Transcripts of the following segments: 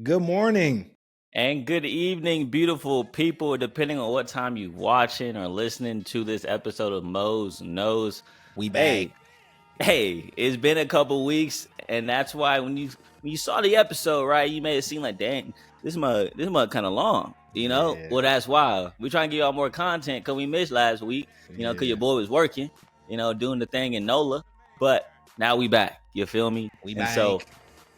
Good morning. And good evening, beautiful people, depending on what time you're watching or listening to this episode of Mose Knows. We back. Hey, it's been a couple weeks, and that's why when you saw the episode, right, you made it seem like, dang, this mug kind of long, you know? Yeah. Well, that's why. We're trying to give y'all more content because we missed last week, because your boy was working, doing the thing in NOLA. But now we back, you feel me? We and back. So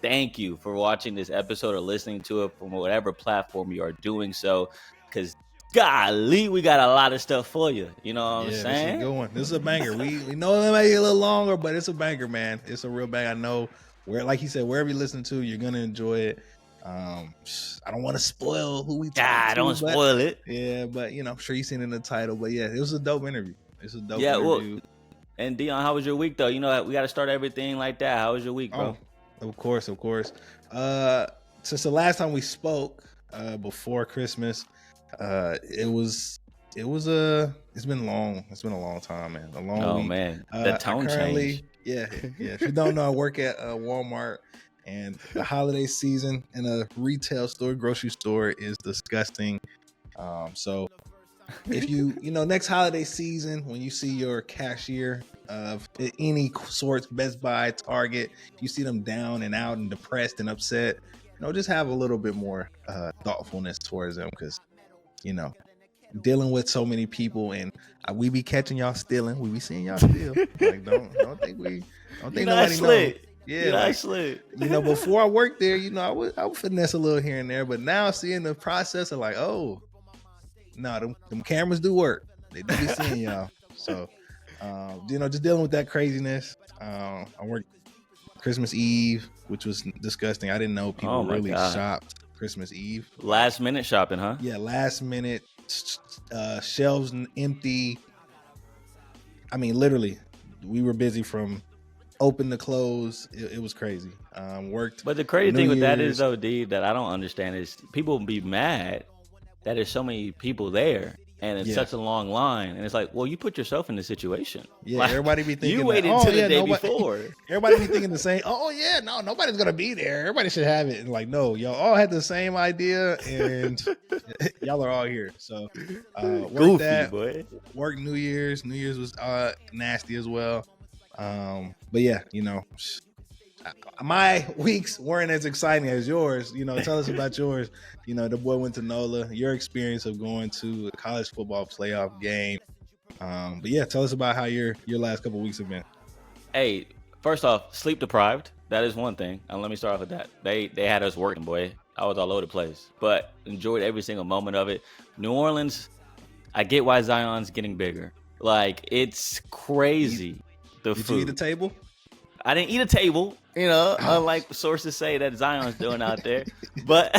thank you for watching this episode or listening to it from whatever platform you are doing so, because golly, we got a lot of stuff for you. You know what I'm saying? This is a good one. This is a banger. we know it may be a little longer, but it's a banger, man. It's a real banger. I know like he said, wherever you listen to, you're gonna enjoy it. I don't want to spoil who we talk to. Don't spoil it. Yeah, but I'm sure you've seen it in the title. But yeah, it was a dope interview. It's a dope interview. Well, and Deon, how was your week though? We got to start everything like that. How was your week, bro? Of course. Since the last time we spoke, before Christmas, it's been long. It's been a long time, man. A long week. Man, the tone change. Yeah. If you don't know, I work at Walmart, and the holiday season in a retail store, grocery store, is disgusting. So if you next holiday season, when you see your cashier of any sorts, Best Buy, Target, you see them down and out and depressed and upset, just have a little bit more thoughtfulness towards them, because dealing with so many people, and we be catching y'all stealing, we be seeing y'all steal. Like don't think nobody knows. Yeah, before I worked there, I would finesse a little here and there, but now seeing the process of like, oh no, them cameras do work. They do be seeing y'all. So just dealing with that craziness. I worked Christmas Eve, which was disgusting. I didn't know people really shopped Christmas Eve. Last minute shopping, huh? Yeah, last minute, shelves empty. I mean, literally, we were busy from open to close. It was crazy. Worked. But the crazy thing with that is, though, D, that I don't understand is people be mad that there's so many people there and it's such a long line, and it's like, well, you put yourself in the situation. Yeah, like, everybody be thinking you waited till the day before. Everybody be thinking the same. Nobody's gonna be there. Everybody should have it. And like, no, y'all all had the same idea, and y'all are all here. So, boy. Work New Year's. New Year's was nasty as well. But yeah, my weeks weren't as exciting as yours. Tell us about yours. The boy went to NOLA, your experience of going to a college football playoff game. But yeah, tell us about how your last couple of weeks have been. Hey, first off, sleep deprived. That is one thing. And let me start off with that. They had us working, boy. I was all over the place, but enjoyed every single moment of it. New Orleans, I get why Zion's getting bigger. Like, it's crazy. Did you eat a table? I didn't eat a table, unlike sources say that Zion's doing out there. But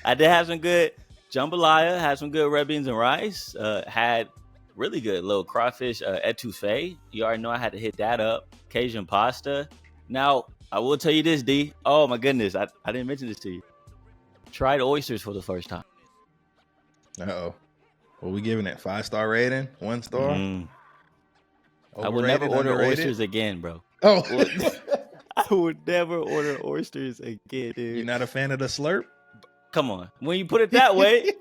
I did have some good jambalaya, had some good red beans and rice, had really good little crawfish etouffee. You already know I had to hit that up. Cajun pasta. Now, I will tell you this, D. Oh, my goodness. I didn't mention this to you. Tried oysters for the first time. Uh-oh. What we giving it? 5-star rating? 1 star? I would never order oysters again, bro. Oh. I would never order oysters again, dude. You're not a fan of the slurp? Come on. When you put it that way,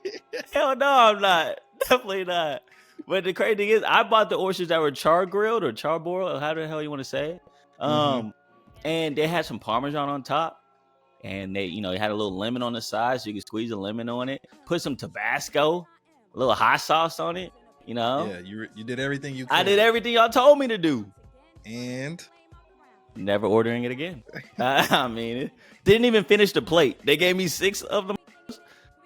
hell no, I'm not. Definitely not. But the crazy thing is, I bought the oysters that were char grilled or charbroiled, or how the hell you want to say it. And they had some Parmesan on top. And they had a little lemon on the side, so you could squeeze a lemon on it. Put some Tabasco, a little hot sauce on it. Yeah, you did everything you could. I did everything y'all told me to do. And never ordering it again. I mean, it didn't even finish the plate. They gave me 6 of them.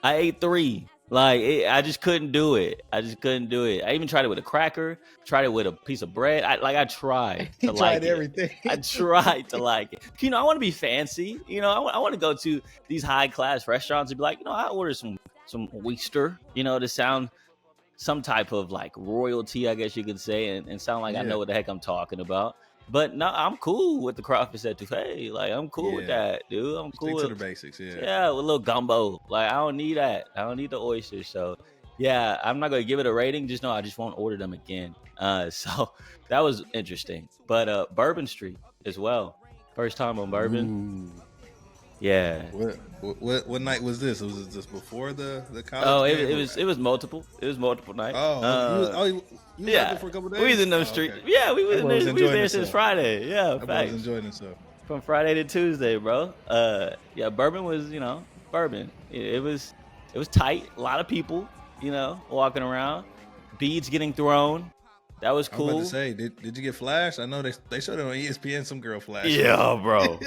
I ate 3. Like, I just couldn't do it. I even tried it with a cracker, tried it with a piece of bread. I tried to like it. Everything. I tried to like it. I want to be fancy. I want to go to these high class restaurants and be like, I order some oyster, to sound some type of like royalty, I guess you could say, and sound like I know what the heck I'm talking about. But no, I'm cool with the crawfish etouffee. Like, I'm cool with that, dude. I'm cool with the basics, with a little gumbo. Like, I don't need that. I don't need the oysters. So, yeah, I'm not gonna give it a rating. Just know I just won't order them again. So that was interesting. But Bourbon Street as well. First time on Bourbon. Yeah. What night was this? Was it just before the Oh, college game? it was multiple. It was multiple nights. Oh, you was out there Yeah. for a couple We was days. in them Oh, street. okay. Yeah, we was That in boy there. was We was enjoying there since himself. Friday. Yeah, That boy was facts. enjoying himself. From Friday to Tuesday, bro. Yeah, bourbon was, bourbon. It was tight. A lot of people, walking around. Beads getting thrown. That was I was about cool. to say, did you get flashed? I know they showed it on ESPN. Some girl flashed. Yeah, bro.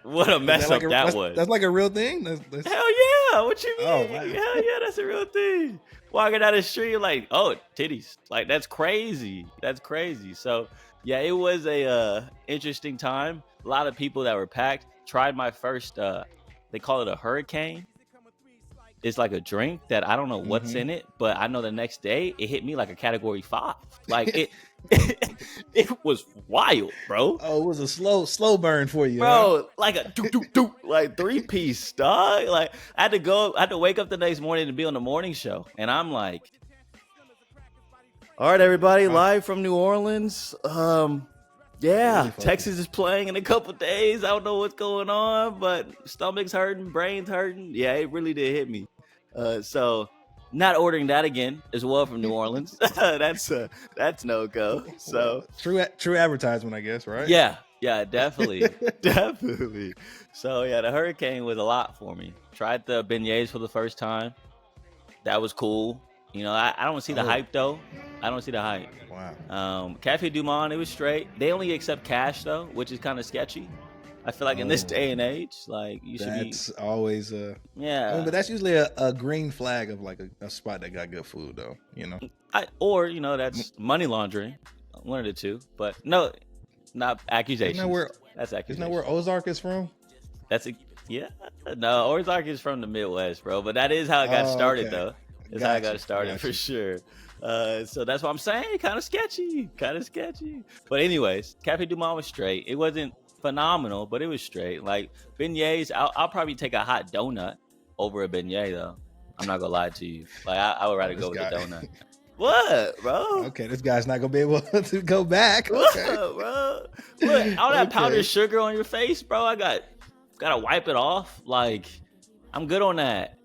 What a mess up that was. That's like a real thing. That's... Hell yeah! What you mean? Oh, wow. Hell yeah, that's a real thing. Walking down the street like, oh, titties. Like that's crazy. That's crazy. So yeah, it was a interesting time. A lot of people that were packed. Tried my first. They call it a hurricane. It's like a drink that I don't know what's in it, but I know the next day it hit me like a category 5. Like it, it was wild, bro. Oh, it was a slow burn for you, Bro. huh? Like a like 3-piece, dog. Like I had to wake up the next morning to be on the morning show, and I'm like, all right, everybody, live from New Orleans. Yeah, Really Texas is playing in a couple days. I don't know what's going on, but stomach's hurting, brain's hurting. Yeah, it really did hit me. So not ordering that again as well from New Orleans. That's no go. So true advertisement, I guess, right? yeah, definitely, definitely. So yeah, the hurricane was a lot for me. Tried the beignets for the first time. That was cool. I don't see the hype though. I don't see the hype. Wow. Cafe Du Monde, it was straight. They only accept cash though, which is kind of sketchy. I feel like in this day and age, like you should be. That's always Yeah. I mean, but that's usually a green flag of like a spot that got good food, though. That's money laundering, one of the two. But no, not accusations. That's accusation. Isn't that where Ozark is from? No, Ozark is from the Midwest, bro. But that is how it got started, okay. though. That's how it got started for sure. So that's what I'm saying. Kind of sketchy. But anyways, Cafe Du Monde was straight. It wasn't phenomenal, but it was straight. Like beignets, I'll probably take a hot donut over a beignet, though. I'm not gonna lie to you. Like I would rather go with the donut. What, bro? Okay, this guy's not gonna be able to go back. What, Okay. bro? Look, all that powdered sugar on your face, bro. I gotta wipe it off. Like I'm good on that.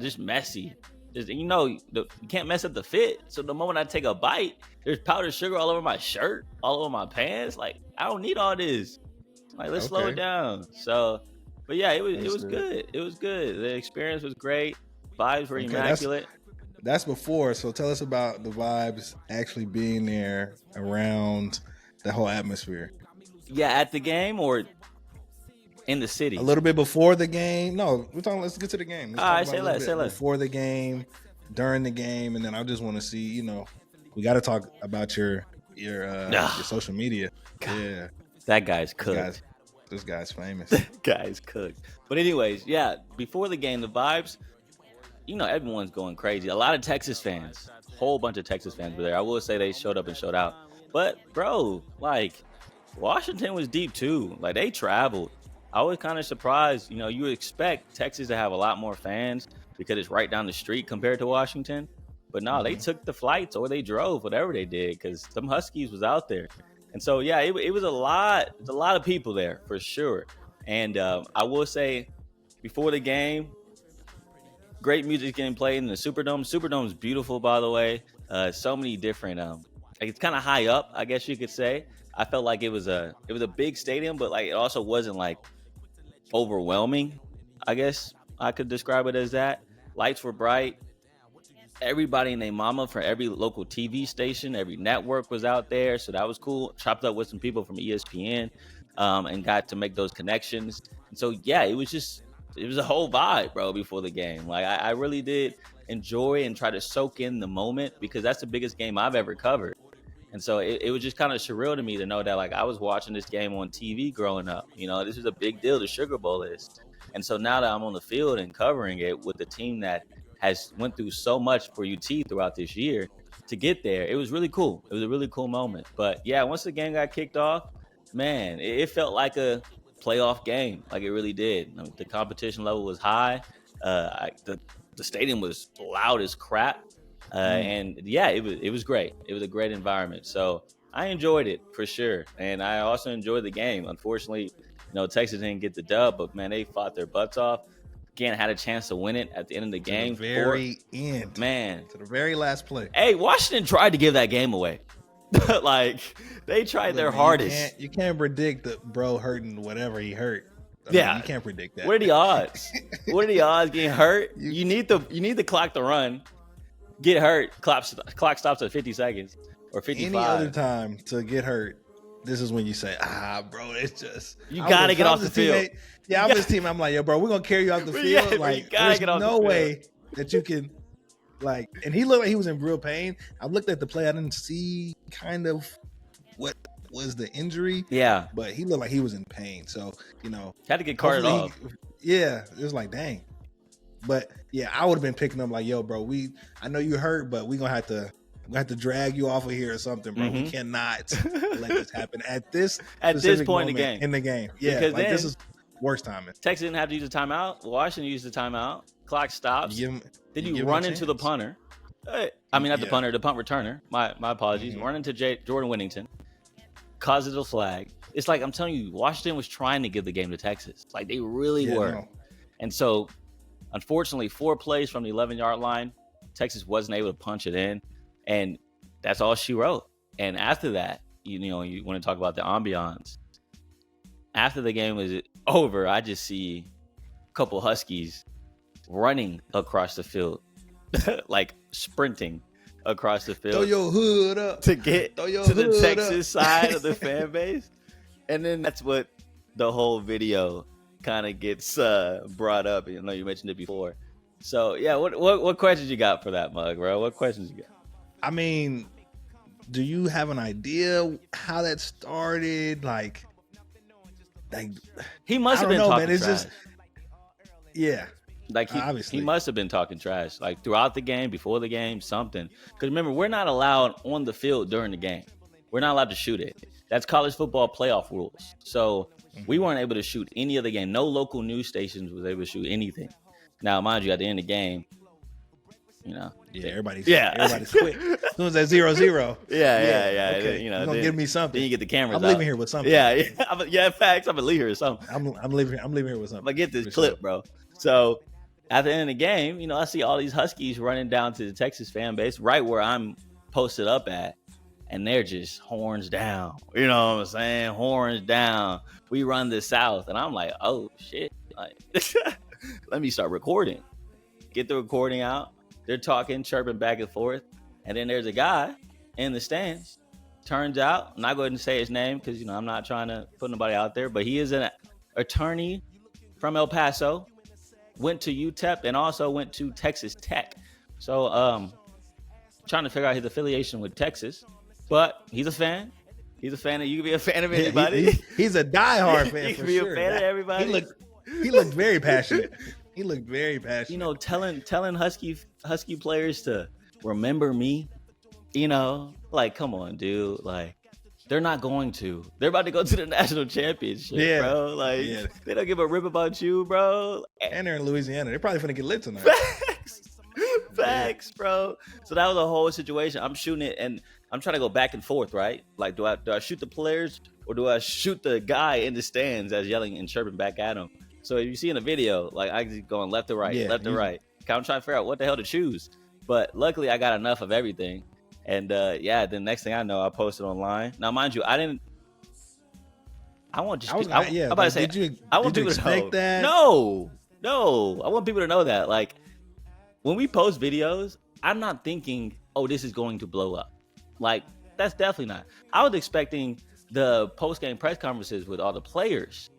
Just messy. You can't mess up the fit. So the moment I take a bite, there's powdered sugar all over my shirt, all over my pants. Like I don't need all this. Like let's slow it down. So, but yeah, it was good. It was good. The experience was great. Vibes were immaculate. That's before. So tell us about the vibes actually being there around the whole atmosphere. Yeah, at the game or in the city? A little bit before the game. No, let's get to the game. All right, say less. Before the game, during the game, and then I just want to see, we got to talk about your social media. God, yeah. That guy's cooked. This guy's famous. That guy's cooked. But anyways, yeah, before the game, the vibes, everyone's going crazy. A lot of Texas fans, whole bunch of Texas fans were there. I will say they showed up and showed out. But, bro, like, Washington was deep too. Like, they traveled. I was kind of surprised. You would expect Texas to have a lot more fans because it's right down the street compared to Washington. But no, they took the flights or they drove, whatever they did, because some Huskies was out there. And so, yeah, it was a lot of people there for sure. And I will say, before the game, great music getting played in the Superdome. Superdome's beautiful, by the way. So many different, it's kind of high up, I guess you could say. I felt like it was a big stadium, but like it also wasn't like overwhelming. I guess I could describe it as that. Lights were bright. Everybody and their mama from every local TV station, every network was out there, so that was cool. Chopped up with some people from ESPN, and got to make those connections. And so yeah, it was a whole vibe, bro, before the game. Like I really did enjoy and try to soak in the moment because that's the biggest game I've ever covered. And so it was just kind of surreal to me to know that like I was watching this game on TV growing up. This is a big deal. The Sugar Bowl is. And so now that I'm on the field and covering it with the team that has went through so much for UT throughout this year to get there, it was really cool. It was a really cool moment. But yeah, once the game got kicked off, man, it felt like a playoff game. Like it really did. The competition level was high. The stadium was loud as crap. And yeah, it was great. It was a great environment. So I enjoyed it for sure. And I also enjoyed the game. Unfortunately, Texas didn't get the dub, but man, they fought their butts off. Again, had a chance to win it at the end of the game. To the very end. Man. To the very last play. Hey, Washington tried to give that game away. Like, they tried their hardest. You can't predict the bro hurting whatever he hurt. I mean, you can't predict that. What are the odds? What are the odds getting hurt? You need the clock to run. Get hurt. Clock stops at 50 seconds or 55. Any other time to get hurt, this is when you say, bro, it's just you gotta get off the field. I'm his team. I'm like, yo, bro, we're gonna carry you off the field. Like, there's no way that you can. Like, and he looked like he was in real pain. I looked at the play. I didn't see kind of what was the injury. Yeah. But he looked like he was in pain. So, had to get carted off. Yeah. It was like, dang. But yeah, I would have been picking up like, yo, bro, I know you hurt, but we're gonna have to drag you off of here or something, bro. We cannot let this happen at this point in the game. Yeah, because like this is worst timing. Texas didn't have to use a timeout. Washington used the timeout. Clock stops. Then you run into the punter. I mean, not the punter, the punt returner. My apologies. Run into Jordan Whittington. Causes a flag. It's like, I'm telling you, Washington was trying to give the game to Texas. Like, they really were. No. And so, unfortunately, 4 plays from the 11-yard line, Texas wasn't able to punch it in. And that's all she wrote. And after that, you want to talk about the ambiance. After the game was over, I just see a couple Huskies running across the field, like sprinting across the field. Throw your hood up to get to the Texas side of the fan base. And then that's what the whole video kind of gets brought up. I know you mentioned it before. So yeah, what questions you got for that, Mug, bro? What questions you got? I mean, do you have an idea how that started? Like he must have been talking trash. It's just, yeah. Like he must have been talking trash, like throughout the game, before the game, something. Because remember, we're not allowed on the field during the game. We're not allowed to shoot it. That's college football playoff rules. So we weren't able to shoot any of the game. No local news stations was able to shoot anything. Now, mind you, at the end of the game, everybody's quick. As soon as that 0-0. Yeah. Okay. You're gonna give me something. Then you get the cameras. I'm leaving here with something. Yeah. Facts. I'm gonna leave here with something. I'm leaving here with something. But get this clip, bro. So at the end of the game, I see all these Huskies running down to the Texas fan base, right where I'm posted up at, and they're just horns down. You know what I'm saying? Horns down. We run the South, and I'm like, oh shit! Like, let me start recording. Get the recording out. They're talking, chirping back and forth. And then there's a guy in the stands. Turns out, I'm not going to say his name because, I'm not trying to put nobody out there, but he is an attorney from El Paso, went to UTEP, and also went to Texas Tech. So, trying to figure out his affiliation with Texas, but he's a fan. He's a fan of, you can be a fan of anybody. He's a diehard fan. You can be a fan of everybody. He looked very passionate. He looked very passionate. Telling Husky players to remember me, like, come on, dude. Like, they're not going to. They're about to go to the national championship, bro. Like, they don't give a rip about you, bro. And they're in Louisiana. They're probably finna get lit tonight. Facts, bro. So that was a whole situation. I'm shooting it, and I'm trying to go back and forth, right? Like, do I shoot the players, or do I shoot the guy in the stands that's yelling and chirping back at him? So if you see in the video, like, I just going left to right, left to right. I'm trying to figure out what the hell to choose. But luckily, I got enough of everything. And the next thing I know, I posted online. Now, mind you, I want people to know that. No. I want people to know that. Like, when we post videos, I'm not thinking, oh, this is going to blow up. Like, that's definitely not. I was expecting the post-game press conferences with all the players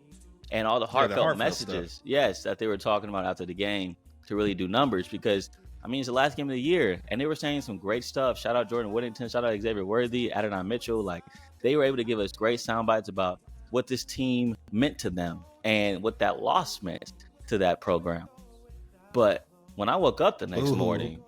and all the heartfelt messages, stuff. That they were talking about after the game to really do numbers, because it's the last game of the year, and they were saying some great stuff. Shout out Jordan Whittington, shout out Xavier Worthy, Adonai Mitchell. Like, they were able to give us great sound bites about what this team meant to them and what that loss meant to that program. But when I woke up the next morning,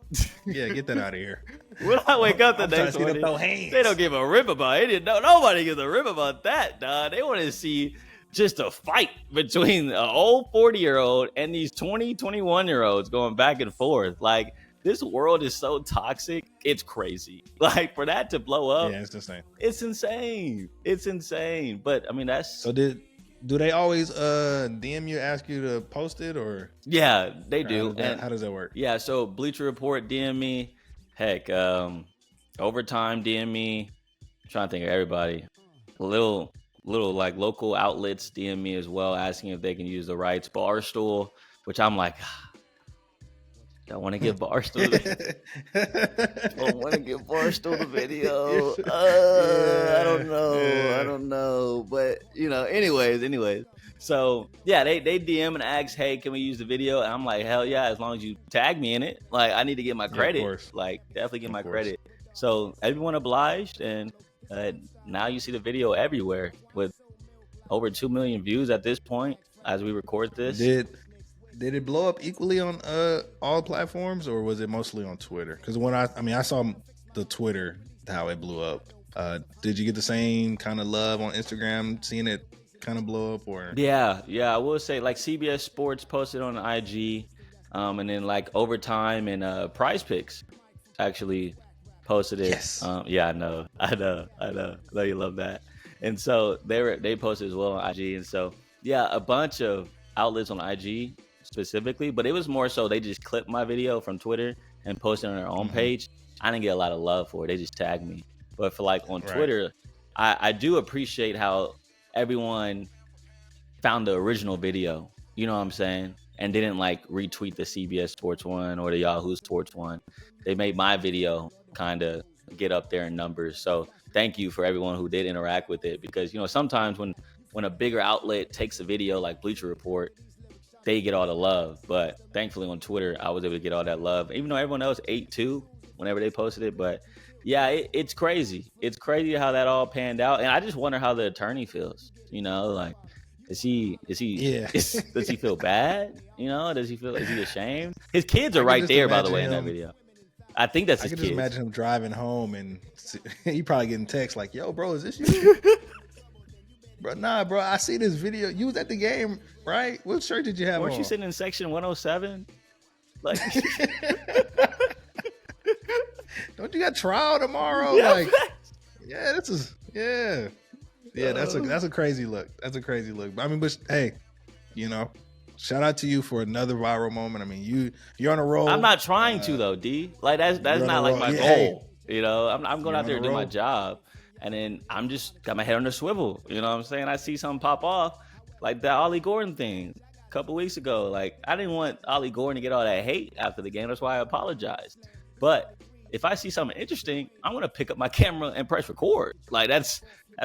get that out of here. When I wake up the next morning, they don't give a rip about it. Nobody gives a rip about that, dog. They want to see just a fight between an old 40-year-old and these 20, 21-year-olds going back and forth. Like, this world is so toxic. It's crazy. Like, for that to blow up. Yeah, it's insane. It's insane. But, that's... So did Do they always DM you, ask you to post it, or Yeah, they do. how does that work? Yeah, so Bleacher Report DM me. Heck, Overtime DM me. I'm trying to think of everybody. Little like local outlets DM me as well, asking if they can use the rights. Barstool, which I'm like, don't want to give Barstool. Don't want to give Barstool the video. I don't know. I don't know. But anyways. So yeah, they DM and ask, hey, can we use the video? And I'm like, hell yeah, as long as you tag me in it. Like, I need to get my credit. Of course. Like, definitely get my credit. So everyone obliged, and now you see the video everywhere with over 2 million views at this point as we record this. Did it blow up equally on all platforms, or was it mostly on Twitter? Because when I saw the Twitter, how it blew up. Did you get the same kind of love on Instagram, seeing it kind of blow up? Or yeah, I will say, like, CBS Sports posted on IG, and then like Overtime and Prize Picks actually posted it. Yes. Yeah, I know you love that. And so they posted as well on IG, and so yeah, a bunch of outlets on IG specifically, but it was more so they just clipped my video from Twitter and posted it on their own page. I didn't get a lot of love for it. They just tagged me. But for like on Twitter, I do appreciate how everyone found the original video, you know what I'm saying, and didn't like retweet the CBS Sports one or the Yahoo Sports one. They made my video kind of get up there in numbers. So thank you for everyone who did interact with it, because sometimes when a bigger outlet takes a video like Bleacher Report, they get all the love. But thankfully on Twitter, I was able to get all that love, even though everyone else ate too whenever they posted it. But yeah, it's crazy. It's crazy how that all panned out. And I just wonder how the attorney feels, like, does he does he feel bad? Is he ashamed? His kids are right there, by the way, in that video. I think that's his kids. I can just imagine him driving home and he probably getting texts like, yo, bro, is this you? Bro, nah, bro, I see this video. You was at the game, right? What shirt did you have on? Weren't you sitting in section 107? Like, don't you got trial tomorrow? Yeah, like, yeah, that's a crazy look. That's a crazy look. I mean, but hey, shout out to you for another viral moment. I mean, you're on a roll. I'm not trying to though, D. Like that's not like my goal. I'm going out there to do my job. And then I'm just got my head on the swivel. You know what I'm saying? I see something pop off, like that Ollie Gordon thing a couple weeks ago. Like, I didn't want Ollie Gordon to get all that hate after the game. That's why I apologized. But if I see something interesting, I'm going to pick up my camera and press record. Like, that's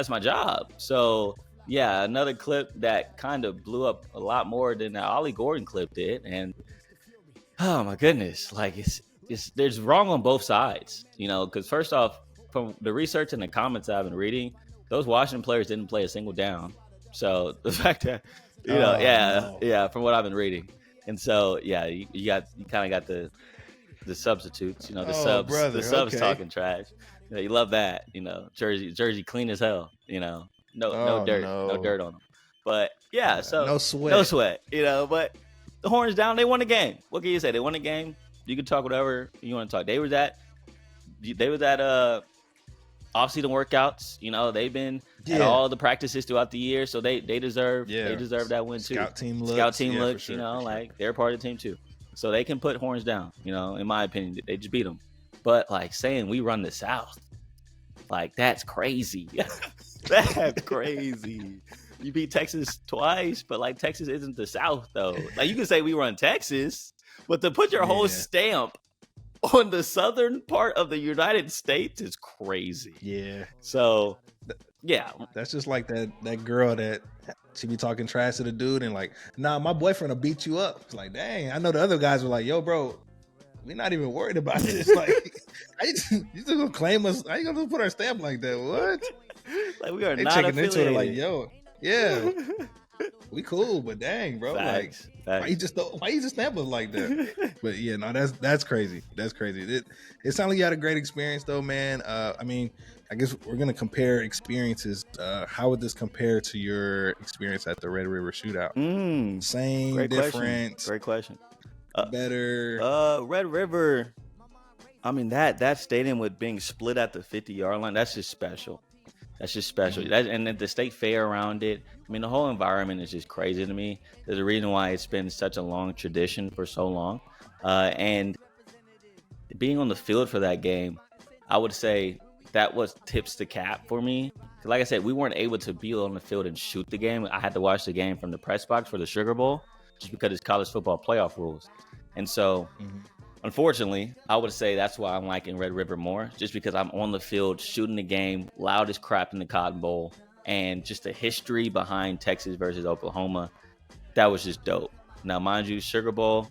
my job. So, yeah, another clip that kind of blew up a lot more than the Ollie Gordon clip did. And, oh, my goodness. Like, there's wrong on both sides, because first off, from the research and the comments I've been reading, those Washington players didn't play a single down. So the fact that, from what I've been reading. And so, yeah, you kind of got the substitutes, the subs talking trash. You love that, Jersey clean as hell, no dirt on them. But yeah, so no sweat, but the Horns down, they won the game. What can you say? They won the game. You can talk whatever you want to talk. They was at off-season workouts, they've been at all the practices throughout the year, so they deserve that win too. Scout team looks, like they're part of the team too, so they can put Horns down. In my opinion, they just beat them. But like saying we run the South, like that's crazy. That's crazy. You beat Texas twice, but like Texas isn't the South though. Like you can say we run Texas, but to put your whole stamp on the southern part of the United States is crazy. Yeah. So, yeah. That's just like that girl that she be talking trash to the dude and like, nah, my boyfriend will beat you up. It's like, dang. I know the other guys were like, yo, bro, we're not even worried about this. Like, you just gonna claim us? How you gonna put our stamp like that? What? Like we are not affiliated. Into it like, yo, yeah. We cool, but dang, bro, Facts. Why you just stamp us like that? But yeah, no, that's crazy. That's crazy. It sounds like you had a great experience though, man. I mean, I guess we're gonna compare experiences. How would this compare to your experience at the Red River Shootout? Same, great different. Great question. Better. Red River. I mean that stadium with being split at the 50-yard line, that's just special. That's just special. And then the state fair around it. I mean, the whole environment is just crazy to me. There's a reason why it's been such a long tradition for so long. And being on the field for that game, I would say that was tips the cap for me. Like I said, we weren't able to be on the field and shoot the game. I had to watch the game from the press box for the Sugar Bowl, just because it's college football playoff rules. And so, unfortunately, I would say that's why I'm liking Red River more, just because I'm on the field shooting the game, loud as crap in the Cotton Bowl, and just the history behind Texas versus Oklahoma. That was just dope. Now, mind you, Sugar Bowl,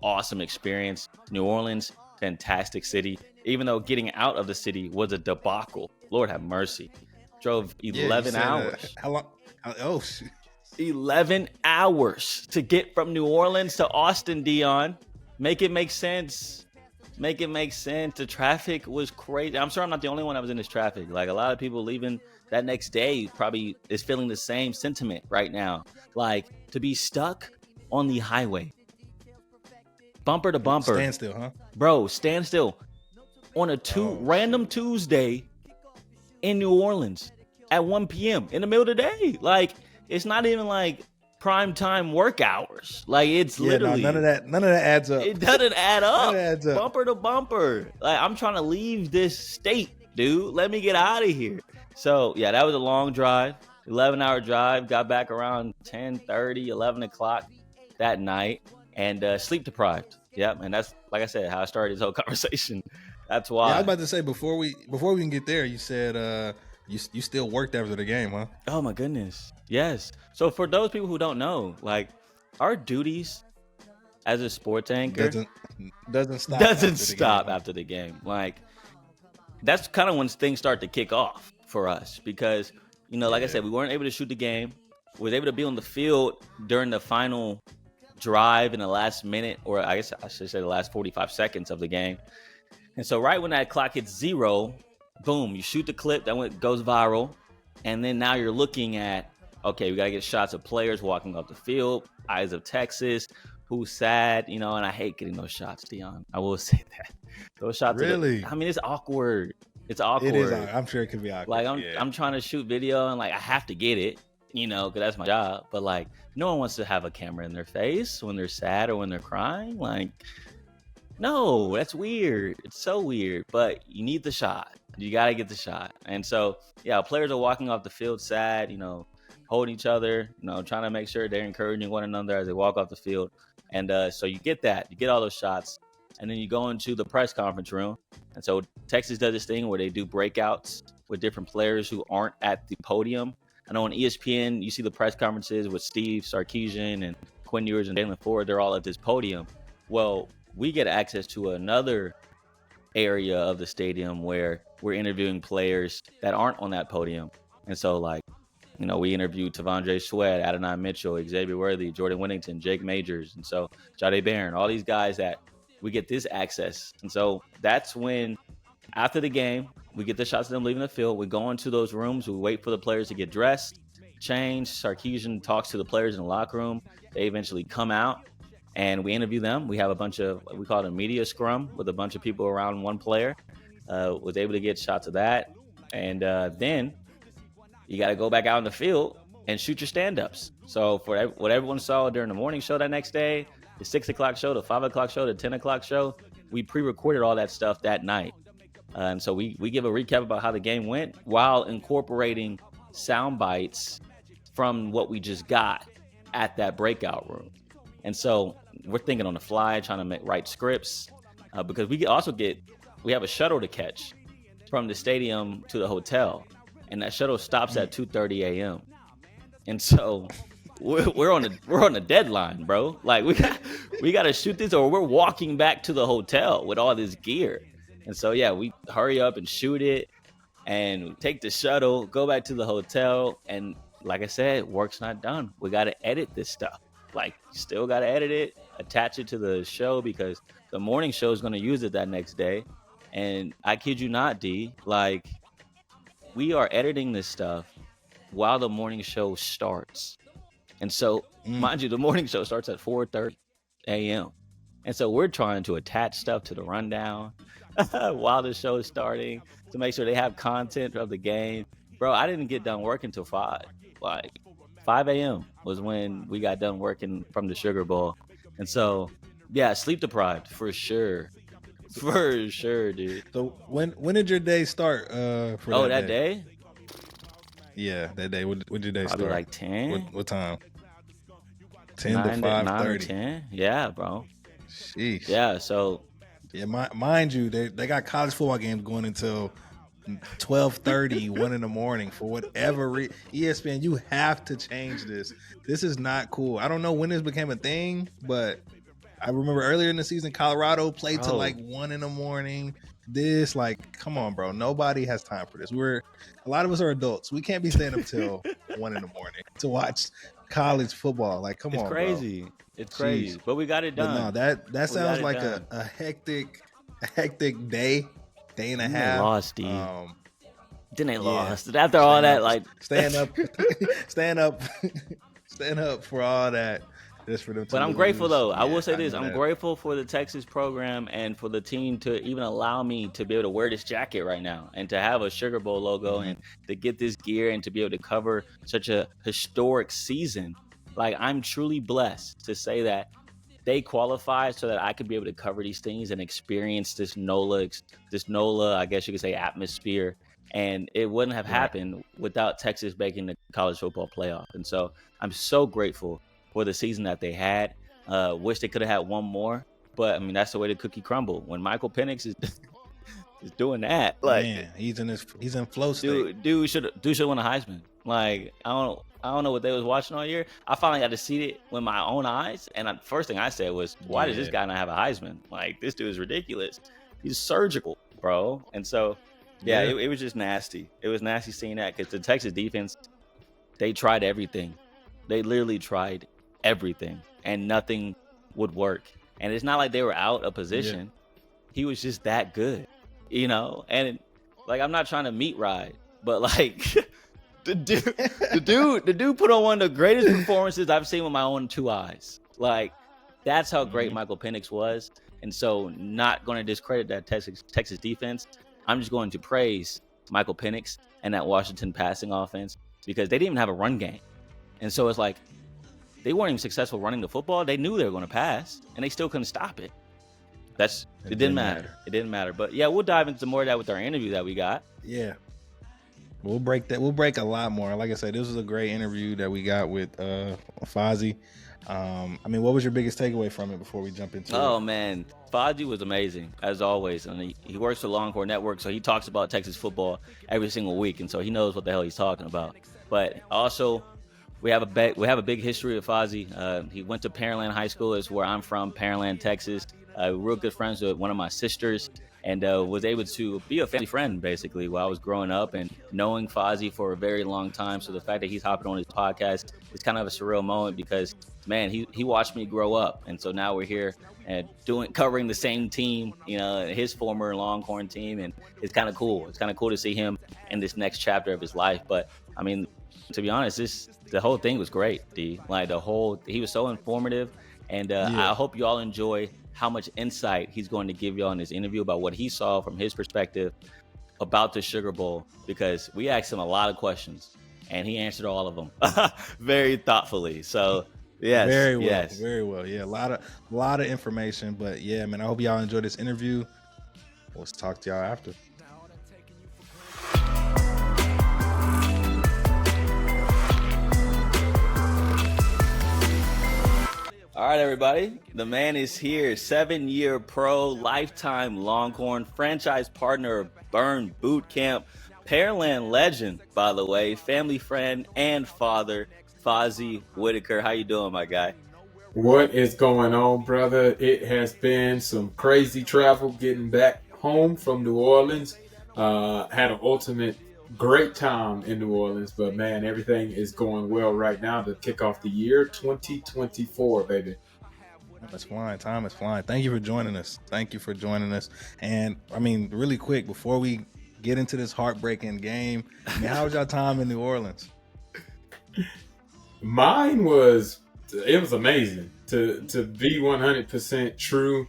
awesome experience. New Orleans, fantastic city. Even though getting out of the city was a debacle. Lord have mercy. Drove 11 hours. How long? Oh, shoot. 11 hours to get from New Orleans to Austin, Deon. Make it make sense. Make it make sense. The traffic was crazy. I'm sure I'm not the only one that was in this traffic. Like, a lot of people leaving that next day probably is feeling the same sentiment right now. Like, to be stuck on the highway. Bumper to bumper. Standstill, huh? Bro, standstill. On a random Tuesday in New Orleans at 1 p.m. in the middle of the day. Like, it's not even like prime time work hours. Like, it's literally none of that adds up. It doesn't add up. None adds up. Bumper to bumper. Like, I'm trying to leave this state, dude. Let me get out of here. So yeah, that was a long drive, 11-hour drive. Got back around 10:30, 11 o'clock that night, and sleep deprived. Yep, and that's, like I said, how I started this whole conversation. That's why. Yeah, I was about to say, before we can get there, you said you still worked after the game, huh? Oh my goodness, yes. So for those people who don't know, like, our duties as a sports anchor doesn't stop after the game. Like, that's kind of when things start to kick off for us, because, you know, like I said, we weren't able to shoot the game. We was able to be on the field during the final drive in the last minute, or I guess I should say the last 45 seconds of the game. And so right when that clock hits 0, boom, you shoot the clip, that goes viral. And then now you're looking at, okay, we got to get shots of players walking off the field, Eyes of Texas, who's sad, you know, and I hate getting those shots, Deon. I will say that. Those shots. Really? I mean, it's awkward. It's awkward. It is. I'm sure it could be awkward. Like, I'm trying to shoot video, and like, I have to get it, you know, because that's my job. But like, no one wants to have a camera in their face when they're sad or when they're crying. Like, no, that's weird. It's so weird. But you need the shot. You got to get the shot. And so, yeah, players are walking off the field sad, you know, holding each other, you know, trying to make sure they're encouraging one another as they walk off the field. And so you get that. You get all those shots. And then you go into the press conference room. And so Texas does this thing where they do breakouts with different players who aren't at the podium. I know on ESPN, you see the press conferences with Steve Sarkisian and Quinn Ewers and Jalen Ford. They're all at this podium. Well, we get access to another area of the stadium where we're interviewing players that aren't on that podium. And so, like, you know, we interviewed Tavondre Sweat, Adonai Mitchell, Xavier Worthy, Jordan Whittington, Jake Majors, and so Jade Barron, all these guys that we get this access. And so that's when, after the game, we get the shots of them leaving the field. We go into those rooms. We wait for the players to get dressed, change. Sarkisian talks to the players in the locker room. They eventually come out, and we interview them. We have a bunch of, we call it a media scrum, with a bunch of people around one player. Was able to get shots of that. And then you got to go back out in the field and shoot your stand-ups. So for what everyone saw during the morning show that next day, the 6 o'clock show, the 5 o'clock show, the 10 o'clock show, we pre-recorded all that stuff that night. And so we give a recap about how the game went while incorporating sound bites from what we just got at that breakout room. And so we're thinking on the fly, trying to write scripts, because we have a shuttle to catch from the stadium to the hotel, and that shuttle stops at 2:30 a.m. And so we're on a deadline, bro. Like, we got to shoot this, or we're walking back to the hotel with all this gear. And so, yeah, we hurry up and shoot it, and we take the shuttle, go back to the hotel. And like I said, work's not done. We got to edit this stuff. Like, still got to edit it, attach it to the show, because the morning show is going to use it that next day. And I kid you not, D, like, we are editing this stuff while the morning show starts. And so, mind you, the morning show starts at 4:30 a.m. And so we're trying to attach stuff to the rundown while the show is starting to make sure they have content of the game. bro, I didn't get done working till 5. Like 5 a.m. was when we got done working from the Sugar Bowl. And so, yeah, sleep deprived for sure. For sure, dude. So when did your day start for Oh, that that day? Yeah, that day. When did your day Probably start? like 10. What time? 10 to 9 to 9 or 5:30. 10. Yeah, bro. Sheesh. Yeah, so Yeah, mind you, they got college football games going until 12:30, 1 in the morning for whatever reason. ESPN, you have to change this. This is not cool. I don't know when this became a thing, but I remember earlier in the season, Colorado played till like 1 in the morning. This, like, come on, bro. Nobody has time for this. A lot of us are adults. We can't be staying up till 1 in the morning to watch college football. Like, come it's on, crazy. bro. It's crazy. But we got it done. But no, that sounds like a hectic day and a half. They lost, Steve. Then they lost. After Staying all that, up, like staying up for all that. Just for them to But I'm lose. grateful though. I will say I this: know I'm that. grateful for the Texas program and for the team to even allow me to be able to wear this jacket right now and to have a Sugar Bowl logo and to get this gear and to be able to cover such a historic season. Like, I'm truly blessed to say that they qualified so that I could be able to cover these things and experience this NOLA, I guess you could say, atmosphere. And it wouldn't have happened without Texas making the college football playoff. And so I'm so grateful for the season that they had. Wish they could have had one more, but I mean, that's the way the cookie crumble. When Michael Penix is doing that, like, man, he's in flow state. Dude should win a Heisman. Like, I don't know what they was watching all year. I finally got to see it with my own eyes, and the first thing I said was, "Why does this guy not have a Heisman? Like, this dude is ridiculous. He's surgical, bro." And so, it was just nasty. It was nasty seeing that because the Texas defense, they tried everything. They literally tried everything, and nothing would work. And it's not like they were out of position. He was just that good, And like, I'm not trying to meat ride, but like, the dude put on one of the greatest performances I've seen with my own two eyes. Like, that's how great Michael Penix was. And so, not going to discredit that Texas defense. I'm just going to praise Michael Penix and that Washington passing offense because they didn't even have a run game. And so it's like, they weren't even successful running the football. They knew they were going to pass, and they still couldn't stop it. It didn't matter. It didn't matter. But yeah, we'll dive into more of that with our interview that we got. Yeah. We'll break that. We'll break a lot more. Like I said, this was a great interview that we got with Fozzy. I mean, what was your biggest takeaway from it before we jump into it? Oh, man. Fozzy was amazing, as always. And he works for Longhorn Network, so he talks about Texas football every single week. And so he knows what the hell he's talking about. But also, we have a big history of Fozzy. He went to Pearland High School. It's where I'm from, Pearland, Texas. Real good friends with one of my sisters, and was able to be a family friend basically while I was growing up and knowing Fozzy for a very long time. So the fact that he's hopping on his podcast is kind of a surreal moment because, man, he watched me grow up, and so now we're here and covering the same team, his former Longhorn team, and it's kind of cool. It's kind of cool to see him in this next chapter of his life. But I mean, to be honest, the whole thing was great, D. Like, he was so informative, and I hope you all enjoy how much insight he's going to give y'all in this interview about what he saw from his perspective about the Sugar Bowl, because we asked him a lot of questions, and he answered all of them very thoughtfully. So, yes. Very well. Yeah, a lot of information. But yeah, man, I hope y'all enjoy this interview. We'll talk to y'all after. All right, everybody. The man is here. 7-year pro, lifetime Longhorn, franchise partner of Burn Boot Camp, Pearland legend, by the way, family friend and father, Fozzy Whittaker. How you doing, my guy? What is going on, brother? It has been some crazy travel getting back home from New Orleans. Had an ultimate great time in New Orleans, but man, everything is going well right now to kick off the year 2024, baby. That's flying. Time is flying. Thank you for joining us. And I mean, really quick, before we get into this heartbreaking game, I mean, how was your time in New Orleans? Mine was amazing. To be 100% true.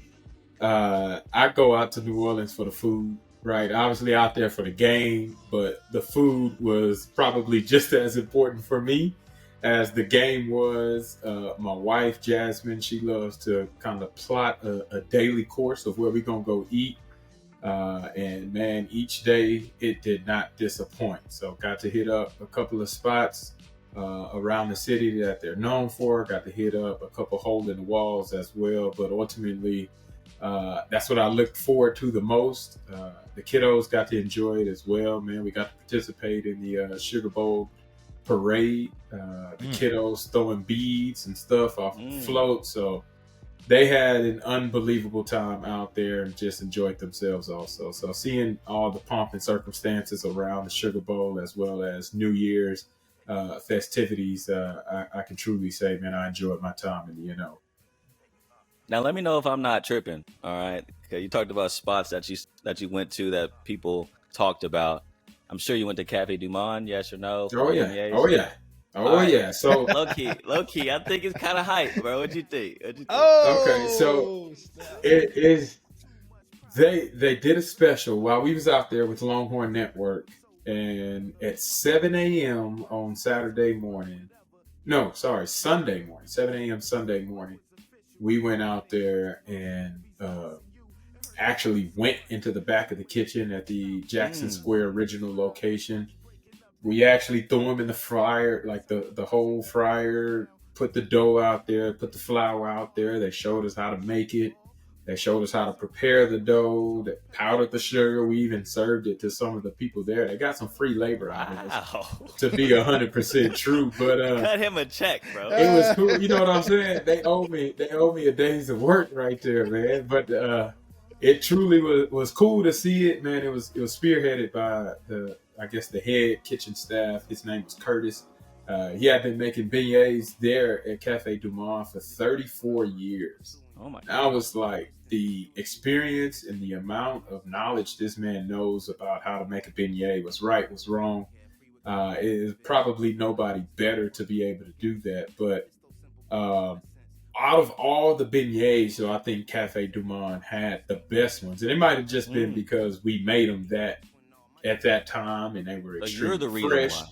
I go out to New Orleans for the food. right? Obviously out there for the game, but the food was probably just as important for me as the game was. My wife, Jasmine, she loves to kind of plot a daily course of where we're going to go eat. And man, each day it did not disappoint. So got to hit up a couple of spots around the city that they're known for. Got to hit up a couple hole in the walls as well. But ultimately, that's what I looked forward to the most. The kiddos got to enjoy it as well. Man, we got to participate in the Sugar Bowl parade. The kiddos throwing beads and stuff off the float. So they had an unbelievable time out there and just enjoyed themselves also. So seeing all the pomp and circumstances around the Sugar Bowl as well as New Year's festivities, I can truly say, man, I enjoyed my time in the NO. Now let me know if I'm not tripping. All right, okay, you talked about spots that you went to that people talked about. I'm sure you went to Cafe Du Monde, yes or no? Oh yeah, oh yeah. Oh right. Yeah, so low key. I think it's kind of hype, bro. What'd you think? Okay, so it is. They did a special while we was out there with Longhorn Network, and at 7 a.m. on Sunday morning, 7 a.m. Sunday morning, we went out there and actually went into the back of the kitchen at the Jackson Square original location. We actually threw them in the fryer, like the whole fryer, put the dough out there, put the flour out there. They showed us how to make it. They showed us how to prepare the dough. They powdered the sugar. We even served it to some of the people there. They got some free labor out of us, to be 100% true. But cut him a check, bro. It was cool. You know what I'm saying? They owe me a days of work right there, man. But it truly was cool to see it, man. It was spearheaded by the head kitchen staff. His name was Curtis. He had been making beignets there at Cafe Du Monde for 34 years. Oh my God. I was like, the experience and the amount of knowledge this man knows about how to make a beignet, what's right, what's wrong. It is probably nobody better to be able to do that. But out of all the beignets, so I think Cafe Du Monde had the best ones. And it might have just been because we made them at that time, and they were extremely fresh. Why.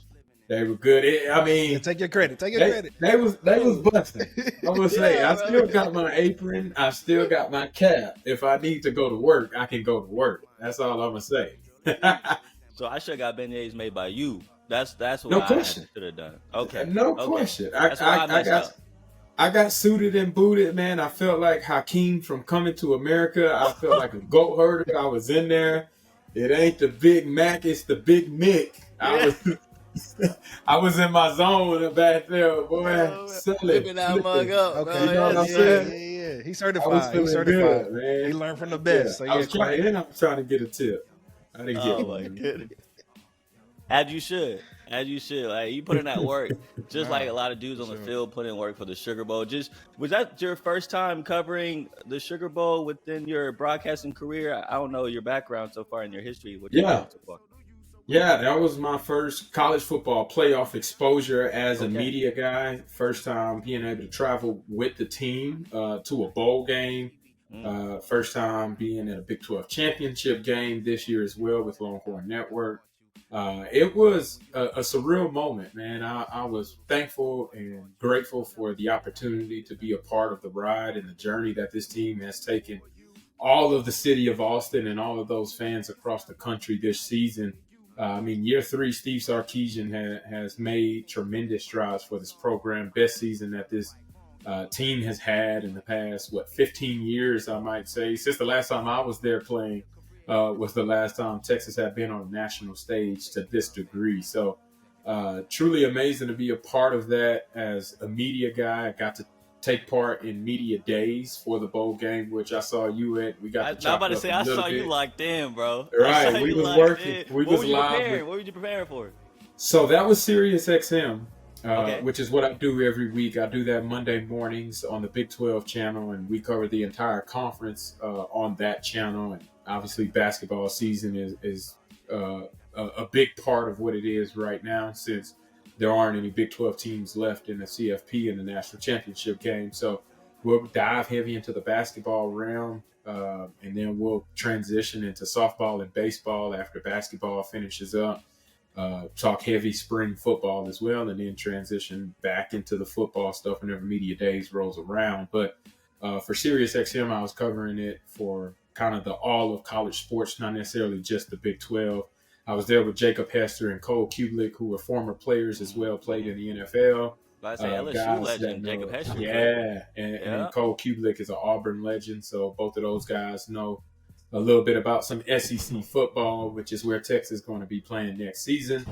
They were good. Take your credit. They was busting. I'm gonna say, I still got my apron. I still got my cap. If I need to go to work, I can go to work. That's all I'm gonna say. So I should have got beignets made by you. That's what no I question. should have done. Okay, no question. I got suited and booted, man. I felt like Hakeem from Coming to America. I felt like a goat herder. I was in there. It ain't the Big Mac, it's the Big Mick. I was in my zone back there, boy. Flipping that mug up. Okay, you know what I'm saying? Yeah. He's certified. Good, man. He learned from the best. Yeah. So I'm trying to get a tip. I didn't get one. My goodness. As you should. Like, you put in that work, just like a lot of dudes on the field put in work for the Sugar Bowl. Was that your first time covering the Sugar Bowl within your broadcasting career? I don't know your background so far in your history. Yeah, that was my first college football playoff exposure as a media guy. First time being able to travel with the team to a bowl game. First time being at a Big 12 championship game this year as well with Longhorn Network. It was a surreal moment, man. I was thankful and grateful for the opportunity to be a part of the ride and the journey that this team has taken all of the city of Austin and all of those fans across the country this season. Year 3, Steve Sarkisian has made tremendous strides for this program. Best season that this team has had in the past, 15 years, I might say. Since the last time I was there playing was the last time Texas had been on a national stage to this degree. So truly amazing to be a part of that as a media guy. I got to take part in media days for the bowl game, which I saw you at. We got to I'm about to say, I saw you locked in, bro. Right, we was working. We was live. What were you preparing for? So that was Sirius XM, which is what I do every week. I do that Monday mornings on the Big 12 channel, and we cover the entire conference on that channel. And obviously, basketball season is a big part of what it is right now, since there aren't any Big 12 teams left in the CFP in the national championship game. So we'll dive heavy into the basketball realm, and then we'll transition into softball and baseball after basketball finishes up. Talk heavy spring football as well, and then transition back into the football stuff whenever media days rolls around. But for SiriusXM, I was covering it for kind of the all of college sports, not necessarily just the Big 12. I was there with Jacob Hester and Cole Kubelik, who were former players as well, played in the NFL. I say LSU Guys legend that Jacob know, Hester. yeah, and then Cole Kubelik is an Auburn legend, so both of those guys know a little bit about some SEC football, which is where Texas is going to be playing next season.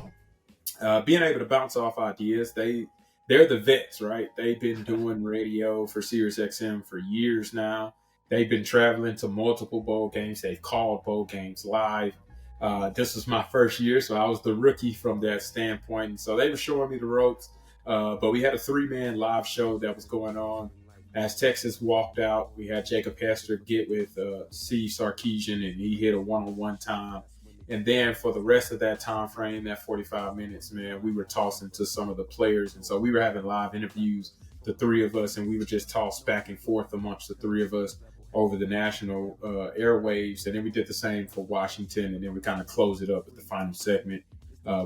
Being able to bounce off ideas, they're the vets, right? They've been doing radio for SiriusXM for years now. They've been traveling to multiple bowl games. They've called bowl games live. This was my first year, so I was the rookie from that standpoint. And so they were showing me the ropes. But we had a 3-man live show that was going on. As Texas walked out, we had Jacob Hester get with Steve Sarkisian, and he hit a one-on-one time. And then for the rest of that time frame, that 45 minutes, man, we were tossing to some of the players. And so we were having live interviews, the three of us, and we would just toss back and forth amongst the three of us over the national airwaves. And then we did the same for Washington. And then we kind of closed it up with the final segment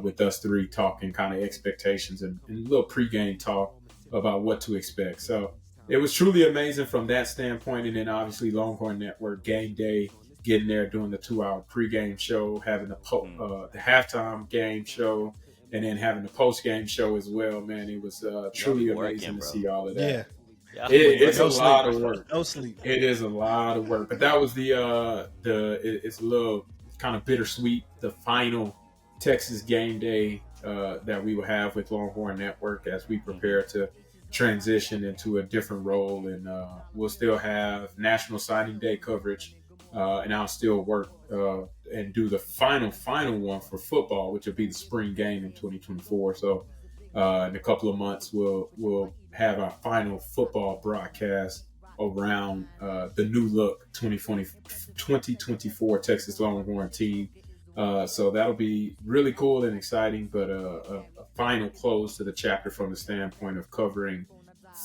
with us three talking kind of expectations and a little pregame talk about what to expect. So it was truly amazing from that standpoint. And then obviously Longhorn Network game day, getting there, doing the 2-hour pregame show, having the halftime game show, and then having the postgame show as well. Man, it was truly amazing to see all of that. Yeah. It's a lot of work. No sleep. It is a lot of work. But that was it's a little kind of bittersweet, the final Texas game day that we will have with Longhorn Network as we prepare to transition into a different role. And we'll still have National Signing Day coverage. And I'll still work and do the final one for football, which will be the spring game in 2024. So in a couple of months, we'll have our final football broadcast around the new look 2024 Texas Longhorn team. So that'll be really cool and exciting, but a final close to the chapter from the standpoint of covering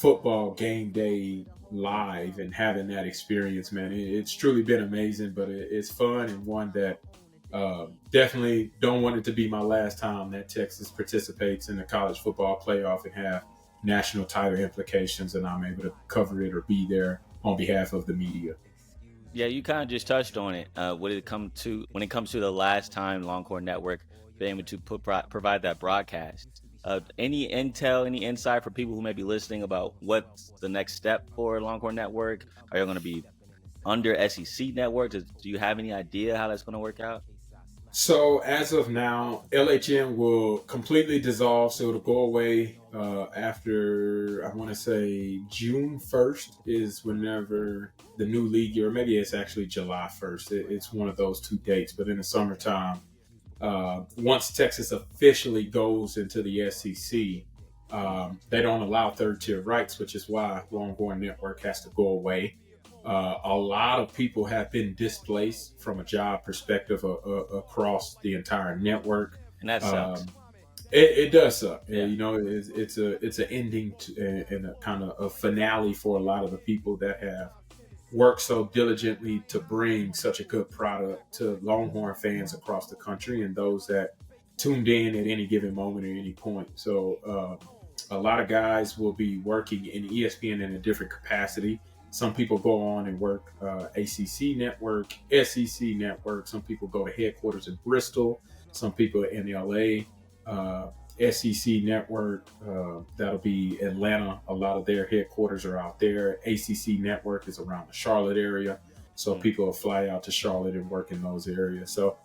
football game day live and having that experience, man. It's truly been amazing, but it's fun and one that definitely don't want it to be my last time that Texas participates in the college football playoff and have national title implications, and I'm able to cover it or be there on behalf of the media. Yeah, you kind of just touched on it. When it comes to the last time Longhorn Network been able to provide that broadcast, any intel, any insight for people who may be listening about what's the next step for Longhorn Network? Are you going to be under SEC Network? Do you have any idea how that's going to work out? So as of now, LHN will completely dissolve. So it'll go away after, I want to say June 1st is whenever the new league year, or maybe it's actually July 1st. It's one of those two dates, but in the summertime, once Texas officially goes into the SEC, they don't allow third-tier rights, which is why Longhorn Network has to go away. A lot of people have been displaced from a job perspective across the entire network, and that sucks. It does suck. Yeah. You know, it's an ending and a kind of a finale for a lot of the people that have worked so diligently to bring such a good product to Longhorn fans across the country and those that tuned in at any given moment or any point. So a lot of guys will be working in ESPN in a different capacity. Some people go on and work ACC network, SEC network. Some people go to headquarters in Bristol. Some people in LA, SEC network. That'll be Atlanta. A lot of their headquarters are out there. ACC network is around the Charlotte area. So people will fly out to Charlotte and work in those areas. So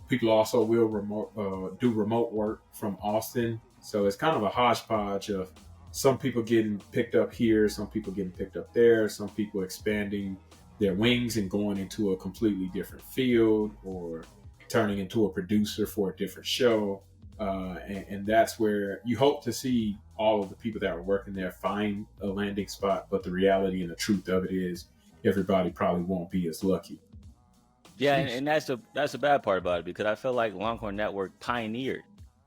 people also will do remote work from Austin. So it's kind of a hodgepodge of some people getting picked up here, some people getting picked up there, some people expanding their wings and going into a completely different field or turning into a producer for a different show. And that's where you hope to see all of the people that are working there find a landing spot. But the reality and the truth of it is everybody probably won't be as lucky. Yeah, and that's the bad part about it, because I feel like Longhorn Network pioneered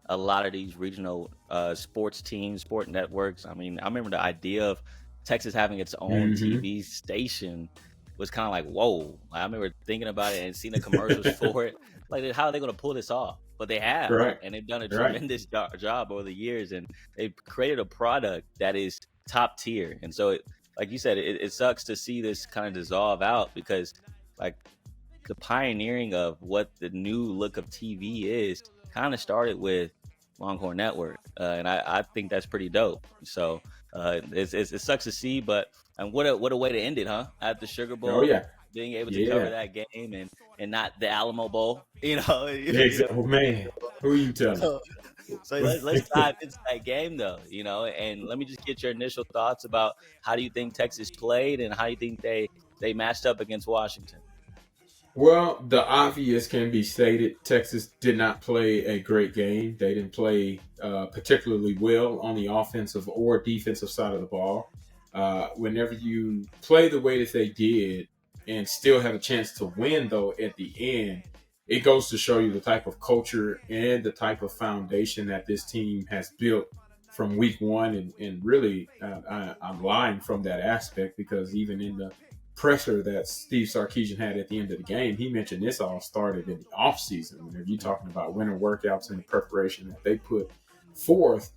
a lot of these regional sports teams, sport networks. I mean, I remember the idea of Texas having its own TV station was kind of like, whoa. I remember thinking about it and seeing the commercials for it. Like, how are they going to pull this off? But they have, Right. and they've done a Right. tremendous job over the years, and they've created a product that is top tier. And so, like you said, it sucks to see this kind of dissolve out, because like the pioneering of what the new look of TV is kind of started with Longhorn Network, and I think that's pretty dope. So it sucks to see, but and what a way to end it, huh? At the Sugar Bowl, Oh yeah, being able to cover that game and not the Alamo Bowl, you know. Oh man, who are you telling? So let's dive into that game, though, you know, and let me just get your initial thoughts about how do you think Texas played and how you think they matched up against Washington. Well, the obvious can be stated. Texas did not play a great game. They didn't play particularly well on the offensive or defensive side of the ball. Whenever you play the way that they did and still have a chance to win, though, at the end, it goes to show you the type of culture and the type of foundation that this team has built from week one. And really, I'm lying from that aspect, because even in the pressure that Steve Sarkisian had at the end of the game, he mentioned this all started in the offseason. Whenever you're talking about winter workouts and the preparation that they put forth,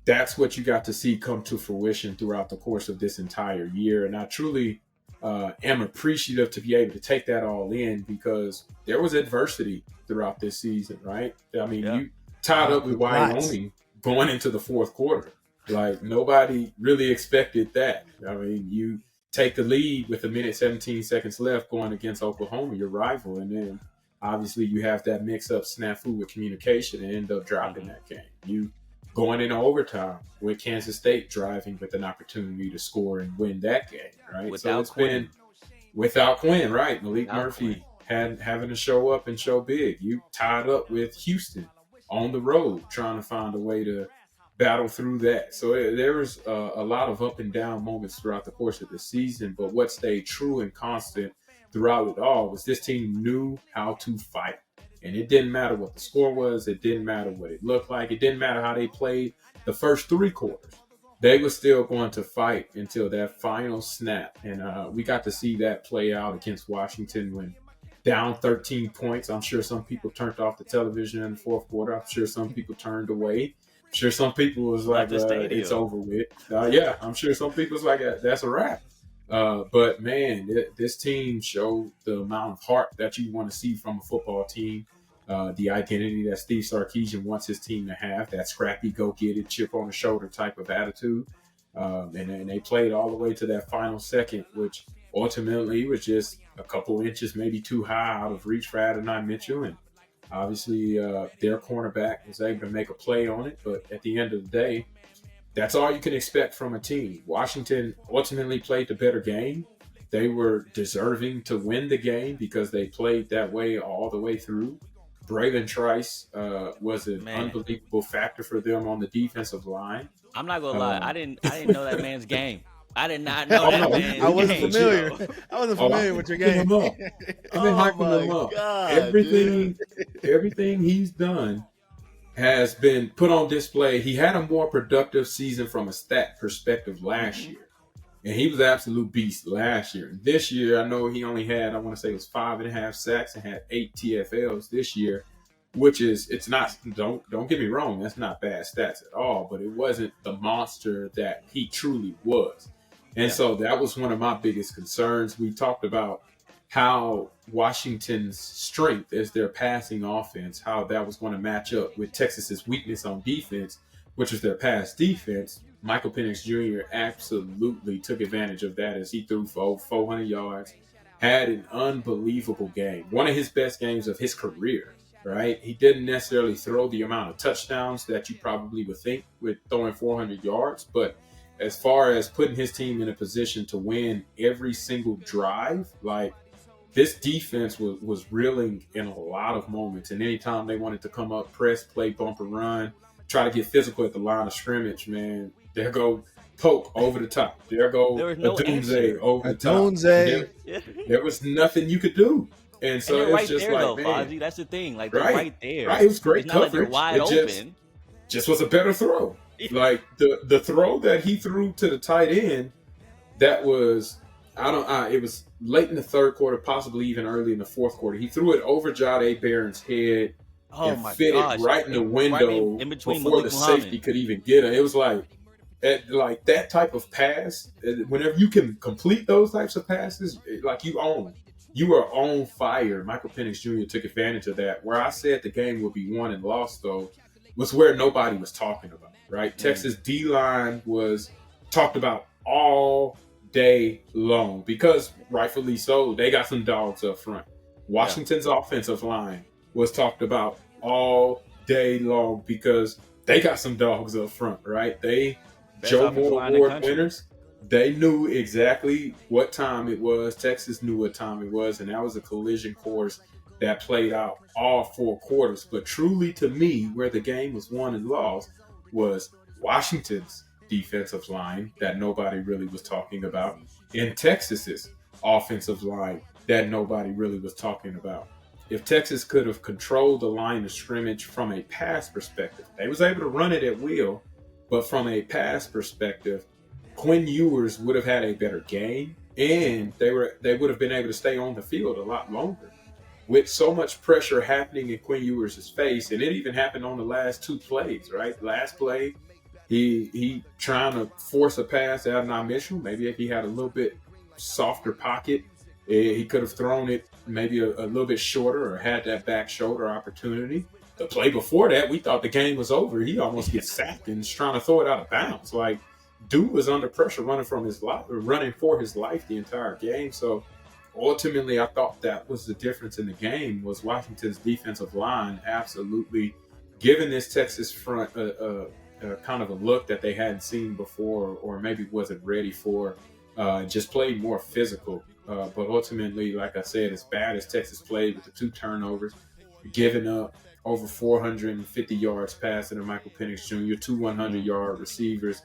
that's what you got to see come to fruition throughout the course of this entire year. And I truly am appreciative to be able to take that all in, because there was adversity throughout this season, right? I mean, you tied up with Wyoming going into the fourth quarter. Like, nobody really expected that. I mean, you take the lead with 1:17 left going against Oklahoma, your rival, and then obviously you have that mix-up snafu with communication and end up dropping that game. You going into overtime with Kansas State driving with an opportunity to score and win that game, right? Without Quinn. Without Quinn, right? Malik Murphy Quinn. having to show up and show big. You tied up with Houston on the road trying to find a way to battle through that. So there was a lot of up and down moments throughout the course of the season, but what stayed true and constant throughout it all was this team knew how to fight. And it didn't matter what the score was. It didn't matter what it looked like. It didn't matter how they played the first three quarters. They were still going to fight until that final snap. And we got to see that play out against Washington when down 13 points. I'm sure some people turned off the television in the fourth quarter. I'm sure some people turned away. I'm sure some people was like, it's over with. Yeah, I'm sure some people was like, that's a wrap. But man, this team showed the amount of heart that you want to see from a football team. The identity that Steve Sarkisian wants his team to have, that scrappy, go get it, chip on the shoulder type of attitude. And they played all the way to that final second, which ultimately was just a couple inches, maybe too high out of reach for Adonai Mitchell. And obviously their cornerback was able to make a play on it. But at the end of the day, that's all you can expect from a team. Washington ultimately played the better game. They were deserving to win the game because they played that way all the way through. Braylon Trice was an unbelievable factor for them on the defensive line. I'm not gonna lie, I didn't know that man's game. I did not know that man's game. I wasn't familiar. I wasn't familiar with your game. I've been hyping him up. Everything he's done has been put on display. He had a more productive season from a stat perspective last year. And he was an absolute beast last year. This year, I know he only had, I want to say it was 5.5 sacks and had 8 TFLs this year, which is, it's not, don't get me wrong, that's not bad stats at all, but it wasn't the monster that he truly was. And so that was one of my biggest concerns. We talked about how Washington's strength is their passing offense, how that was going to match up with Texas's weakness on defense, which is their pass defense. Michael Penix Jr. absolutely took advantage of that as he threw for over 400 yards, had an unbelievable game, one of his best games of his career, right? He didn't necessarily throw the amount of touchdowns that you probably would think with throwing 400 yards, but as far as putting his team in a position to win every single drive, like, this defense was reeling in a lot of moments. And anytime they wanted to come up, press, play, bump, and run, try to get physical at the line of scrimmage, man, there go Poke over the top. There go Adunze over the top. There was nothing you could do. And so it's right just there, like, though, man. Fozzy, that's the thing. Like, they're right there. Right, it was great it's coverage. Not like they're wide open. Just was a better throw. Like, the throw that he threw to the tight end that was it was late in the third quarter, possibly even early in the fourth quarter. He threw it over Jahdae Barron's head Oh and my fit it gosh! right in the Right window in between before the Malik safety Muhammad. could even get it. It was like that type of pass. Whenever you can complete those types of passes, like you are on fire. Michael Penix Jr. took advantage of that. Where I said the game would be won and lost, though, was where nobody was talking about. Right, Texas D line was talked about all day long because rightfully so. They got some dogs up front. Washington's offensive line was talked about all day long because they got some dogs up front, right? They Best Joe offensive Moore line in the Award country. winners. They knew exactly what time it was. Texas knew what time it was, and that was a collision course that played out all four quarters. But truly, to me, where the game was won and lost was Washington's defensive line that nobody really was talking about, and Texas's offensive line that nobody really was talking about. If Texas could have controlled the line of scrimmage from a pass perspective, they was able to run it at will, but from a pass perspective, Quinn Ewers would have had a better game, and they would have been able to stay on the field a lot longer. With so much pressure happening in Quinn Ewers' face, and it even happened on the last two plays, right? Last play, he trying to force a pass out of Mitchell. Maybe if he had a little bit softer pocket, he could have thrown it maybe a little bit shorter or had that back shoulder opportunity. The play before that, we thought the game was over. He almost gets sacked and is trying to throw it out of bounds. Like, dude was under pressure running for his life the entire game. So ultimately, I thought that was the difference in the game was Washington's defensive line absolutely giving this Texas front kind of a look that they hadn't seen before or maybe wasn't ready for. Just played more physical. But ultimately, like I said, as bad as Texas played with the 2 turnovers, giving up over 450 yards passing to Michael Penix Jr., 2 100-yard receivers.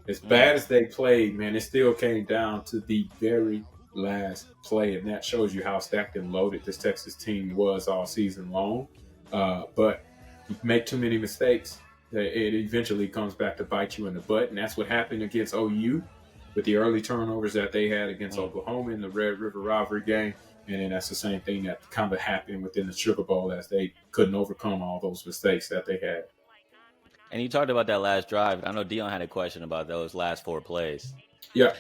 As bad as they played, man, it still came down to the very last play, and that shows you how stacked and loaded this Texas team was all season long. But you make too many mistakes, it eventually comes back to bite you in the butt, and that's what happened against OU with the early turnovers that they had against Oklahoma in the Red River rivalry game. And then that's the same thing that kind of happened within the Sugar Bowl as they couldn't overcome all those mistakes that they had. And you talked about that last drive. I know Dion had a question about those last 4 plays. Yeah.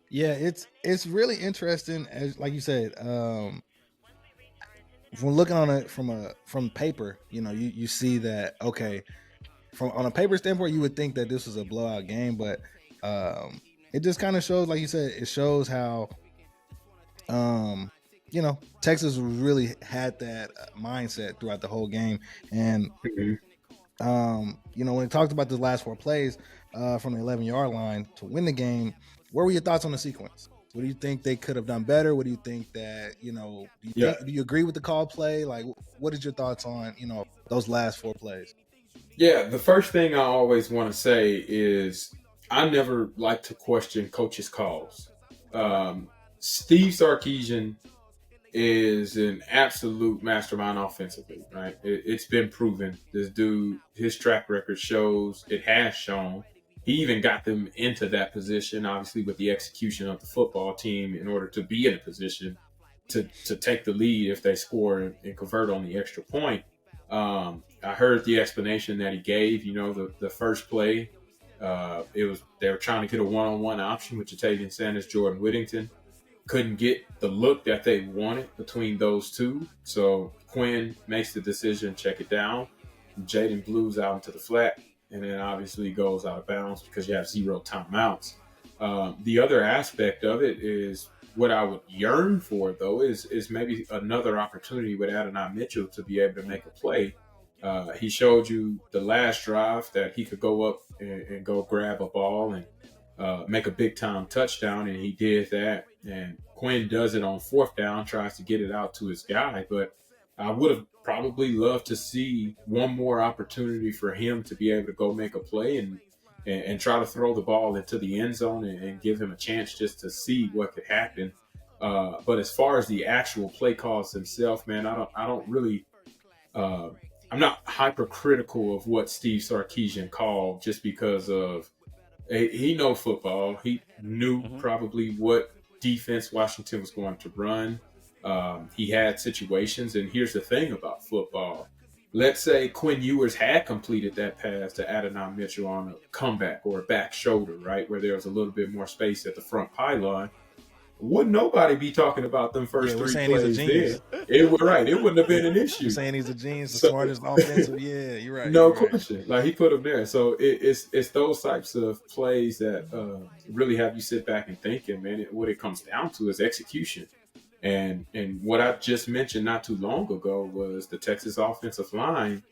Yeah, it's really interesting, as like you said. When looking on it from paper, you see that, okay, from on a paper standpoint, you would think that this was a blowout game, but it just kind of shows, like you said, it shows how Texas really had that mindset throughout the whole game. And when it talked about the last 4 plays from the 11-yard line to win the game, what were your thoughts on the sequence? What do you think they could have done better? What do you think that, do you agree with the call play? Like, what is your thoughts on, those last 4 plays? Yeah, the first thing I always want to say is I never like to question coaches' calls. Steve Sarkisian is an absolute mastermind offensively, right? It's been proven. This dude, his track record shows, it has shown. He even got them into that position, obviously, with the execution of the football team in order to be in a position to take the lead if they score and convert on the extra point. I heard the explanation that he gave, the first play. They were trying to get a one-on-one option with Jatavian Sanders, Jordan Whittington. Couldn't get the look that they wanted between those two. So Quinn makes the decision, check it down. Jaden Blues out into the flat, and then obviously goes out of bounds because you have 0 timeouts. The other aspect of it is what I would yearn for, though, is maybe another opportunity with Adonai Mitchell to be able to make a play. He showed you the last drive that he could go up and go grab a ball and make a big-time touchdown, and he did that. And Quinn does it on 4th down, tries to get it out to his guy. But I would have probably loved to see one more opportunity for him to be able to go make a play and try to throw the ball into the end zone and give him a chance just to see what could happen. But as far as the actual play calls themselves, man, I don't really I'm not hypercritical of what Steve Sarkisian called just because of He know football. He knew Mm-hmm. probably what defense Washington was going to run. He had situations, and here's the thing about football. Let's say Quinn Ewers had completed that pass to Adonai Mitchell on a comeback or a back shoulder, right, where there was a little bit more space at the front pylon. Would nobody be talking about them first Yeah, we're three saying he's a plays genius. there? It would right. It wouldn't have been an We're issue. saying he's a genius, the So- smartest offensive. Yeah, you're right. No you're right. question. Like he put them there. So it's those types of plays that really have you sit back and thinking, man. What it comes down to is execution. And what I just mentioned not too long ago was the Texas offensive line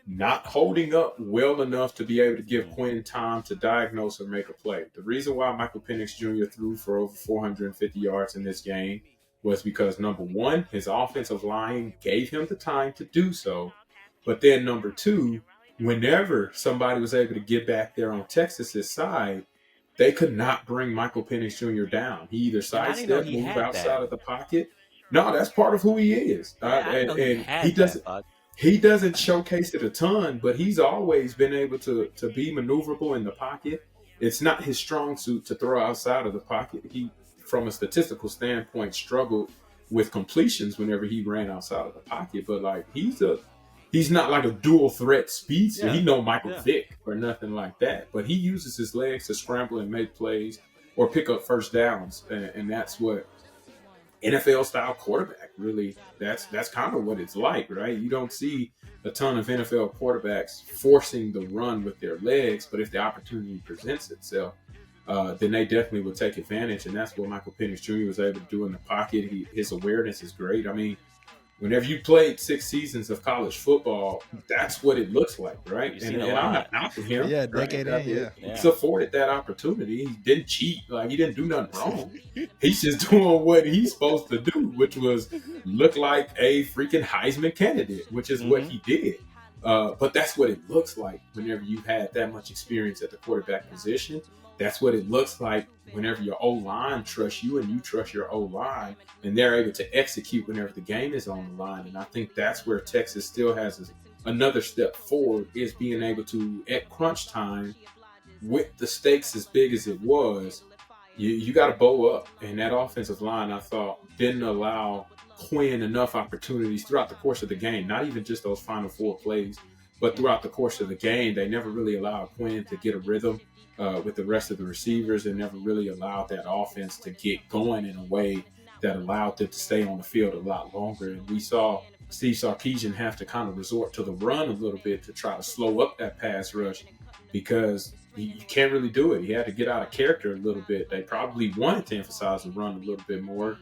not holding up well enough to be able to give Quinn time to diagnose or make a play. The reason why Michael Penix Jr. threw for over 450 yards in this game was because, number one, his offensive line gave him the time to do so. But then, number two, whenever somebody was able to get back there on Texas's side, they could not bring Michael Penix Jr. down. He either sidestep, move outside of the pocket. No, that's part of who he is. He doesn't showcase it a ton, but he's always been able to be maneuverable in the pocket. It's not his strong suit to throw outside of the pocket. He, from a statistical standpoint, struggled with completions whenever he ran outside of the pocket. But like he's not like a dual threat speedster. He no Michael Vick or nothing like that. But he uses his legs to scramble and make plays or pick up first downs, and that's what NFL style quarterback really. That's kind of what it's like, right? You don't see a ton of NFL quarterbacks forcing the run with their legs, but if the opportunity presents itself, then they definitely will take advantage, and that's what Michael Penix Jr. was able to do in the pocket. His awareness is great. I mean, whenever you played 6 seasons of college football, that's what it looks like, right? And I'm not knocking him. Yeah, decade in, yeah. He's afforded that opportunity. He didn't cheat. Like, he didn't do nothing wrong. He's just doing what he's supposed to do, which was look like a freaking Heisman candidate, which is what he did. But that's what it looks like whenever you've had that much experience at the quarterback position. That's what it looks like whenever your O-line trusts you and you trust your O-line, and they're able to execute whenever the game is on the line. And I think that's where Texas still has another step forward, is being able to, at crunch time, with the stakes as big as it was, you got to bow up. And that offensive line, I thought, didn't allow Quinn enough opportunities throughout the course of the game, not even just those final 4 plays, but throughout the course of the game. They never really allowed Quinn to get a rhythm with the rest of the receivers, and never really allowed that offense to get going in a way that allowed them to stay on the field a lot longer. And we saw Steve Sarkisian have to kind of resort to the run a little bit to try to slow up that pass rush, because you can't really do it. He had to get out of character a little bit. They probably wanted to emphasize the run a little bit more,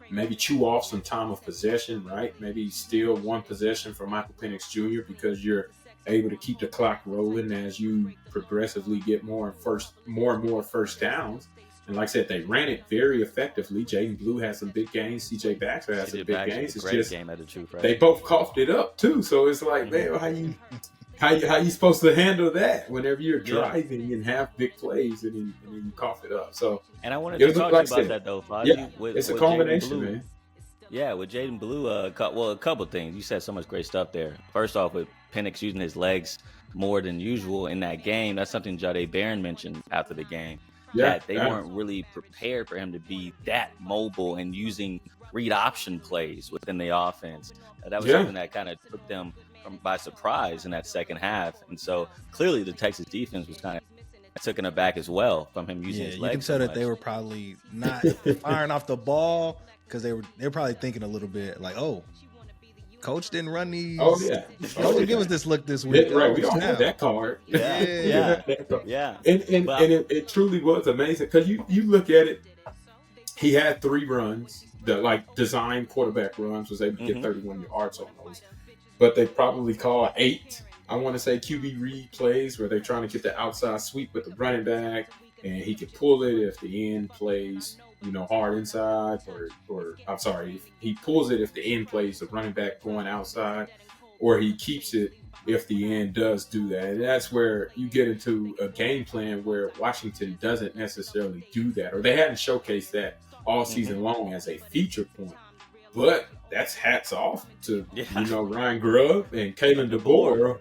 maybe chew off some time of possession, right? Maybe steal one possession from Michael Penix Jr. because you're able to keep the clock rolling as you progressively get more and more first downs. And like I said, they ran it very effectively. Jaden Blue had some big gains. CJ Baxter had some big gains. It's just game at the truth, right? They both coughed it up too. So it's like, man, how you supposed to handle that whenever you're driving and have big plays and then you cough it up? So, and I wanted to talk to you about that though, Fozzy. Yeah, it's a combination, man. Yeah, with Jaden Blue, a couple things. You said so much great stuff there. First off, with Penix using his legs more than usual in that game, that's something Jahdae Barron mentioned after the game. That they weren't really prepared for him to be that mobile and using read option plays within the offense. That was something that kind of took them by surprise in that second half. And so clearly the Texas defense was kind of taken aback as well from him using his legs. You can tell that they were probably not firing off the ball, because they were probably thinking a little bit like, oh, coach didn't run these. Oh yeah, coach didn't give us this look this week. Right, we don't have that card. Yeah. And it truly was amazing, because you look at it. He had 3 runs, that design quarterback runs, was able to get 31 yards on those. But they probably call 8, I want to say, QB read plays where they're trying to get the outside sweep with the running back, and he can pull it if the end plays, hard inside, or I'm sorry, if he pulls it if the end plays the running back going outside, or he keeps it if the end does do that. And that's where you get into a game plan where Washington doesn't necessarily do that, or they hadn't showcased that all season long as a feature point. But that's hats off to Ryan Grubb and Kalen DeBoer,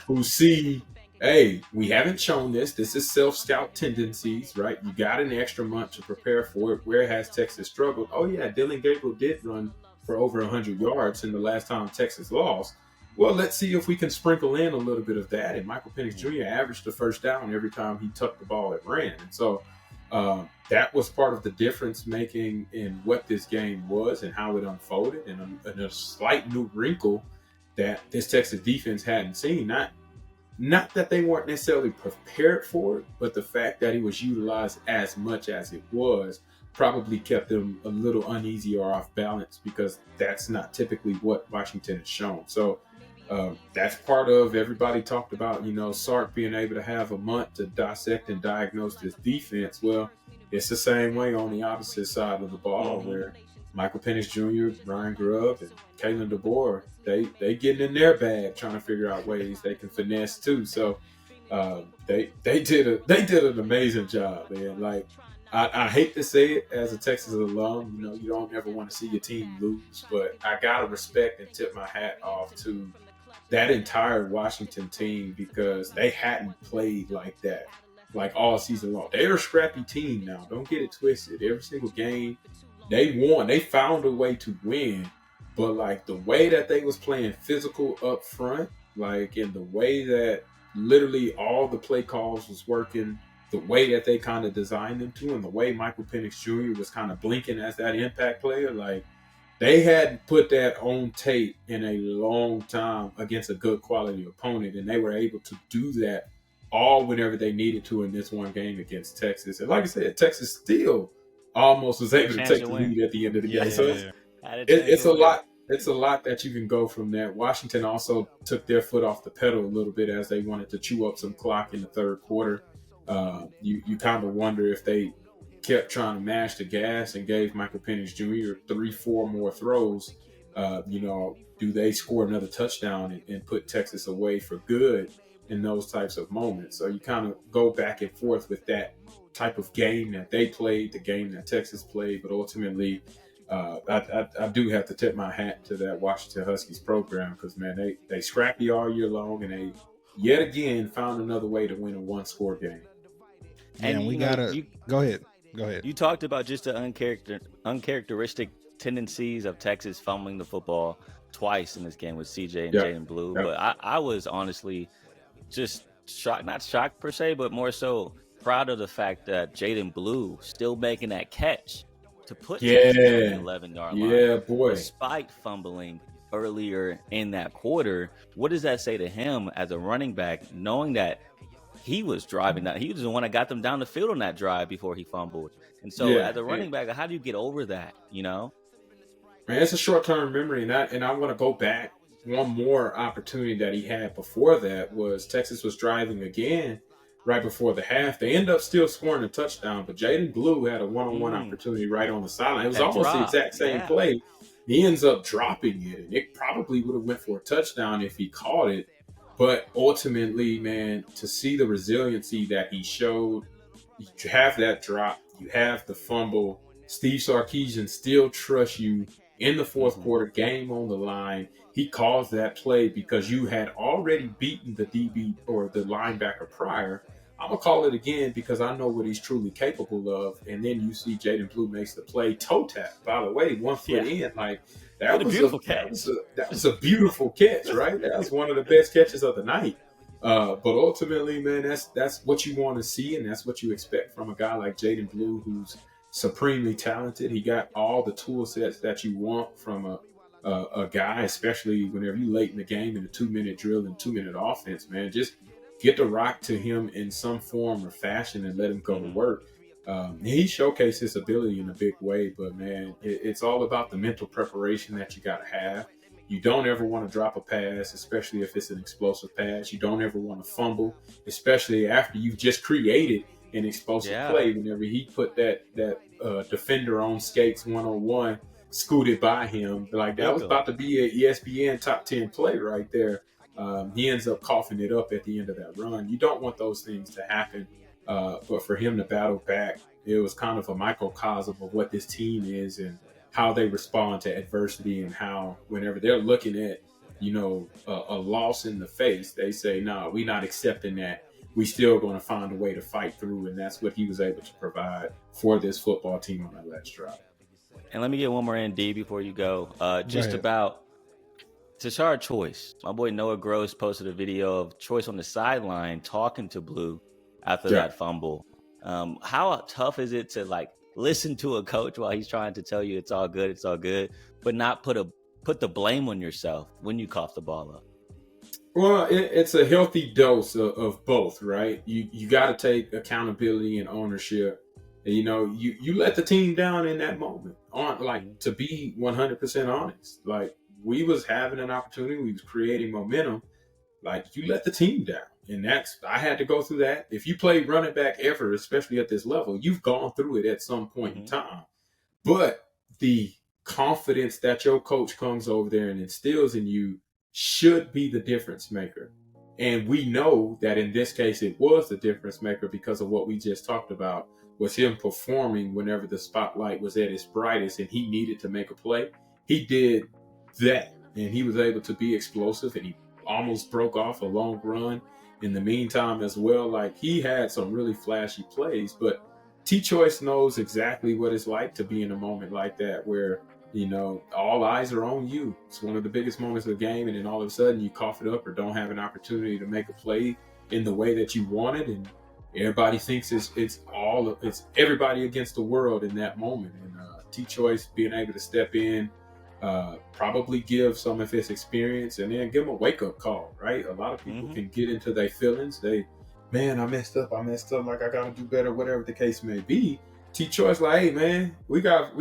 who see hey, we haven't shown this. This is self-scout tendencies, right? You got an extra month to prepare for it. Where has Texas struggled? Oh yeah, Dylan Gabriel did run for over 100 yards in the last time Texas lost. Well, let's see if we can sprinkle in a little bit of that. And Michael Penix Jr. averaged a first down every time he tucked the ball and ran. And so that was part of the difference making in what this game was and how it unfolded, and a slight new wrinkle that this Texas defense hadn't seen. Not that they weren't necessarily prepared for it, but the fact that he was utilized as much as it was probably kept them a little uneasy or off balance, because that's not typically what Washington has shown. So that's part of, everybody talked about, Sark being able to have a month to dissect and diagnose this defense. Well, it's the same way on the opposite side of the ball, where Michael Penix Jr., Ryan Grubb, and Kalen DeBoer, they getting in their bag trying to figure out ways they can finesse too. So they did an amazing job, man. Like, I hate to say it as a Texas alum, you don't ever want to see your team lose, but I gotta respect and tip my hat off to that entire Washington team, because they hadn't played like that like all season long. They're a scrappy team now. Don't get it twisted. Every single game they won. They found a way to win, but like the way that they was playing physical up front, like in the way that literally all the play calls was working, the way that they kind of designed them to, and the way Michael Penix Jr. was kind of blinking as that impact player, like they hadn't put that on tape in a long time against a good quality opponent, and they were able to do that all whenever they needed to in this one game against Texas. And like I said, Texas still almost was able to take the lead at the end of the game. So it's a lot. It's a lot that you can go from there. Washington also took their foot off the pedal a little bit as they wanted to chew up some clock in the third quarter. You kind of wonder if they kept trying to mash the gas and gave Michael Penix Jr. 3-4 more throws. Do they score another touchdown and put Texas away for good in those types of moments? So you kind of go back and forth with that type of game that they played, the game that Texas played, but ultimately I do have to tip my hat to that Washington Huskies program, because man, they scrappy all year long, and they yet again found another way to win a one-score game. And we gotta go ahead. You talked about just the uncharacteristic tendencies of Texas fumbling the football twice in this game with CJ and Jaden Blue, but I was honestly just shocked, not shocked per se, but more so proud of the fact that Jaden Blue still making that catch to put Texas on the 11-yard line. Yeah, boy. Despite fumbling earlier in that quarter, what does that say to him as a running back, knowing that he was driving that? He was the one that got them down the field on that drive before he fumbled. And so as a running back, how do you get over that, Man, it's a short-term memory, and I want to go back. One more opportunity that he had before that was Texas was driving again right before the half. They end up still scoring a touchdown, but Jaden Blue had a one-on-one opportunity right on the sideline. It was almost the exact same play. He ends up dropping it, and it probably would have went for a touchdown if he caught it. But ultimately, man, to see the resiliency that he showed, you have that drop, you have the fumble. Steve Sarkisian still trusts you in the fourth quarter, game on the line. He calls that play because you had already beaten the DB or the linebacker prior. I'm going to call it again because I know what he's truly capable of. And then you see Jaden Blue makes the play toe tap. By the way, 1 foot in, like that was a beautiful catch. That was a beautiful catch, right? That was one of the best catches of the night. But ultimately, man, that's what you want to see, and that's what you expect from a guy like Jaden Blue, who's supremely talented. He got all the tool sets that you want from a guy, especially whenever you late in the game in a 2-minute drill and 2-minute offense, man. Just get the rock to him in some form or fashion and let him go to work. He showcased his ability in a big way, but man, it's all about the mental preparation that you got to have. You don't ever want to drop a pass, especially if it's an explosive pass. You don't ever want to fumble, especially after you've just created an explosive play. Whenever he put that defender on skates 1-on-1, scooted by him, like that was about to be an ESPN top 10 play right there. He ends up coughing it up at the end of that run. You don't want those things to happen. But for him to battle back, it was kind of a microcosm of what this team is and how they respond to adversity, and how whenever they're looking at, a loss in the face, they say, no, we're not accepting that. We still going to find a way to fight through. And that's what he was able to provide for this football team on that last drive. And let me get one more in, D, before you go. Just ahead. about Tashard Choice. My boy Noah Gross posted a video of Choice on the sideline talking to Blue after that fumble. How tough is it to like listen to a coach while he's trying to tell you it's all good, but not put the blame on yourself when you cough the ball up? Well, it's a healthy dose of both, right? You got to take accountability and ownership. And, you let the team down in that moment. To be 100% honest, like we was having an opportunity, we was creating momentum. Like you let the team down, and I had to go through that. If you play running back ever, especially at this level, you've gone through it at some point in time. But the confidence that your coach comes over there and instills in you should be the difference maker. And we know that in this case, it was the difference maker because of what we just talked about, was him performing whenever the spotlight was at its brightest and he needed to make a play. He did that, and he was able to be explosive, and he almost broke off a long run in the meantime as well. Like he had some really flashy plays, but T-Choice knows exactly what it's like to be in a moment like that where all eyes are on you. It's one of the biggest moments of the game, and then all of a sudden you cough it up or don't have an opportunity to make a play in the way that you wanted, and everybody thinks it's everybody against the world in that moment. And T-Choice being able to step in, probably give some of his experience, and then give him a wake-up call, right? A lot of people can get into their feelings. Man, I messed up, like I gotta do better, whatever the case may be. T-Choice like, hey man, we got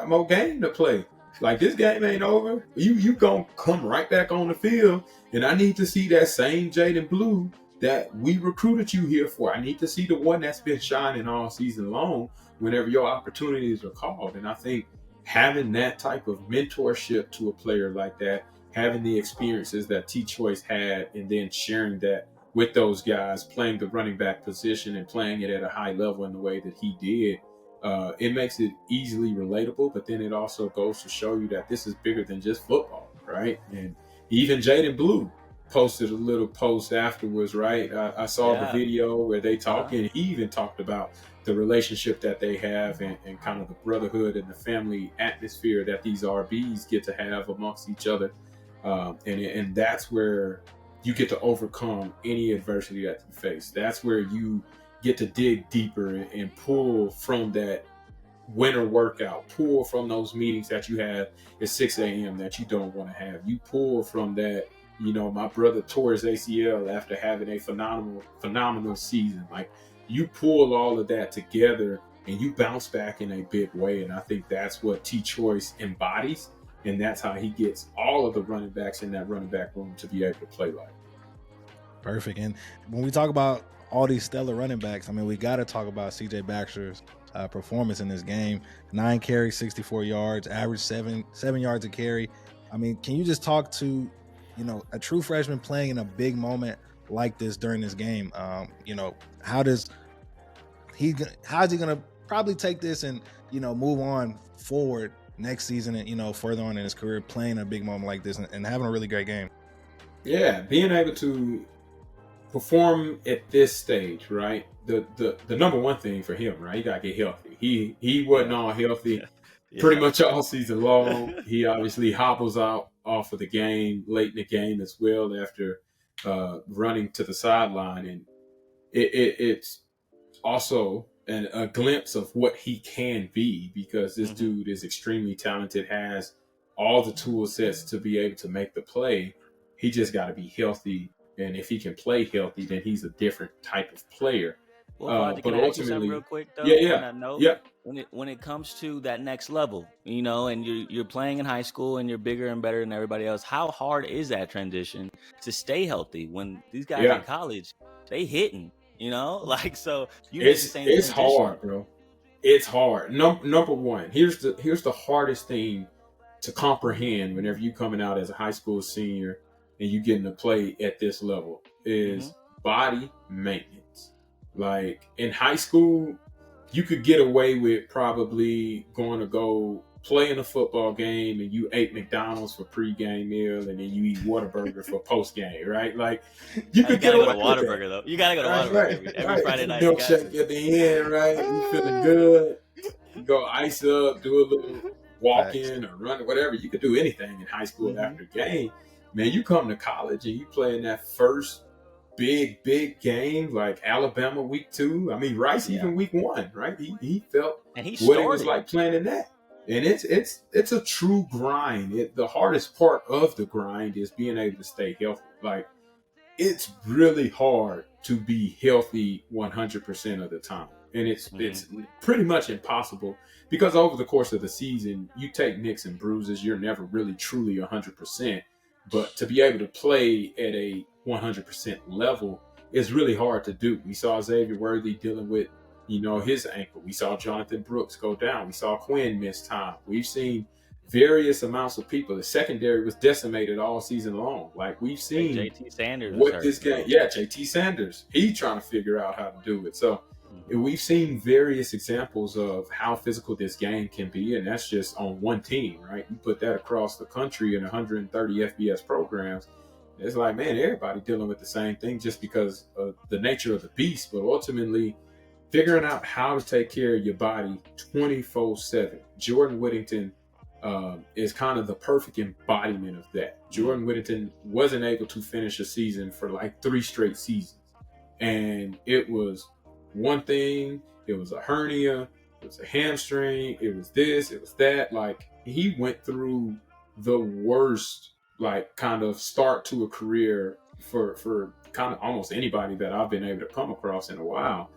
more game to play. Like this game ain't over. You gonna come right back on the field, and I need to see that same Jaden Blue that we recruited you here for. I need to see the one that's been shining all season long whenever your opportunities are called. And I think having that type of mentorship to a player like that, having the experiences that T-Choice had, and then sharing that with those guys, playing the running back position and playing it at a high level in the way that he did, it makes it easily relatable. But then it also goes to show you that this is bigger than just football, right? And even Jaden Blue posted a little post afterwards, right? I saw the video where they talk, and he even talked about the relationship that they have and kind of the brotherhood and the family atmosphere that these RBs get to have amongst each other. And that's where you get to overcome any adversity that you face. That's where you get to dig deeper and pull from that winter workout, pull from those meetings that you have at 6 a.m. that you don't want to have. You pull from that, my brother tore his ACL after having a phenomenal season. Like you pull all of that together and you bounce back in a big way. And I think that's what T-Choice embodies. And that's how he gets all of the running backs in that running back room to be able to play like. Perfect. And when we talk about all these stellar running backs, I mean, we got to talk about CJ Baxter's performance in this game. 9 carries, 64 yards, average 7 yards a carry. I mean, can you just talk to, a true freshman playing in a big moment like this during this game? How's he going to probably take this and, move on forward next season and, further on in his career, playing a big moment like this and having a really great game? Yeah, being able to perform at this stage, right? The number one thing for him, right? He got to get healthy. He wasn't all healthy pretty much all season long. He obviously hobbles off of the game late in the game as well after running to the sideline. And it's also a glimpse of what he can be, because this dude is extremely talented, has all the tool sets to be able to make the play. He just got to be healthy. And if he can play healthy, then he's a different type of player. Well, But can I ask you something real quick though? On that note, when it comes to that next level, and you're playing in high school and you're bigger and better than everybody else, how hard is that transition to stay healthy when these guys in college, they hitting, so you make the same it's transition. hard, bro. It's hard. Number one, here's the hardest thing to comprehend whenever you coming out as a high school senior and you getting to play at this level is body maintenance. Like in high school, you could get away with probably going to go playing a football game and you ate McDonald's for pregame meal and then you eat Whataburger for postgame, right? Like you You could get gotta go to away with that. Whataburger though. You gotta go to Right, Whataburger right, every right. Friday night. You got Milkshake to. at the end, right? You feeling good. You go ice up, do a little walk in or run, whatever. You could do anything in high school after a game. Man, you come to college and you play in that first big game like Alabama week 2. I mean, Rice even week 1, right? He felt And he what it was started. like playing in that. And it's a true grind. The hardest part of the grind is being able to stay healthy. Like it's really hard to be healthy 100% of the time. And it's pretty much impossible because over the course of the season, you take nicks and bruises. You're never really truly 100%. But to be able to play at a 100% level is really hard to do. We saw Xavier Worthy dealing with, his ankle. We saw Jonathan Brooks go down. We saw Quinn miss time. We've seen various amounts of people. The secondary was decimated all season long. Like we've seen JT Sanders what this game. Yeah, JT Sanders. He's trying to figure out how to do it. So we've seen various examples of how physical this game can be, and that's just on one team, right? You put that across the country in 130 FBS programs. It's like, man, everybody dealing with the same thing just because of the nature of the beast, but ultimately figuring out how to take care of your body 24/7. Jordan Whittington is kind of the perfect embodiment of that. Jordan Whittington wasn't able to finish a season for like 3 straight seasons. And it was one thing, it was a hernia, it was a hamstring, it was this, it was that. Like he went through the worst, like kind of start to a career for kind of almost anybody that I've been able to come across in a while.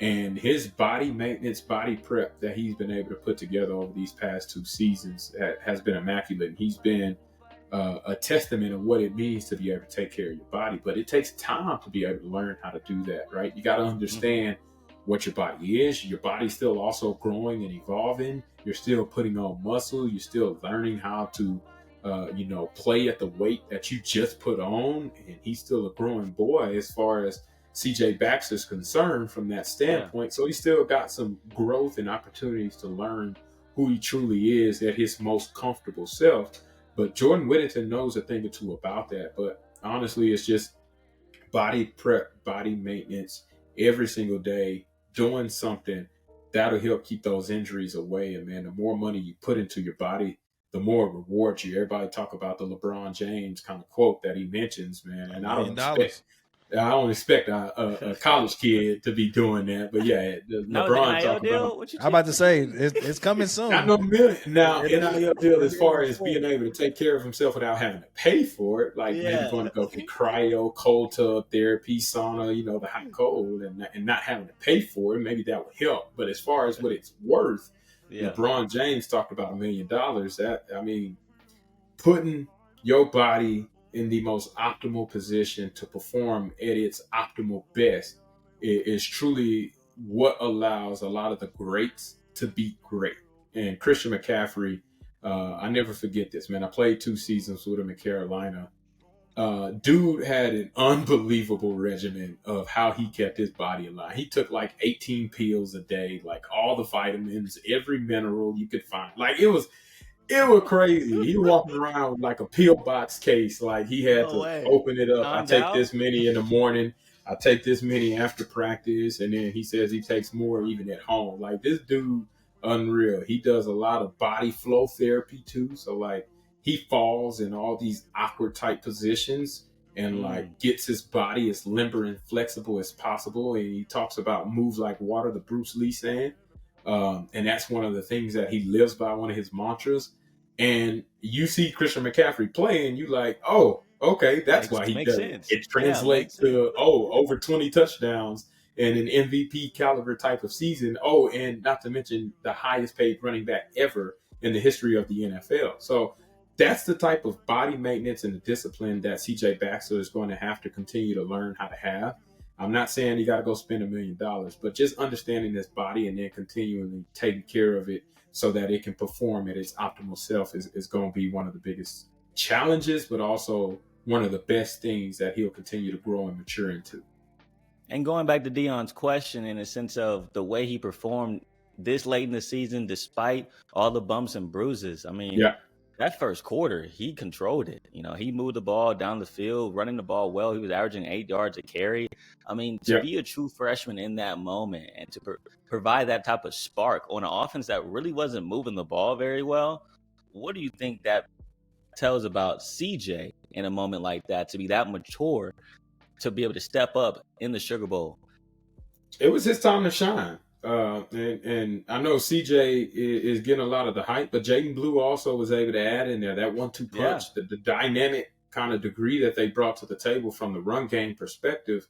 And his body maintenance, body prep that he's been able to put together over these past 2 seasons has been immaculate. And he's been a testament of what it means to be able to take care of your body. But it takes time to be able to learn how to do that, right? You got to understand what your body is. Your body's still also growing and evolving. You're still putting on muscle. You're still learning how to, play at the weight that you just put on. And he's still a growing boy as far as CJ Baxter's concerned from that standpoint. So he's still got some growth and opportunities to learn who he truly is at his most comfortable self. But Jordan Whittington knows a thing or two about that. But honestly, it's just body prep, body maintenance every single day, doing something that'll help keep those injuries away. And man, the more money you put into your body, the more it rewards you. Everybody talk about the LeBron James kind of quote that he mentions, man. And I don't expect a college kid to be doing that, but yeah, LeBron talk about. I'm about to say it's coming soon. Not no million now. NIL deal as far as being able to take care of himself without having to pay for it, like maybe going to go get cryo, cold tub therapy, sauna, the hot cold, and not having to pay for it. Maybe that would help. But as far as what it's worth, LeBron James talked about $1 million. That putting your body in the most optimal position to perform at its optimal best is truly what allows a lot of the greats to be great. And Christian McCaffrey, I never forget this, man. I played 2 seasons with him in Carolina. Dude had an unbelievable regimen of how he kept his body alive. He took like 18 pills a day, like all the vitamins, every mineral you could find. Like it was crazy. He walking around with like a pill box case. Like he had to open it up. I take this many in the morning. I take this many after practice. And then he says he takes more even at home. Like this dude, unreal. He does a lot of body flow therapy too. So like he falls in all these awkward type positions and like gets his body as limber and flexible as possible. And he talks about moves like water, the Bruce Lee saying. And that's one of the things that he lives by, one of his mantras. And you see Christian McCaffrey play and you like, oh, okay, that's why he does it. It translates to, over 20 touchdowns and an MVP caliber type of season. Oh, and not to mention the highest paid running back ever in the history of the NFL. So that's the type of body maintenance and the discipline that CJ Baxter is going to have to continue to learn how to have. I'm not saying you got to go spend $1 million, but just understanding this body and then continually taking care of it so that it can perform at its optimal self is going to be one of the biggest challenges, but also one of the best things that he'll continue to grow and mature into. And going back to Deon's question in a sense of the way he performed this late in the season, despite all the bumps and bruises. I mean, Yeah. that first quarter, he controlled it. He moved the ball down the field, running the ball well. He was averaging 8 yards a carry. I mean, to Yeah. be a true freshman in that moment and to provide that type of spark on an offense that really wasn't moving the ball very well, what do you think that tells about CJ in a moment like that, to be that mature, to be able to step up in the Sugar Bowl? It was his time to shine. And I know CJ is getting a lot of the hype, but Jaden Blue also was able to add in there that 1-2 punch, Yeah. the dynamic kind of degree that they brought to the table from the run game perspective.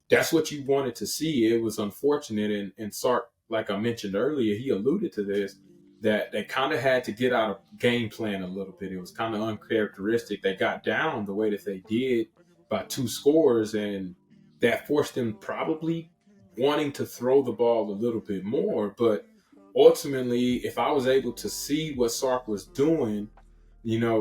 That's what you wanted to see. It was unfortunate, and Sark, like I mentioned earlier, he alluded to this, that they kind of had to get out of game plan a little bit. It was kind of uncharacteristic. They got down the way that they did by 2 scores, and that forced them probably wanting to throw the ball a little bit more. But ultimately, if I was able to see what Sark was doing,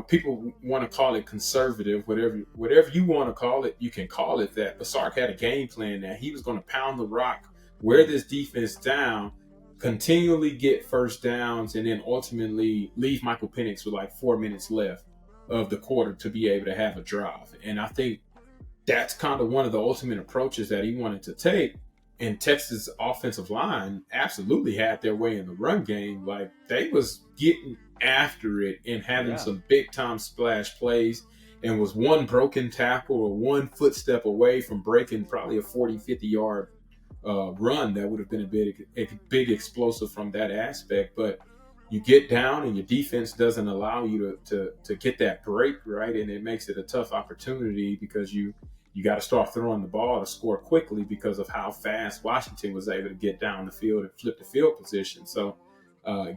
people want to call it conservative, whatever you want to call it, you can call it that. But Sark had a game plan that he was going to pound the rock, wear this defense down, continually get first downs, and then ultimately leave Michael Penix with like 4 minutes left of the quarter to be able to have a drive. And I think that's kind of one of the ultimate approaches that he wanted to take. And Texas offensive line absolutely had their way in the run game. Like, they was getting after it and having some big time splash plays, and was one broken tackle or one footstep away from breaking probably a 40-50 yard run that would have been a big explosive from that aspect. But you get down and your defense doesn't allow you to get that break, right? And it makes it a tough opportunity, because you got to start throwing the ball to score quickly because of how fast Washington was able to get down the field and flip the field position. So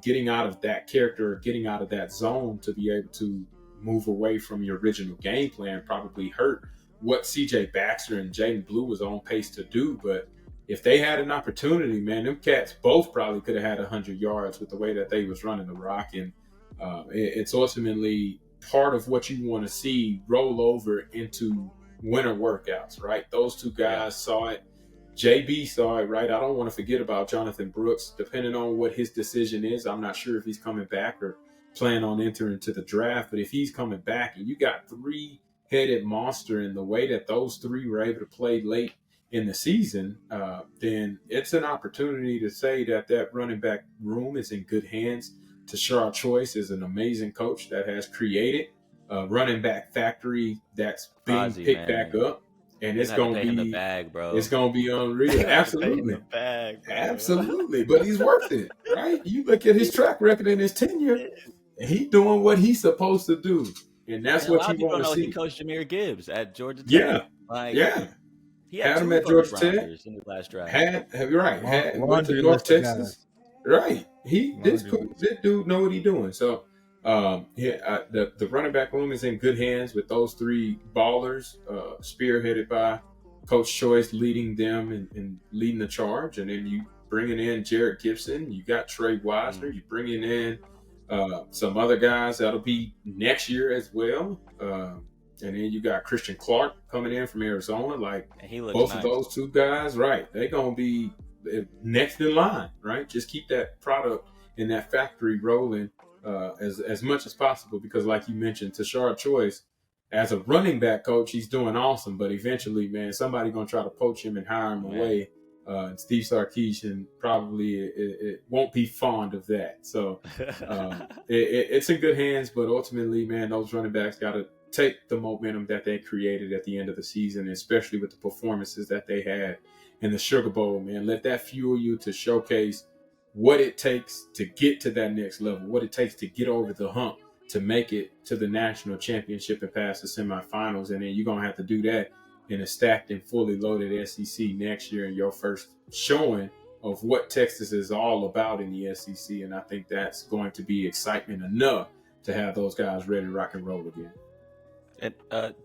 getting out of that character, getting out of that zone to be able to move away from your original game plan probably hurt what CJ Baxter and Jaden Blue was on pace to do. But if they had an opportunity, man, them cats both probably could have had 100 yards with the way that they was running the rock. And it's ultimately part of what you want to see roll over into winter workouts, right? Those two guys saw it. JB saw it, right? I don't want to forget about Jonathan Brooks. Depending on what his decision is, I'm not sure if he's coming back or plan on entering to the draft. But if he's coming back and you got 3-headed monster in the way that those 3 were able to play late in the season, then it's an opportunity to say that running back room is in good hands. Tashard Choice is an amazing coach that has created a running back factory that's being picked back up. And it's going to be the bag, bro. It's going to be unreal. Absolutely. Bag, bro. Absolutely. But he's worth it, right? You look at his track record and his tenure, and he's doing what he's supposed to do. And that's what you want to see. He coached Jahmyr Gibbs at Georgia Tech. He had him at Georgia Tech in his last draft. Went to North Texas. Right. This dude know what he's doing. So the running back room is in good hands with those 3 ballers, spearheaded by Coach Choice, leading them and leading the charge. And then you bringing in Jared Gibson, you got Trey Wisner, you bringing in some other guys that'll be next year as well. And then you got Christian Clark coming in from Arizona. Like, both of those 2 guys, right? They're gonna be next in line, right? Just keep that product in that factory rolling as much as possible, because like you mentioned, Tashard Choice, as a running back coach, he's doing awesome, but eventually, man, somebody going to try to poach him and hire him away. And Steve Sarkisian probably it won't be fond of that. So it's in good hands, but ultimately, man, those running backs got to take the momentum that they created at the end of the season, especially with the performances that they had in the Sugar Bowl, man. Let that fuel you to showcase what it takes to get to that next level, what it takes to get over the hump, to make it to the national championship and pass the semifinals. And then you're going to have to do that in a stacked and fully loaded SEC next year in your first showing of what Texas is all about in the SEC. And I think that's going to be excitement enough to have those guys ready to rock and roll again. And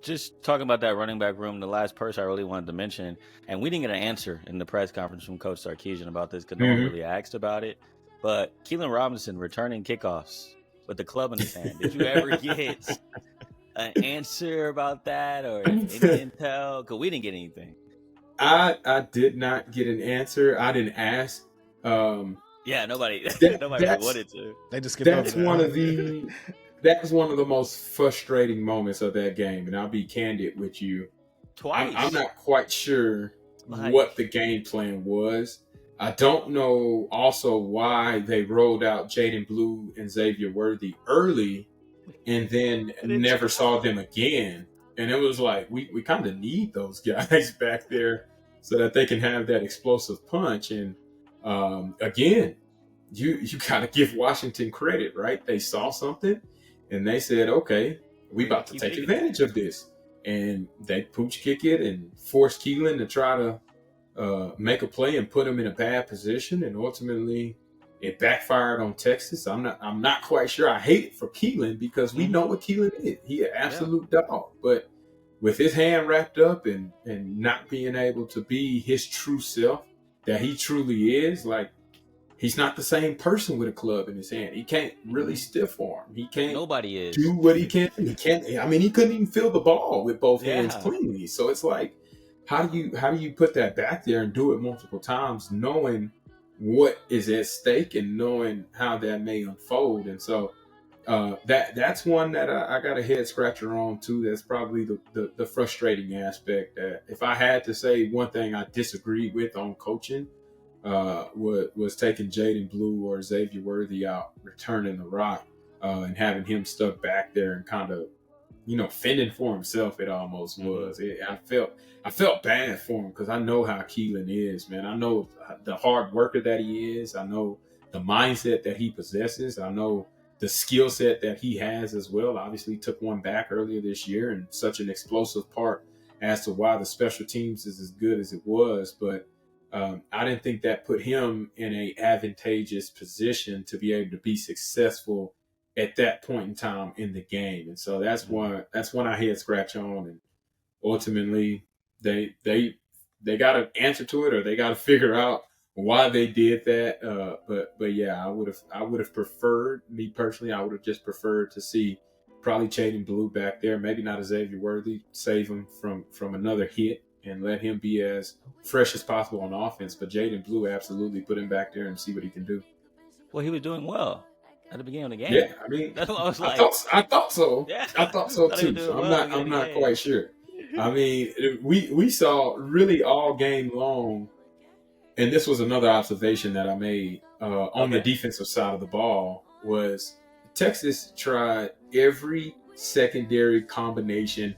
just talking about that running back room, the last person I really wanted to mention, and we didn't get an answer in the press conference from Coach Sarkisian about this because no one really asked about it, but Keelan Robinson returning kickoffs with the club in his hand. Did you ever get an answer about that or any intel? Because we didn't get anything. I did not get an answer. I didn't ask. Yeah, nobody nobody that's wanted to. They just skipped over that's that. that was one of the most frustrating moments of that game, and I'll be candid with you. Twice. I'm not quite sure Like- what the game plan was. I don't know also why they rolled out Jaden Blue and Xavier Worthy early and then never saw them again. And it was like, we kind of need those guys back there so that they can have that explosive punch. And again, you got to give Washington credit, right? They saw something and they said, okay, we about to take advantage of this. And they pooch kick it and force Keelan to try to make a play and put him in a bad position, and ultimately it backfired on Texas. I'm not quite sure. I hate it for Keelan because we know what Keelan is. He an absolute dog. But with his hand wrapped up and not being able to be his true self that he truly is, like, he's not the same person with a club in his hand. He can't really stiff arm. He can't Nobody is. do what he can. He can't. I mean, he couldn't even feel the ball with both hands cleanly. So it's like, how do you put that back there and do it multiple times, knowing what is at stake and knowing how that may unfold? And so that's one that I got a head scratcher on too. That's probably the frustrating aspect. That if I had to say one thing I disagreed with on coaching, was taking Jaden Blue or Xavier Worthy out, returning the rock, and having him stuck back there and kind of, fending for himself. It almost was. I felt bad for him because I know how Keelan is, man. I know the hard worker that he is. I know the mindset that he possesses. I know the skill set that he has as well. Obviously, took one back earlier this year, and such an explosive part as to why the special teams is as good as it was. But I didn't think that put him in a advantageous position to be able to be successful at that point in time in the game. And so that's one I head scratch on. And ultimately they got to answer to it, or they got to figure out why they did that. But yeah, I would have preferred, me personally, I would have just preferred to see probably Jaden Blue back there, maybe not a Xavier Worthy, save him from another hit and let him be as fresh as possible on offense. But Jaden Blue, absolutely put him back there and see what he can do. Well, he was doing well at the beginning of the game. Yeah, I mean, that's what I was like. I thought so. Yeah. I thought so too. So I'm not quite sure. I mean, we saw really all game long, and this was another observation that I made on the defensive side of the ball, was Texas tried every secondary combination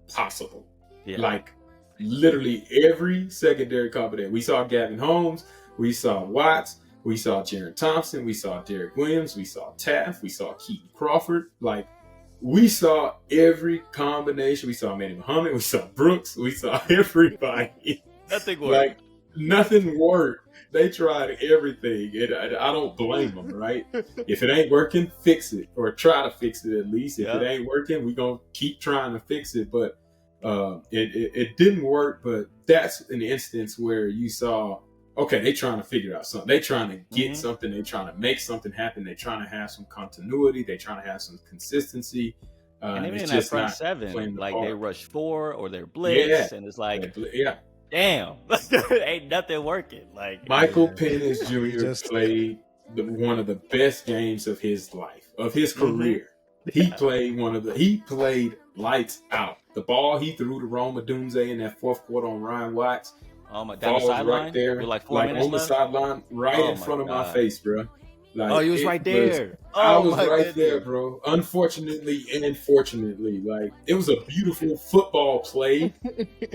possible. Yeah. Like literally every secondary combination. We saw Gavin Holmes, we saw Watts, we saw Jaron Thompson, we saw Derek Williams, we saw Taft, we saw Keaton Crawford. Like, we saw every combination. We saw Manny Muhammad, we saw Brooks, we saw everybody. Nothing worked. Like, nothing worked. They tried everything. I don't blame them, right? If it ain't working, fix it, or try to fix it at least. If it ain't working, we're going to keep trying to fix it. But it didn't work. But that's an instance where you saw, okay, they trying to figure out something. They trying to get something. They trying to make something happen. They trying to have some continuity. They trying to have some consistency. And even in that front seven, like they rush 4 or they're blitz, and it's like, damn, ain't nothing working. Like, Michael Penix Jr. played one of the best games of his life, of his career. He played lights out. The ball he threw to Rome Odunze in that fourth quarter on Ryan Watts. Oh my, down the sideline, right there, like 4 minutes on the sideline, right in front of my face, bro. Like, you was right there. I was right there, bro. Unfortunately and fortunately, like, it was a beautiful football play.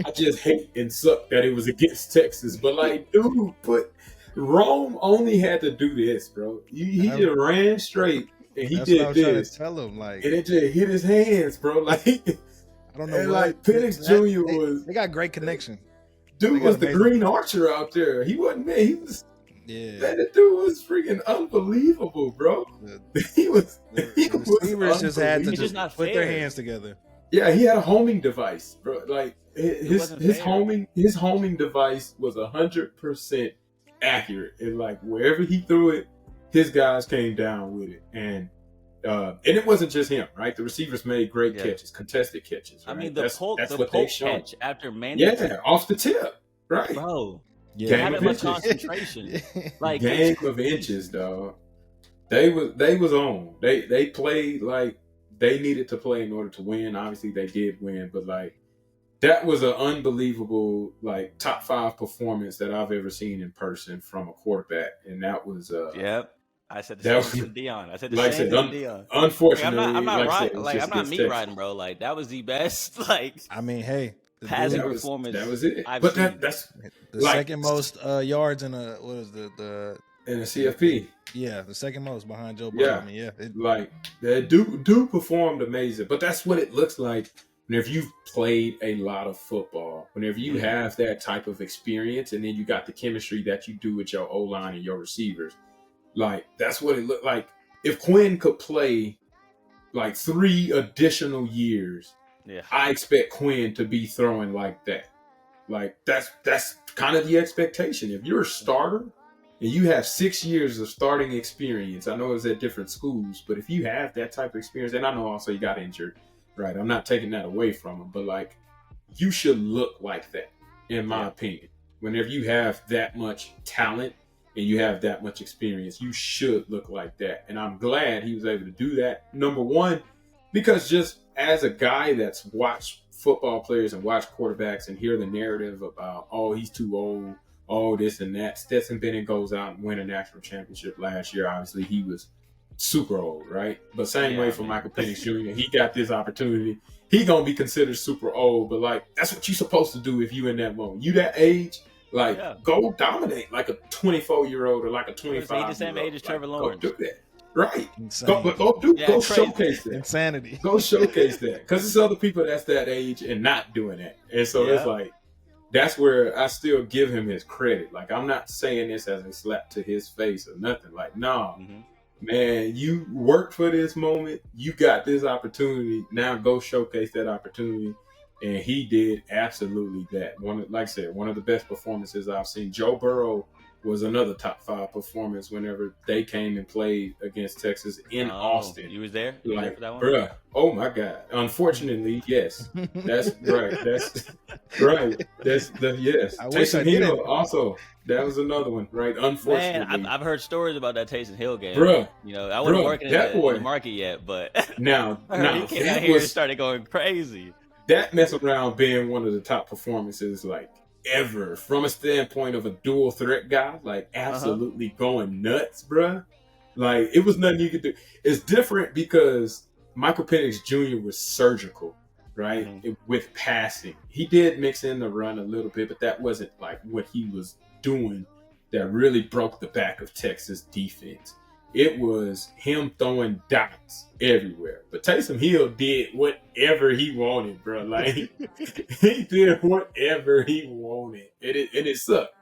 I just hate and suck that it was against Texas, but like, dude, Rome only had to do this, bro. He just ran straight and he did this. To tell him, like, and it just hit his hands, bro. Like, I don't know. And like Penix Jr. They got great connection. Dude was the Green Archer out there. He wasn't me. He was. Yeah, that dude was freaking unbelievable, bro. He was. The receivers just had to just put their hands together. Yeah, he had a homing device, bro. Like his homing device was 100% accurate, and like wherever he threw it, his guys came down with it, and it wasn't just him, right? The receivers made great catches, contested catches. Right? I mean, that's what they've shown. Catch after Manny. Yeah, off the tip, right, bro. Yeah. to Game have that of much inches. concentration. Like Game of inches, dog. They was on. They played like they needed to play in order to win. Obviously, they did win, but like that was an unbelievable like top 5 performance that I've ever seen in person from a quarterback, and that was Yep. I said the that same was thing to Dion. I said the like I same said, thing to Dion. Like, I'm unfortunately, not like I said, right. it was Like, just I'm not against meat Texas. riding, bro. Like, that was the best, like, I mean, hey, the passing dude, performance that was it. I've But seen. that's the like second most yards in a what is the in the CFP. yeah, the second most behind Joe Burrow. Yeah, I mean, yeah, like that dude performed amazing. But that's what it looks like whenever you've played a lot of football. Whenever you have that type of experience, and then you got the chemistry that you do with your O line and your receivers. Like that's what it looked like. If Quinn could play like 3 additional years, Yeah. I expect Quinn to be throwing like that. Like that's kind of the expectation. If you're a starter and you have 6 years of starting experience, I know it's at different schools, but if you have that type of experience, and I know also you got injured, right? I'm not taking that away from him, but like you should look like that, in my opinion. Whenever you have that much talent and you have that much experience, you should look like that. And I'm glad he was able to do that. Number one, because just as a guy that's watched football players and watched quarterbacks and hear the narrative about, oh, he's too old, oh, this and that. Stetson Bennett goes out and win a national championship last year. Obviously, he was super old, right? But same way for Michael Penix Jr., he got this opportunity. He gonna be considered super old, but like that's what you're supposed to do if you in that moment. You that age, like go dominate like a 24-year-old or like a 25-year-old. He's the same age as Trevor Lawrence. Go do that. Right. Insane. Go showcase that. Insanity. Go showcase that. Because there's other people that's that age and not doing that. And so it's like, that's where I still give him his credit. Like, I'm not saying this as a slap to his face or nothing. Like, no, man, you worked for this moment. You got this opportunity. Now go showcase that opportunity. And he did absolutely that. Like I said, one of the best performances I've seen. Joe Burrow was another top 5 performance whenever they came and played against Texas in Austin. You was there? You was there for that one? Bruh, oh my God. Unfortunately, yes. That's right. That's right. That's the yes. Taysom Hill also. That was another one, right? Unfortunately. Man, I've heard stories about that Taysom Hill game. Bruh. You know, I wasn't working in the market yet, but now he came out here and started going crazy. That mess around being one of the top performances, like, ever from a standpoint of a dual threat guy, like absolutely going nuts, bruh. Like it was nothing you could do. It's different because Michael Penix Jr. was surgical, right? With passing. He did mix in the run a little bit, but that wasn't like what he was doing that really broke the back of Texas defense. It was him throwing dots everywhere. But Taysom Hill did whatever he wanted, bro. Like, he did whatever he wanted. And it sucked.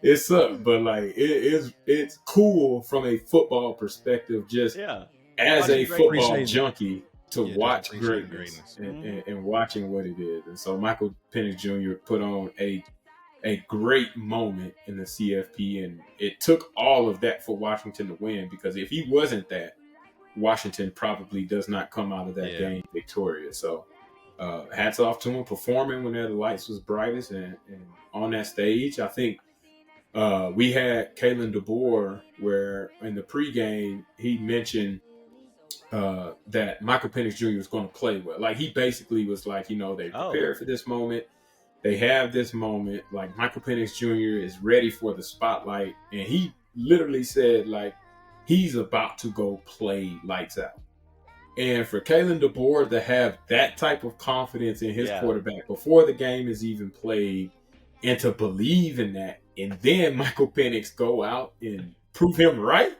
It sucked. But, like, it's cool from a football perspective, just as a football junkie to watch greatness and watching what it is. And so Michael Penix Jr. put on a great moment in the CFP, and it took all of that for Washington to win, because if he wasn't that, Washington probably does not come out of that game victorious. So hats off to him performing when the lights was brightest and on that stage. I think we had Kalen DeBoer where in the pregame he mentioned that Michael Penix Jr. was going to play well. Like he basically was like, you know, they prepared for this moment. They have this moment, like Michael Penix Jr. is ready for the spotlight. And he literally said, like, he's about to go play lights out. And for Kalen DeBoer to have that type of confidence in his quarterback before the game is even played, and to believe in that, and then Michael Penix go out and prove him right,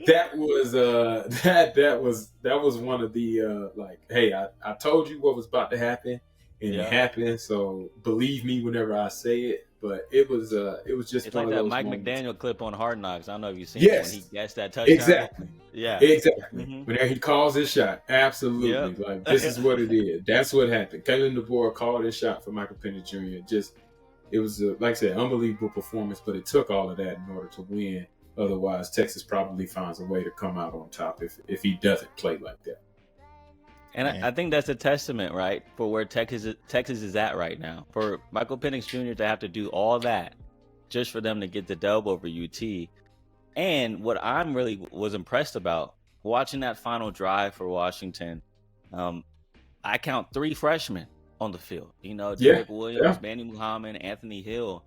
that was that was one of the like, hey, I told you what was about to happen. And it happened, so believe me whenever I say it. But it was just it's one like of that those Mike moments. McDaniel clip on Hard Knocks. I don't know if you've seen it when he gets that touchdown. Exactly. Yeah. Exactly. Whenever he calls his shot, absolutely. Like this is what it is. That's what happened. Kalen DeBoer called his shot for Michael Penix Jr. It was like I said, unbelievable performance. But it took all of that in order to win. Otherwise, Texas probably finds a way to come out on top if he doesn't play like that. And I think that's a testament, right, for where Texas is at right now. For Michael Penix Jr. to have to do all that just for them to get the dub over UT. And what I'm really was impressed about watching that final drive for Washington, I count 3 freshmen on the field. You know, Derek Williams, Manny Muhammad, Anthony Hill,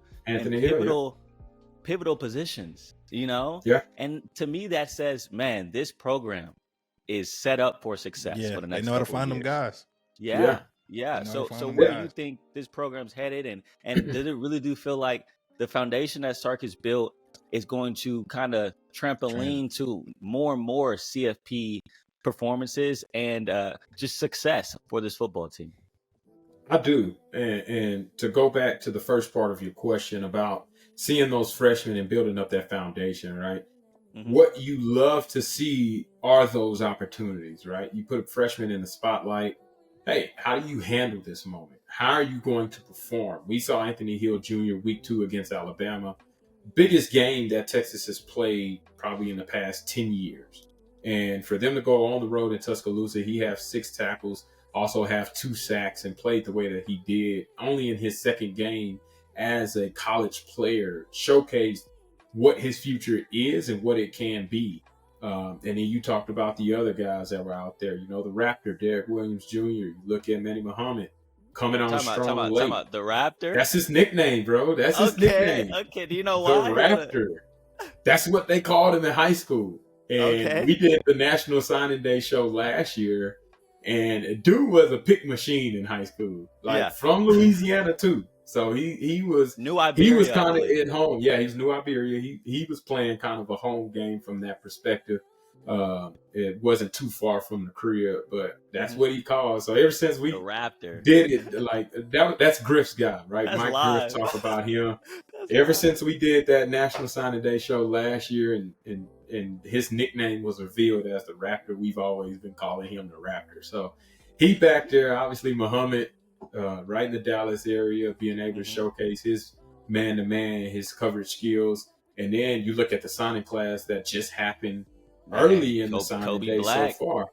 pivotal positions. You know, and to me that says, man, this program is set up for success for the next. They know how to find them guys. Yeah. So where do you think this program's headed, and does it really do feel like the foundation that Sark has built is going to kind of trampoline to more and more CFP performances and just success for this football team? I do. And to go back to the first part of your question about seeing those freshmen and building up that foundation, right? Mm-hmm. What you love to see are those opportunities, right? You put a freshman in the spotlight. Hey, how do you handle this moment? How are you going to perform? We saw Anthony Hill Jr. week 2 against Alabama. Biggest game that Texas has played probably in the past 10 years. And for them to go on the road in Tuscaloosa, he has 6 tackles, also have 2 sacks, and played the way that he did only in his second game as a college player, showcased what his future is and what it can be. And then you talked about the other guys that were out there. You know, the Raptor, Derek Williams Jr. You look at Manny Muhammad coming on strong late. The Raptor? That's his nickname, bro. That's his nickname. Okay, do you know why? The Raptor. That's what they called him in high school. And we did the National Signing Day show last year. And dude was a pick machine in high school. From Louisiana, too. So he was New Iberia, he was kind of at home. Yeah, he's New Iberia. He was playing kind of a home game from that perspective. It wasn't too far from the crib, but that's what he called. So ever since we did it, that's Griff's guy, right? That's Mike live. Griff talked about him. Ever since we did that National Signing Day show last year, and his nickname was revealed as the Raptor, we've always been calling him the Raptor. So he back there, obviously Muhammad. Right in the Dallas area, being able to showcase his man-to-man, his coverage skills. And then you look at the signing class that just happened early in the signing day so far.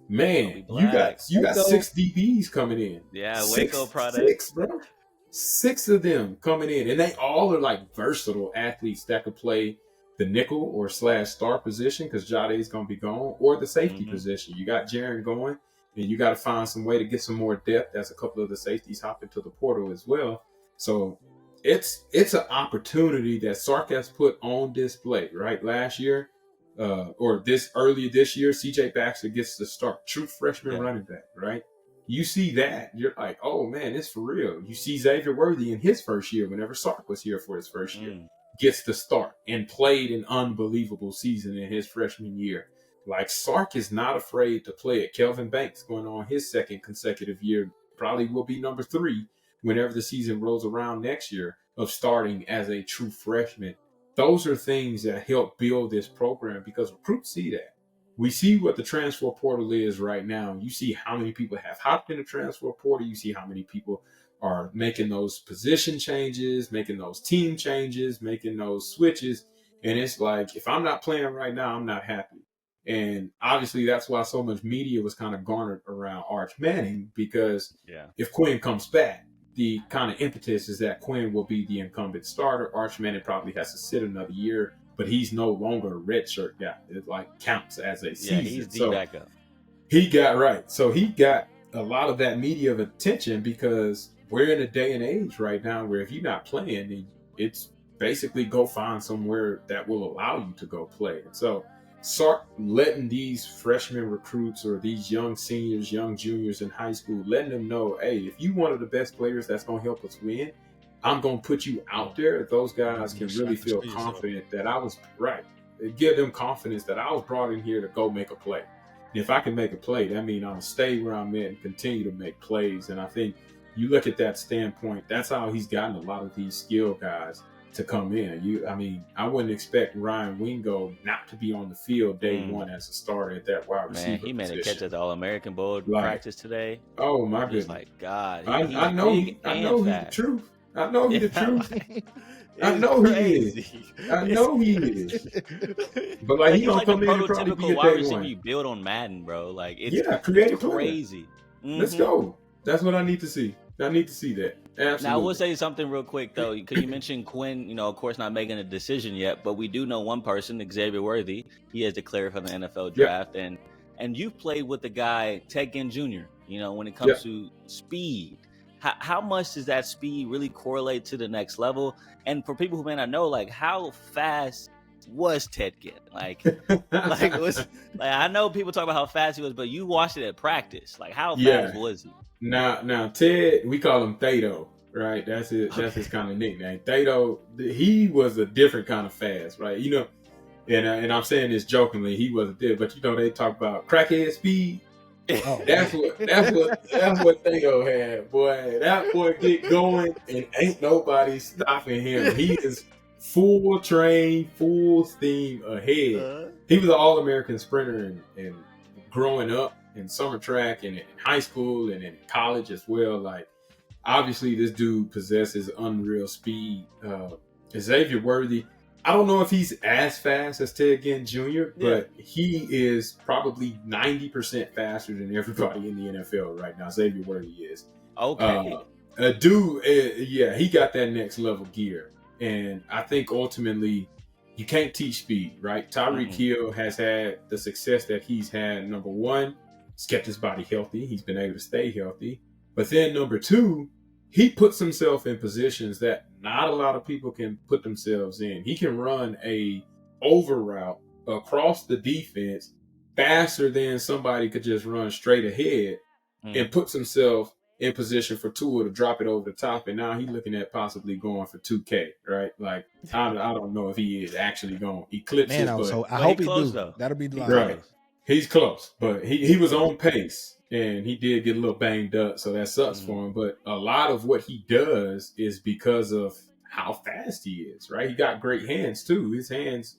Man, you got 6 DBs coming in. Yeah, Waco product. 6, bro. 6 of them coming in. And they all are like versatile athletes that could play the nickel or / star position because Jade's going to be gone, or the safety position. You got Jaron going. And you got to find some way to get some more depth as a couple of the safeties hop into the portal as well. So it's an opportunity that Sark has put on display, right? Last year, earlier this year, CJ Baxter gets the start. True freshman running back, right? You see that, you're like, oh man, it's for real. You see Xavier Worthy in his first year, whenever Sark was here for his first year, gets the start and played an unbelievable season in his freshman year. Like, Sark is not afraid to play it. Kelvin Banks going on his second consecutive year, probably will be number 3 whenever the season rolls around next year, of starting as a true freshman. Those are things that help build this program because recruits see that. We see what the transfer portal is right now. You see how many people have hopped in the transfer portal. You see how many people are making those position changes, making those team changes, making those switches. And it's like, if I'm not playing right now, I'm not happy. And obviously that's why so much media was kind of garnered around Arch Manning, because if Quinn comes back, the kind of impetus is that Quinn will be the incumbent starter. Arch Manning probably has to sit another year, but he's no longer a redshirt guy. It counts as a season. Yeah, he's the backup. He got a lot of that media attention because we're in a day and age right now where if you're not playing, it's basically go find somewhere that will allow you to go play. And so Sark letting these freshman recruits or these young seniors, young juniors in high school, letting them know, hey, if you one of the best players that's going to help us win, I'm going to put you out there. Those guys can really feel confident that I was right. It give them confidence that I was brought in here to go make a play. And if I can make a play, that means I'm going to stay where I'm at and continue to make plays. And I think you look at that standpoint, that's how he's gotten a lot of these skill guys to come in. I wouldn't expect Ryan Wingo not to be on the field day one as a starter at that wide receiver. Man, he made position. a catch at the All-American Bowl practice today. Oh my goodness! God, I know he's the truth. I know he's the truth. I know he is. I know he is. But he don't come in and probably be a wide day receiver one. You build on Madden, bro. It's creative crazy. Let's go. That's what I need to see. I need to see that. Absolutely. Now, I will say something real quick, though, because you mentioned Quinn, of course, not making a decision yet, but we do know one person, Xavier Worthy. He has declared for the NFL draft. Yep. And you've played with the guy, Ted Ginn Jr., when it comes Yep. to speed. How much does that speed really correlate to the next level? And for people who may not know, like, how fast was Ted Ginn? Like I know people talk about how fast he was, but you watched it at practice. Like, how fast was he? Now Ted, we call him Thato, right? That's it. That's his kind of nickname. Thato, he was a different kind of fast, right? And I'm saying this jokingly, he wasn't there, but they talk about crackhead speed. Oh, that's what Thato had, boy. That boy get going, and ain't nobody stopping him. He is full train, full steam ahead. He was an All-American sprinter and growing up in summer track and in high school and in college as well. Like, obviously, this dude possesses unreal speed. Xavier Worthy, I don't know if he's as fast as Ted Ginn Jr., but he is probably 90% faster than everybody in the NFL right now. Xavier Worthy is. Okay. Dude, he got that next level gear. And I think ultimately, you can't teach speed, right? Tyreek Hill has had the success that he's had. Number one, he's kept his body healthy. He's been able to stay healthy. But then number two, he puts himself in positions that not a lot of people can put themselves in. He can run a over route across the defense faster than somebody could just run straight ahead and puts himself in position for Tua to drop it over the top. And now he's looking at possibly going for 2K, right? Like, I don't know if he is actually going to eclipse it. But so I hope he close, do. Though. That'll be the line. Right. He's close, but he was on pace. And he did get a little banged up, so that sucks for him. But a lot of what he does is because of how fast he is, right? He got great hands, too. His hands,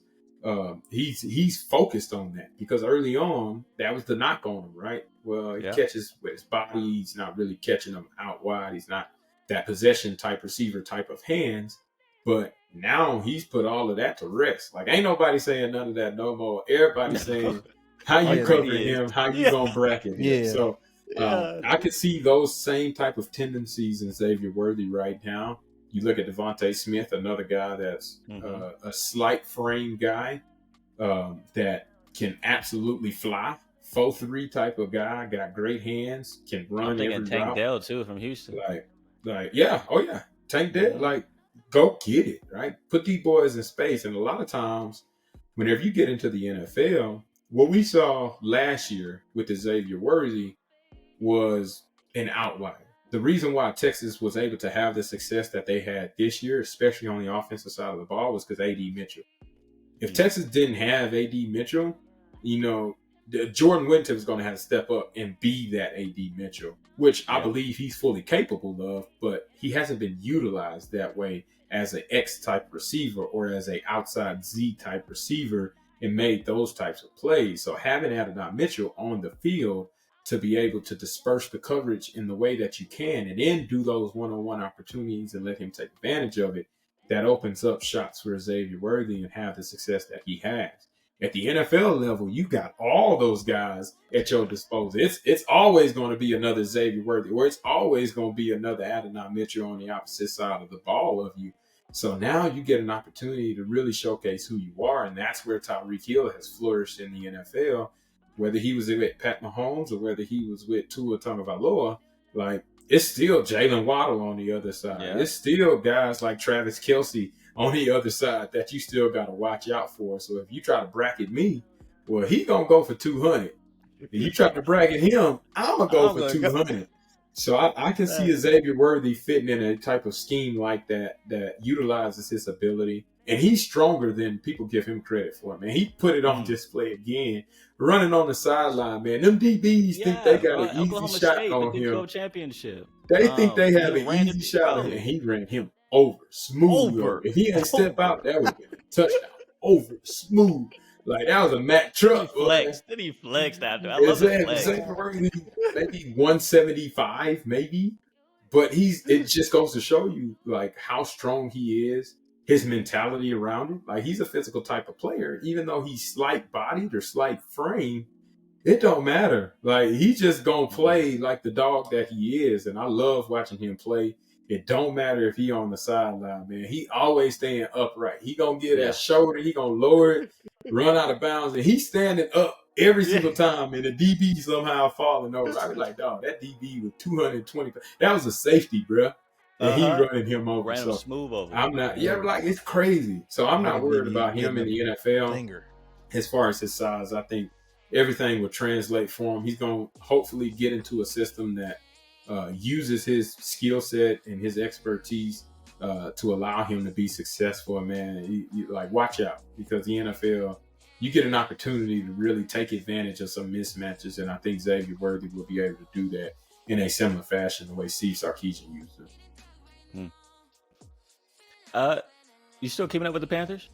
he's focused on that. Because early on, that was the knock on him, right? Well, he catches with his body. He's not really catching them out wide. He's not that possession type receiver type of hands. But now he's put all of that to rest. Like, ain't nobody saying none of that no more. Everybody's saying... How you covering him? How you gonna bracket him? So I could see those same type of tendencies in Xavier Worthy right now. You look at Devontae Smith, another guy that's a slight frame guy that can absolutely fly. 4'3" type of guy, got great hands, can run every route. I'm thinking Tank Dell too from Houston. Tank Dell, like, go get it, right? Put these boys in space, and a lot of times, whenever you get into the NFL. What we saw last year with the Xavier Worthy was an outlier. The reason why Texas was able to have the success that they had this year, especially on the offensive side of the ball, was because A.D. Mitchell. If Texas didn't have A.D. Mitchell, Jordan Whittington was going to have to step up and be that A.D. Mitchell, which I believe he's fully capable of, but he hasn't been utilized that way as an X-type receiver or as an outside Z-type receiver and made those types of plays. So having Adonai Mitchell on the field to be able to disperse the coverage in the way that you can and then do those one-on-one opportunities and let him take advantage of it, that opens up shots for Xavier Worthy and have the success that he has. At the NFL level, you got all those guys at your disposal. It's always going to be another Xavier Worthy, or it's always going to be another Adonai Mitchell on the opposite side of the ball of you. So now you get an opportunity to really showcase who you are, and that's where Tyreek Hill has flourished in the NFL. Whether he was with Pat Mahomes or whether he was with Tua Tagovailoa, like, it's still Jalen Waddle on the other side. Yeah. It's still guys like Travis Kelce on the other side that you still got to watch out for. So if you try to bracket me, well, he going to go for 200. If you try to bracket him, I'm going to go for 200. So I can see Xavier Worthy fitting in a type of scheme like that utilizes his ability. And he's stronger than people give him credit for, man. He put it on display again, running on the sideline, man. Them DBs think they got an easy shot on him. Championship. They think they have an easy shot on him. He ran him over, smooth. If he didn't step out, that would be a touchdown. Over, smooth. Like, that was a Mack truck. Then he flexed after. I love the flex. Maybe 175, maybe. But it just goes to show you, like, how strong he is, his mentality around it. Like, he's a physical type of player. Even though he's slight-bodied or slight frame, It don't matter. Like, he just gonna play like the dog that he is, and I love watching him play. It don't matter if he on the sideline, man. He always staying upright. He gonna get that shoulder. He gonna lower it, run out of bounds, and he's standing up every single time. And the DB somehow falling over. I be like, dog, that DB with 220. That was a safety, bro. And he running him over. Ran him smooth over. I'm not. Yeah, like, it's crazy. So I'm not worried about him in the NFL. As far as his size, I think everything will translate for him. He's going to hopefully get into a system that uses his skill set and his expertise to allow him to be successful. Man, you like, watch out, because the NFL, you get an opportunity to really take advantage of some mismatches, and I think Xavier Worthy will be able to do that in a similar fashion the way Steve Sarkisian used it. You still keeping up with the Panthers?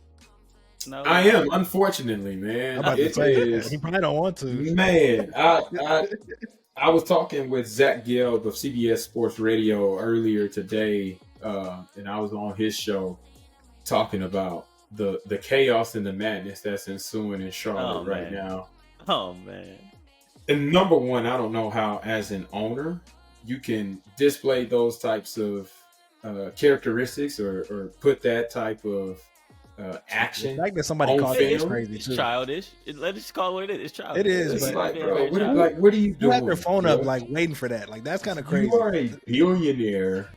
No, I am, unfortunately, man. I'm about to say, he probably don't want to. Man, I was talking with Zach Gelb of CBS Sports Radio earlier today, and I was on his show talking about the chaos and the madness that's ensuing in Charlotte right now. Oh, man. And number one, I don't know how, as an owner, you can display those types of characteristics or put that type of action. The fact that somebody called it crazy. It's childish. Let's just call it what it is. It's childish. It is. It's but like, bro, what are you doing? You have their phone up, like, waiting for that. Like, that's kind of crazy. You are a billionaire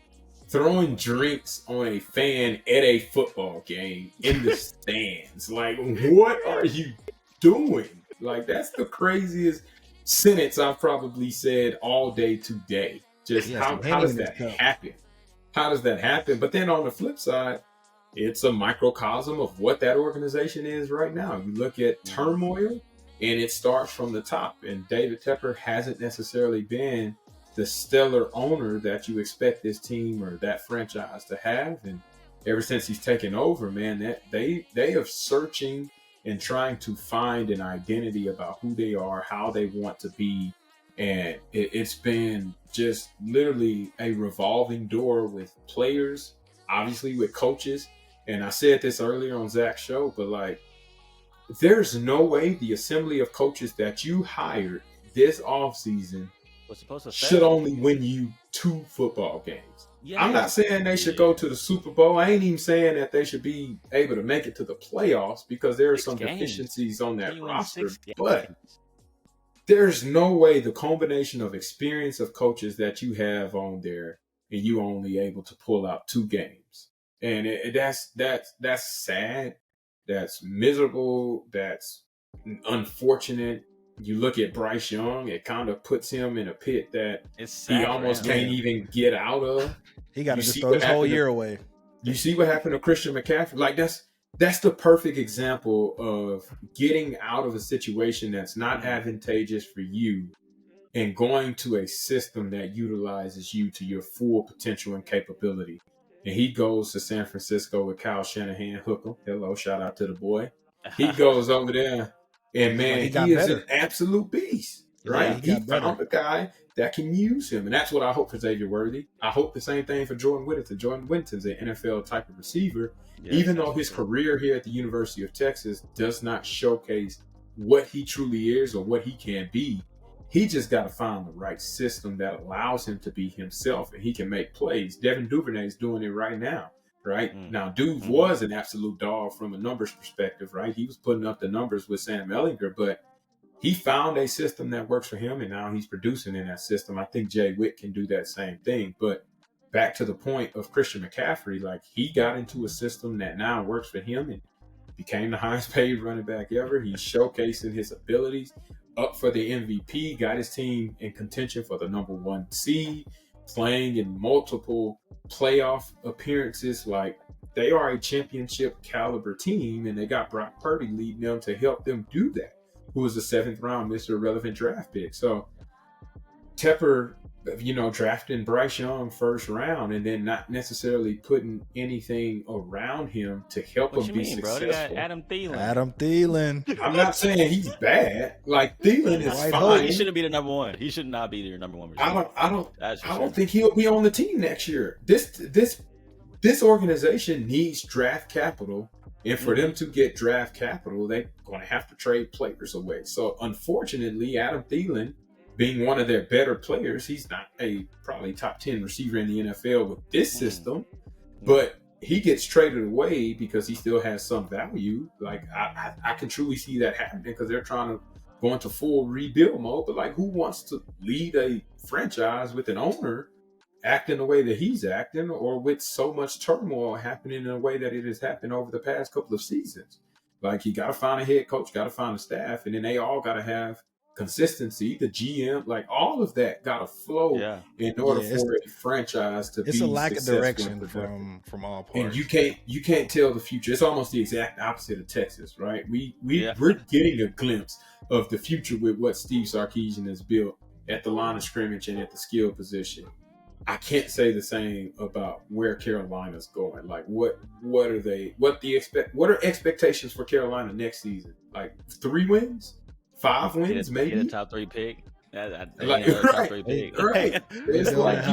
throwing drinks on a fan at a football game in the stands. Like, what are you doing? Like, that's the craziest sentence I've probably said all day today. Just how does that happen? How does that happen? But then on the flip side, it's a microcosm of what that organization is right now. You look at turmoil, and it starts from the top. And David Tepper hasn't necessarily been the stellar owner that you expect this team or that franchise to have. And ever since he's taken over, man, that they are searching and trying to find an identity about who they are, how they want to be. And it's been just literally a revolving door with players, obviously with coaches. And I said this earlier on Zach's show, but like, there's no way the assembly of coaches that you hired this offseason should only win you 2 football games. Yeah. I'm not saying they should go to the Super Bowl. I ain't even saying that they should be able to make it to the playoffs, because there are some deficiencies on that roster. But there's no way the combination of experience of coaches that you have on there and you only able to pull out 2 games. And that's sad. That's miserable. That's unfortunate. You look at Bryce Young, it kind of puts him in a pit that he almost can't even get out of. He got to just throw this whole year away. You see what happened to Christian McCaffrey? Like, that's the perfect example of getting out of a situation that's not advantageous for you and going to a system that utilizes you to your full potential and capability. And he goes to San Francisco with Kyle Shanahan. Hooker. Hello, shout out to the boy. He goes over there, and man, he is an absolute beast, right? Yeah, he found a guy that can use him. And that's what I hope for Xavier Worthy. I hope the same thing for Jordan Whittington. Jordan Whittington's an NFL type of receiver, even though his career here at the University of Texas does not showcase what he truly is or what he can be. He just got to find the right system that allows him to be himself, and he can make plays. Devin Duvernay is doing it right now, right? Now, Duve was an absolute dog from a numbers perspective, right? He was putting up the numbers with Sam Ehlinger, but he found a system that works for him, and now he's producing in that system. I think Jay Witt can do that same thing. But back to the point of Christian McCaffrey, like, he got into a system that now works for him and became the highest paid running back ever. He's showcasing his abilities, up for the MVP, got his team in contention for the number 1 seed, playing in multiple playoff appearances. Like, they are a championship caliber team, and they got Brock Purdy leading them to help them do that, who was a 7th round Mr. Irrelevant draft pick. So Tepper, drafting Bryce Young first round and then not necessarily putting anything around him to help him be successful. Bro? They got Adam Thielen. I'm not saying he's bad. Like, Thielen is fine. He shouldn't be the number 1. He should not be your number 1 receiver. I don't think he'll be on the team next year. This organization needs draft capital And for them to get draft capital, they're going to have to trade players away. So unfortunately, Adam Thielen, being one of their better players, he's not a probably top 10 receiver in the NFL with this system, but he gets traded away because he still has some value. Like I can truly see that happening because they're trying to go into full rebuild mode. But like, who wants to lead a franchise with an owner acting the way that he's acting, or with so much turmoil happening in a way that it has happened over the past couple of seasons? Like, you got to find a head coach, got to find a staff, and then they all got to have consistency. The GM, like, all of that got to flow in order for a franchise to be it's a lack of direction from all parts. And you can't tell the future. It's almost the exact opposite of Texas, right? We're getting a glimpse of the future with what Steve Sarkisian has built at the line of scrimmage and at the skill position. I can't say the same about where Carolina's going. Like, what are expectations for Carolina next season? Like 3 wins, 5 wins, maybe. Get a top 3 pick. Right. It's like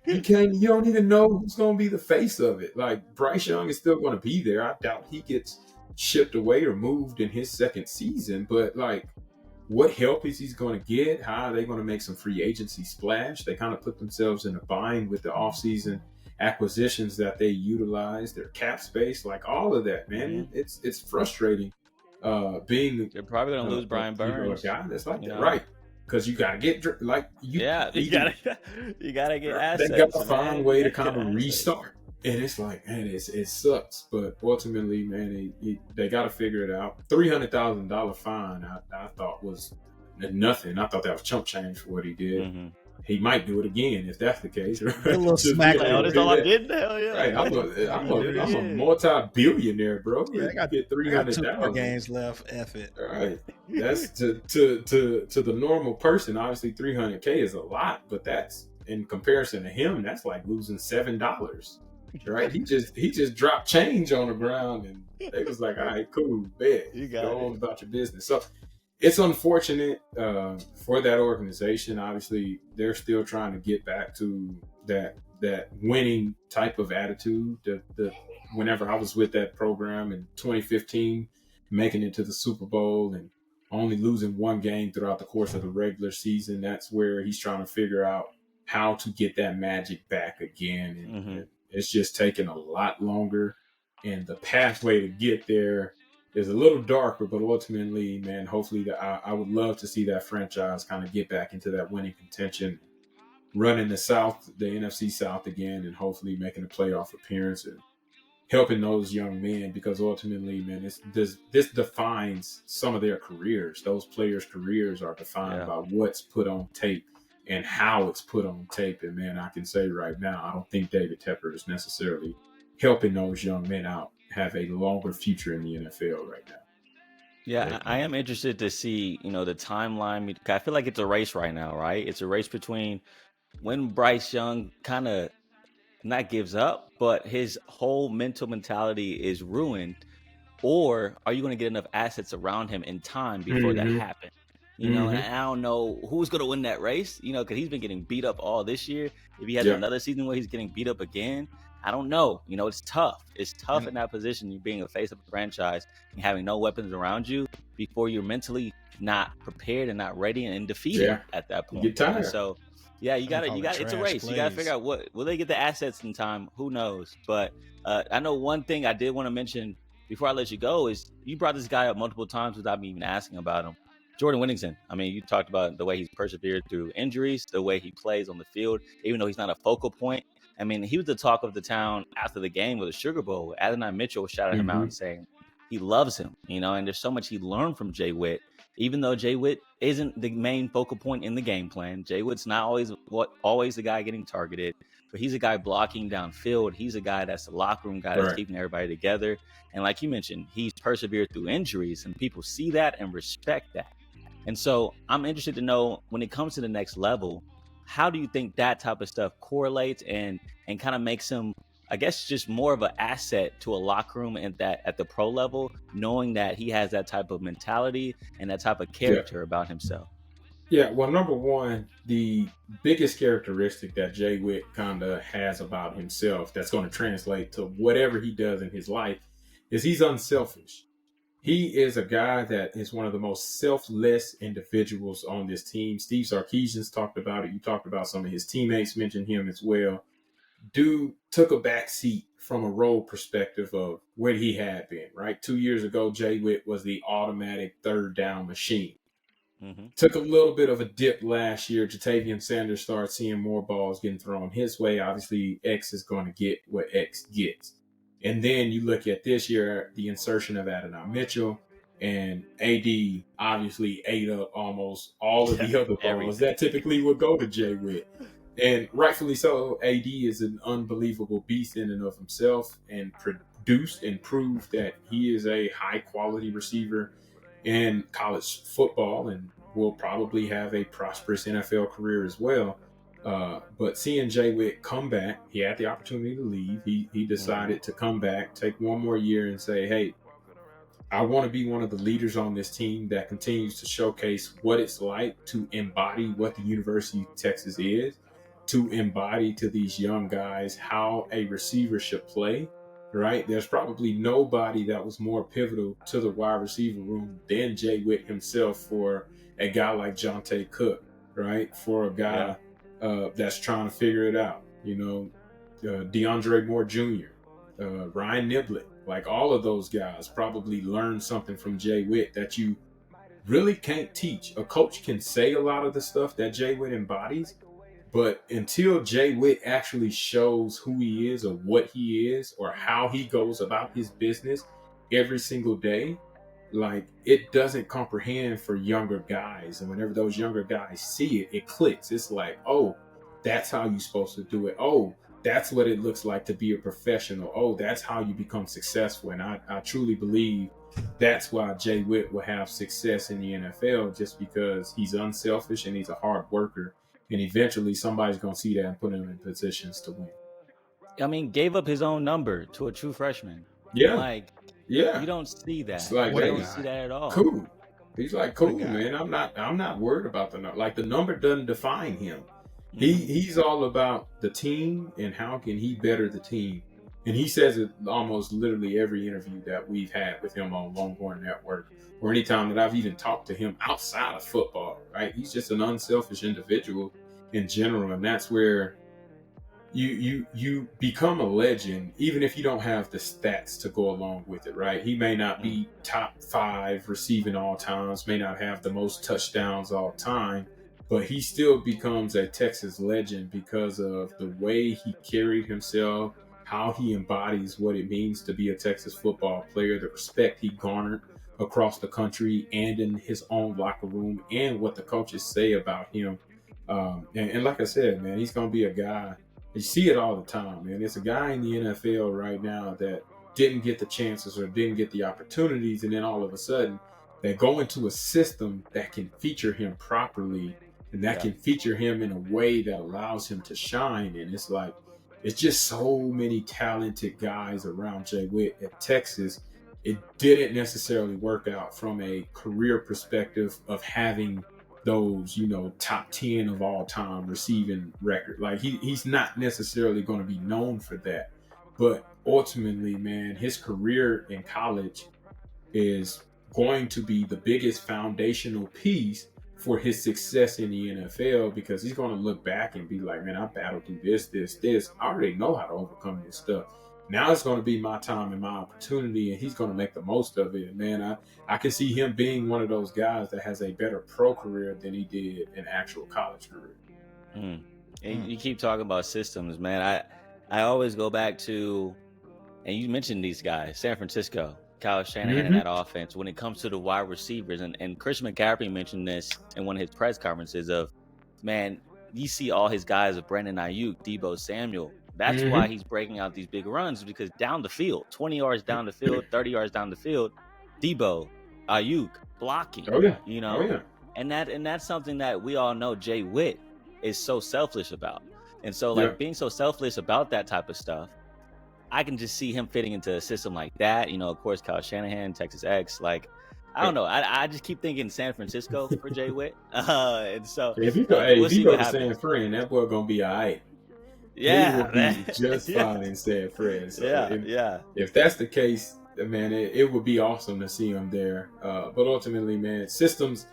you don't even know who's going to be the face of it. Like, Bryce Young is still going to be there. I doubt he gets shipped away or moved in his second season, but like, what help is he going to get? How are they going to make some free agency splash? They kind of put themselves in a bind with the offseason acquisitions that they utilize, their cap space, like all of that, man. It's frustrating. They're probably going to lose Brian Burns. A guy that's like that, right? Because you got to get you got to get assets. They got to find a way to kind of restart. And it's like, man, it sucks. But ultimately, man, they got to figure it out. $300,000 fine, I thought was nothing. I thought that was chump change for what he did. Mm-hmm. He might do it again if that's the case. Right? A little smack. That's all I did. Hell yeah! Right, I'm a multi-billionaire, bro. Yeah, I got $300,000. 2 more games left. F it. All right, that's to the normal person. Obviously, $300K is a lot, but that's in comparison to him. That's like losing $7. Right? He just dropped change on the ground, and they was like, all right, cool, bet. You go on about your business. So it's unfortunate for that organization. Obviously, they're still trying to get back to that winning type of attitude. Whenever I was with that program in 2015, making it to the Super Bowl and only losing 1 game throughout the course of the regular season, that's where he's trying to figure out how to get that magic back again. And it's just taking a lot longer, and the pathway to get there is a little darker, but ultimately, man, hopefully I would love to see that franchise kind of get back into that winning contention, running the NFC South again, and hopefully making a playoff appearance and helping those young men, because ultimately, man, this defines some of their careers. Those players' careers are defined by what's put on tape and how it's put on tape. And man, I can say right now, I don't think David Tepper is necessarily helping those young men out have a longer future in the NFL right now. Yeah, I am interested to see, the timeline. I feel like it's a race right now, right? It's a race between when Bryce Young kind of not gives up, but his whole mentality is ruined, or are you going to get enough assets around him in time before that happens? And I don't know who's going to win that race, because he's been getting beat up all this year. If he has another season where he's getting beat up again, I don't know. It's tough. It's tough in that position, you being a face of a franchise and having no weapons around you before you're mentally not prepared and not ready and defeated at that point. You get tired. So, you got it's a race. You got to figure out will they get the assets in time? Who knows? But I know one thing I did want to mention before I let you go is you brought this guy up multiple times without me even asking about him. Jordan Whittington. I mean, you talked about the way he's persevered through injuries, the way he plays on the field, even though he's not a focal point. I mean, he was the talk of the town after the game with the Sugar Bowl. Adonai Mitchell shouted him out and saying he loves him, and there's so much he learned from Jay Witt. Even though Jay Witt isn't the main focal point in the game plan, Jay Witt's not always the guy getting targeted, but he's a guy blocking downfield. He's a guy that's the locker room guy that's keeping everybody together. And like you mentioned, he's persevered through injuries, and people see that and respect that. And so I'm interested to know, when it comes to the next level, how do you think that type of stuff correlates and kind of makes him, I guess, just more of an asset to a locker room at the pro level, knowing that he has that type of mentality and that type of character about himself? Yeah, well, number one, the biggest characteristic that Jay Witt kind of has about himself that's going to translate to whatever he does in his life is he's unselfish. He is a guy that is one of the most selfless individuals on this team. Steve Sarkisian's talked about it. You talked about some of his teammates mentioned him as well. Dude took a back seat from a role perspective of where he had been, right? 2 years ago, Jay Witt was the automatic third down machine. Mm-hmm. Took a little bit of a dip last year. Jatavian Sanders started seeing more balls getting thrown his way. Obviously, X is going to get what X gets. And then you look at this year, the insertion of Adonai Mitchell, and AD obviously ate up almost all of the other balls that typically would go to Jay Witt. And rightfully so, AD is an unbelievable beast in and of himself, and produced and proved that he is a high-quality receiver in college football and will probably have a prosperous NFL career as well. But seeing Jay Witt come back, he had the opportunity to leave. He decided to come back, take one more year and say, hey, I want to be one of the leaders on this team that continues to showcase what it's like to embody what the University of Texas is, to embody to these young guys how a receiver should play, right? There's probably nobody that was more pivotal to the wide receiver room than Jay Witt himself for a guy like Jonte Cook, right? For a guy that's trying to figure it out, DeAndre Moore Jr., Ryan Niblett, like all of those guys probably learned something from Jay Witt that you really can't teach. A coach can say a lot of the stuff that Jay Witt embodies, but until Jay Witt actually shows who he is or what he is or how he goes about his business every single day, like it doesn't comprehend for younger guys. And whenever those younger guys see it, it clicks. It's like, oh, that's how you're supposed to do it. Oh, that's what it looks like to be a professional. Oh, that's how you become successful. And I truly believe that's why Jay Witt will have success in the NFL, just because he's unselfish and he's a hard worker. And eventually somebody's going to see that and put him in positions to win. I mean, gave up his own number to a true freshman. Yeah. You don't see that. It's like, you don't see that at all. Cool. He's like, cool, man. I'm not worried about the number. Like, the number doesn't define him. He's all about the team and how can he better the team. And he says it almost literally every interview that we've had with him on Longhorn Network, or anytime that I've even talked to him outside of football, right? He's just an unselfish individual in general. And that's where you become a legend, even if you don't have the stats to go along with it, right? He may not be top 5 receiving all times, may not have the most touchdowns all time, but he still becomes a Texas legend because of the way he carried himself, how he embodies what it means to be a Texas football player, the respect he garnered across the country and in his own locker room, and what the coaches say about him. And like I said, man, he's going to be a guy. You see it all the time, man. It's a guy in the NFL right now that didn't get the chances or didn't get the opportunities, and then all of a sudden they go into a system that can feature him properly and that can feature him in a way that allows him to shine. And it's like, it's just so many talented guys around Jay Witt at Texas. It didn't necessarily work out from a career perspective of having those, top 10 of all time receiving record. Like he's not necessarily going to be known for that. But ultimately, man, his career in college is going to be the biggest foundational piece for his success in the NFL, because he's going to look back and be like, man, I battled through this. I already know how to overcome this stuff. Now it's going to be my time and my opportunity, and he's going to make the most of it. Man, I can see him being one of those guys that has a better pro career than he did an actual college career. And you keep talking about systems, man. I always go back to, and you mentioned these guys, San Francisco, Kyle Shanahan and that offense, when it comes to the wide receivers. And Christian McCaffrey mentioned this in one of his press conferences of, man, you see all his guys of Brandon Ayuk, Deebo Samuel. That's why he's breaking out these big runs, because down the field, 20 yards down the field, 30 yards down the field, Deebo, Ayuk, blocking, and that's something that we all know Jay Witt is so selfless about. And so being so selfless about that type of stuff, I can just see him fitting into a system like that. Of course, Kyle Shanahan, Texas X, like, I don't know. I just keep thinking San Francisco for Jay Witt. And so if you go, if you go to San Fran, that boy going to be all right. Yeah, he will be just fine in San Fran. So yeah. If that's the case, man, it would be awesome to see him there. But ultimately, man, systems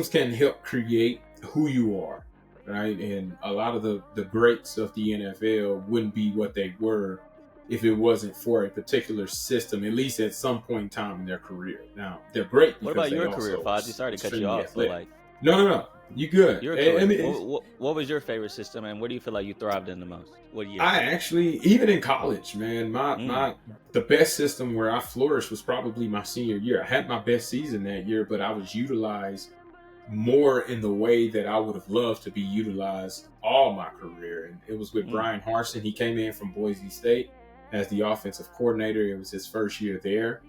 can help create who you are, right? And a lot of the greats of the NFL wouldn't be what they were if it wasn't for a particular system, at least at some point in time in their career. Now, they're great because What about they your also career, Fozzy? Sorry to cut you extremely off, but athletic. No. You good. Your I career. mean, What was your favorite system, and where do you feel like you thrived in the most? What year? I actually, even in college, man, the best system where I flourished was probably my senior year. I had my best season that year, but I was utilized more in the way that I would have loved to be utilized all my career. And it was with Brian Harsin. He came in from Boise State as the offensive coordinator. It was his first year there.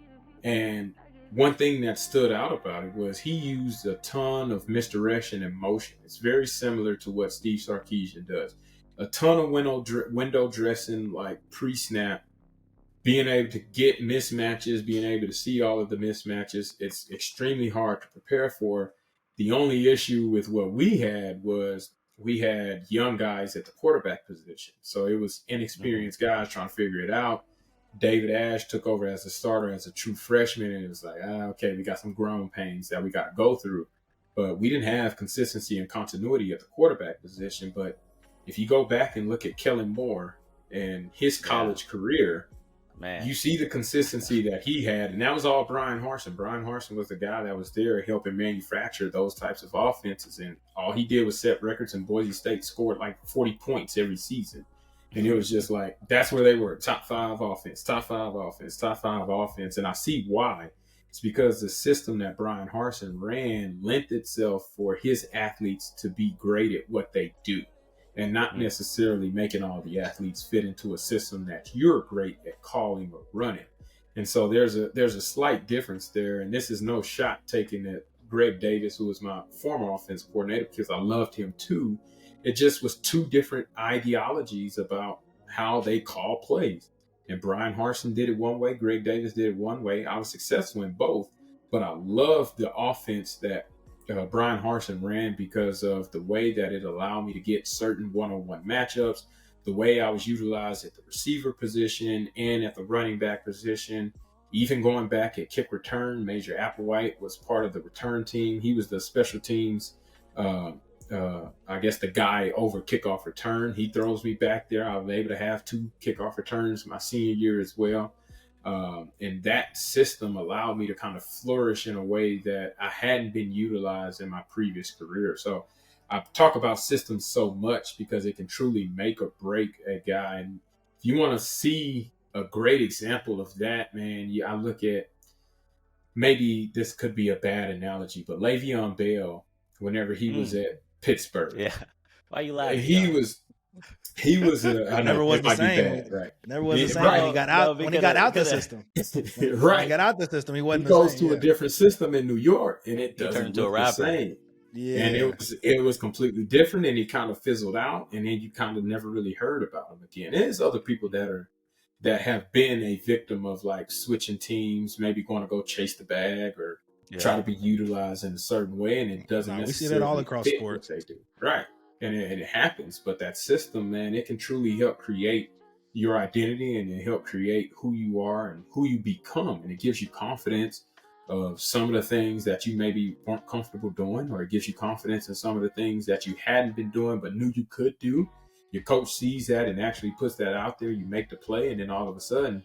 And one thing that stood out about it was he used a ton of misdirection and motion. It's very similar to what Steve Sarkisian does. A ton of window dressing, like pre-snap, being able to get mismatches, being able to see all of the mismatches. It's extremely hard to prepare for. The only issue with what we had was we had young guys at the quarterback position. So it was inexperienced guys trying to figure it out. David Ash took over as a starter as a true freshman, and it was like, okay, we got some growing pains that we got to go through. But we didn't have consistency and continuity at the quarterback position. But if you go back and look at Kellen Moore and his college career, man, you see the consistency that he had, and that was all Brian Harsin. Brian Harsin was the guy that was there helping manufacture those types of offenses, and all he did was set records, and Boise State scored like 40 points every season. And it was just like, that's where they were, top five offense. And I see why. It's because the system that Brian Harsin ran lent itself for his athletes to be great at what they do, and not necessarily making all the athletes fit into a system that you're great at calling or running. And so there's a slight difference there. And this is no shot taken at Greg Davis, who was my former offensive coordinator, because I loved him too. It just was two different ideologies about how they call plays. And Brian Harsin did it one way, Greg Davis did it one way. I was successful in both, but I loved the offense that Brian Harsin ran because of the way that it allowed me to get certain one-on-one matchups, the way I was utilized at the receiver position and at the running back position, even going back at kick return. Major Applewhite was part of the return team. He was the special teams, I guess the guy over kickoff return. He throws me back there. I was able to have 2 kickoff returns my senior year as well. And that system allowed me to kind of flourish in a way that I hadn't been utilized in my previous career. So I talk about systems so much because it can truly make or break a guy. And if you want to see a great example of that, man, I look at, maybe this could be a bad analogy, but Le'Veon Bell, whenever he was at Pittsburgh. Yeah. Why are you laughing? He was I never was the same. Bad, right? Never was the same right. when he got out. When he got out the system, right? When he got out the system, he wasn't. He goes to a different system in New York, and it doesn't look the same. Yeah, and it was completely different, and he kind of fizzled out, and then you kind of never really heard about him again. And there's other people that have been a victim of like switching teams, maybe going to go chase the bag or try to be utilized in a certain way, and it doesn't necessarily. We see that all across sports. They do, right? And it happens, but that system, man, it can truly help create your identity, and it help create who you are and who you become, and it gives you confidence of some of the things that you maybe weren't comfortable doing, or it gives you confidence in some of the things that you hadn't been doing but knew you could do. Your coach sees that and actually puts that out there. You make the play, and then all of a sudden,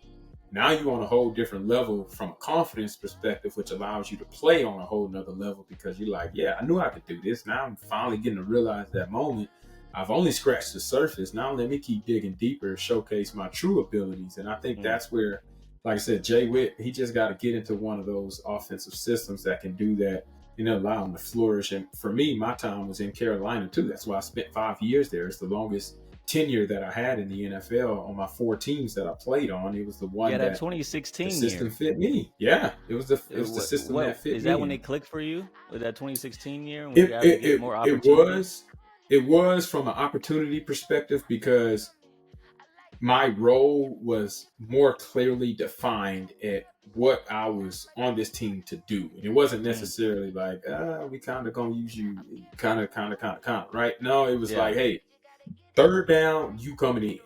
now you're on a whole different level from a confidence perspective, which allows you to play on a whole nother level because you're like, yeah, I knew I could do this. Now I'm finally getting to realize that moment. I've only scratched the surface. Now let me keep digging deeper, showcase my true abilities. And I think that's where, like I said, Jay Witt, he just got to get into one of those offensive systems that can do that and allow him to flourish. And for me, my time was in Carolina too. That's why I spent 5 years there. It's the longest tenure that I had in the NFL on my 4 teams that I played on. It was the one that 2016 the system fit me. Yeah, it was the system that fit me. Is that when it clicked for you? With that 2016 year? When It was from an opportunity perspective because my role was more clearly defined at what I was on this team to do. And it wasn't necessarily like, we kind of gonna use you kind of, right? No, it was like, hey, 3rd down, you coming in.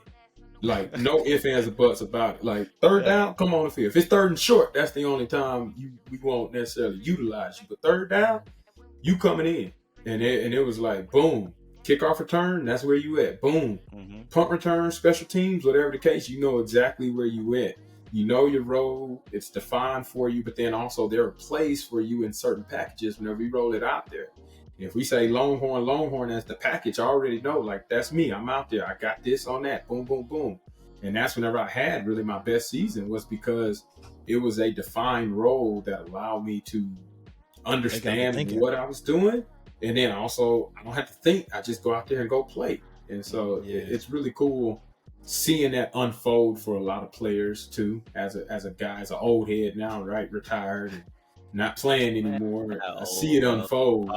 Like, no ifs, ands, or buts about it. Like, third down, come on the field. If it's third and short, that's the only time we won't necessarily utilize you. But third down, you coming in. And it was like, boom. Kickoff return, that's where you at. Boom. Mm-hmm. Punt return, special teams, whatever the case, you know exactly where you at. You know your role. It's defined for you. But then also there are plays for you in certain packages whenever we roll it out there. If we say Longhorn as the package, I already know, like, that's me. I'm out there. I got this on that. Boom, boom, boom. And that's whenever I had really my best season, was because it was a defined role that allowed me to understand what I was doing. And then also, I don't have to think. I just go out there and go play. And so it's really cool seeing that unfold for a lot of players too, as a guy, as an old head now, right? Retired and not playing anymore. I see it unfold.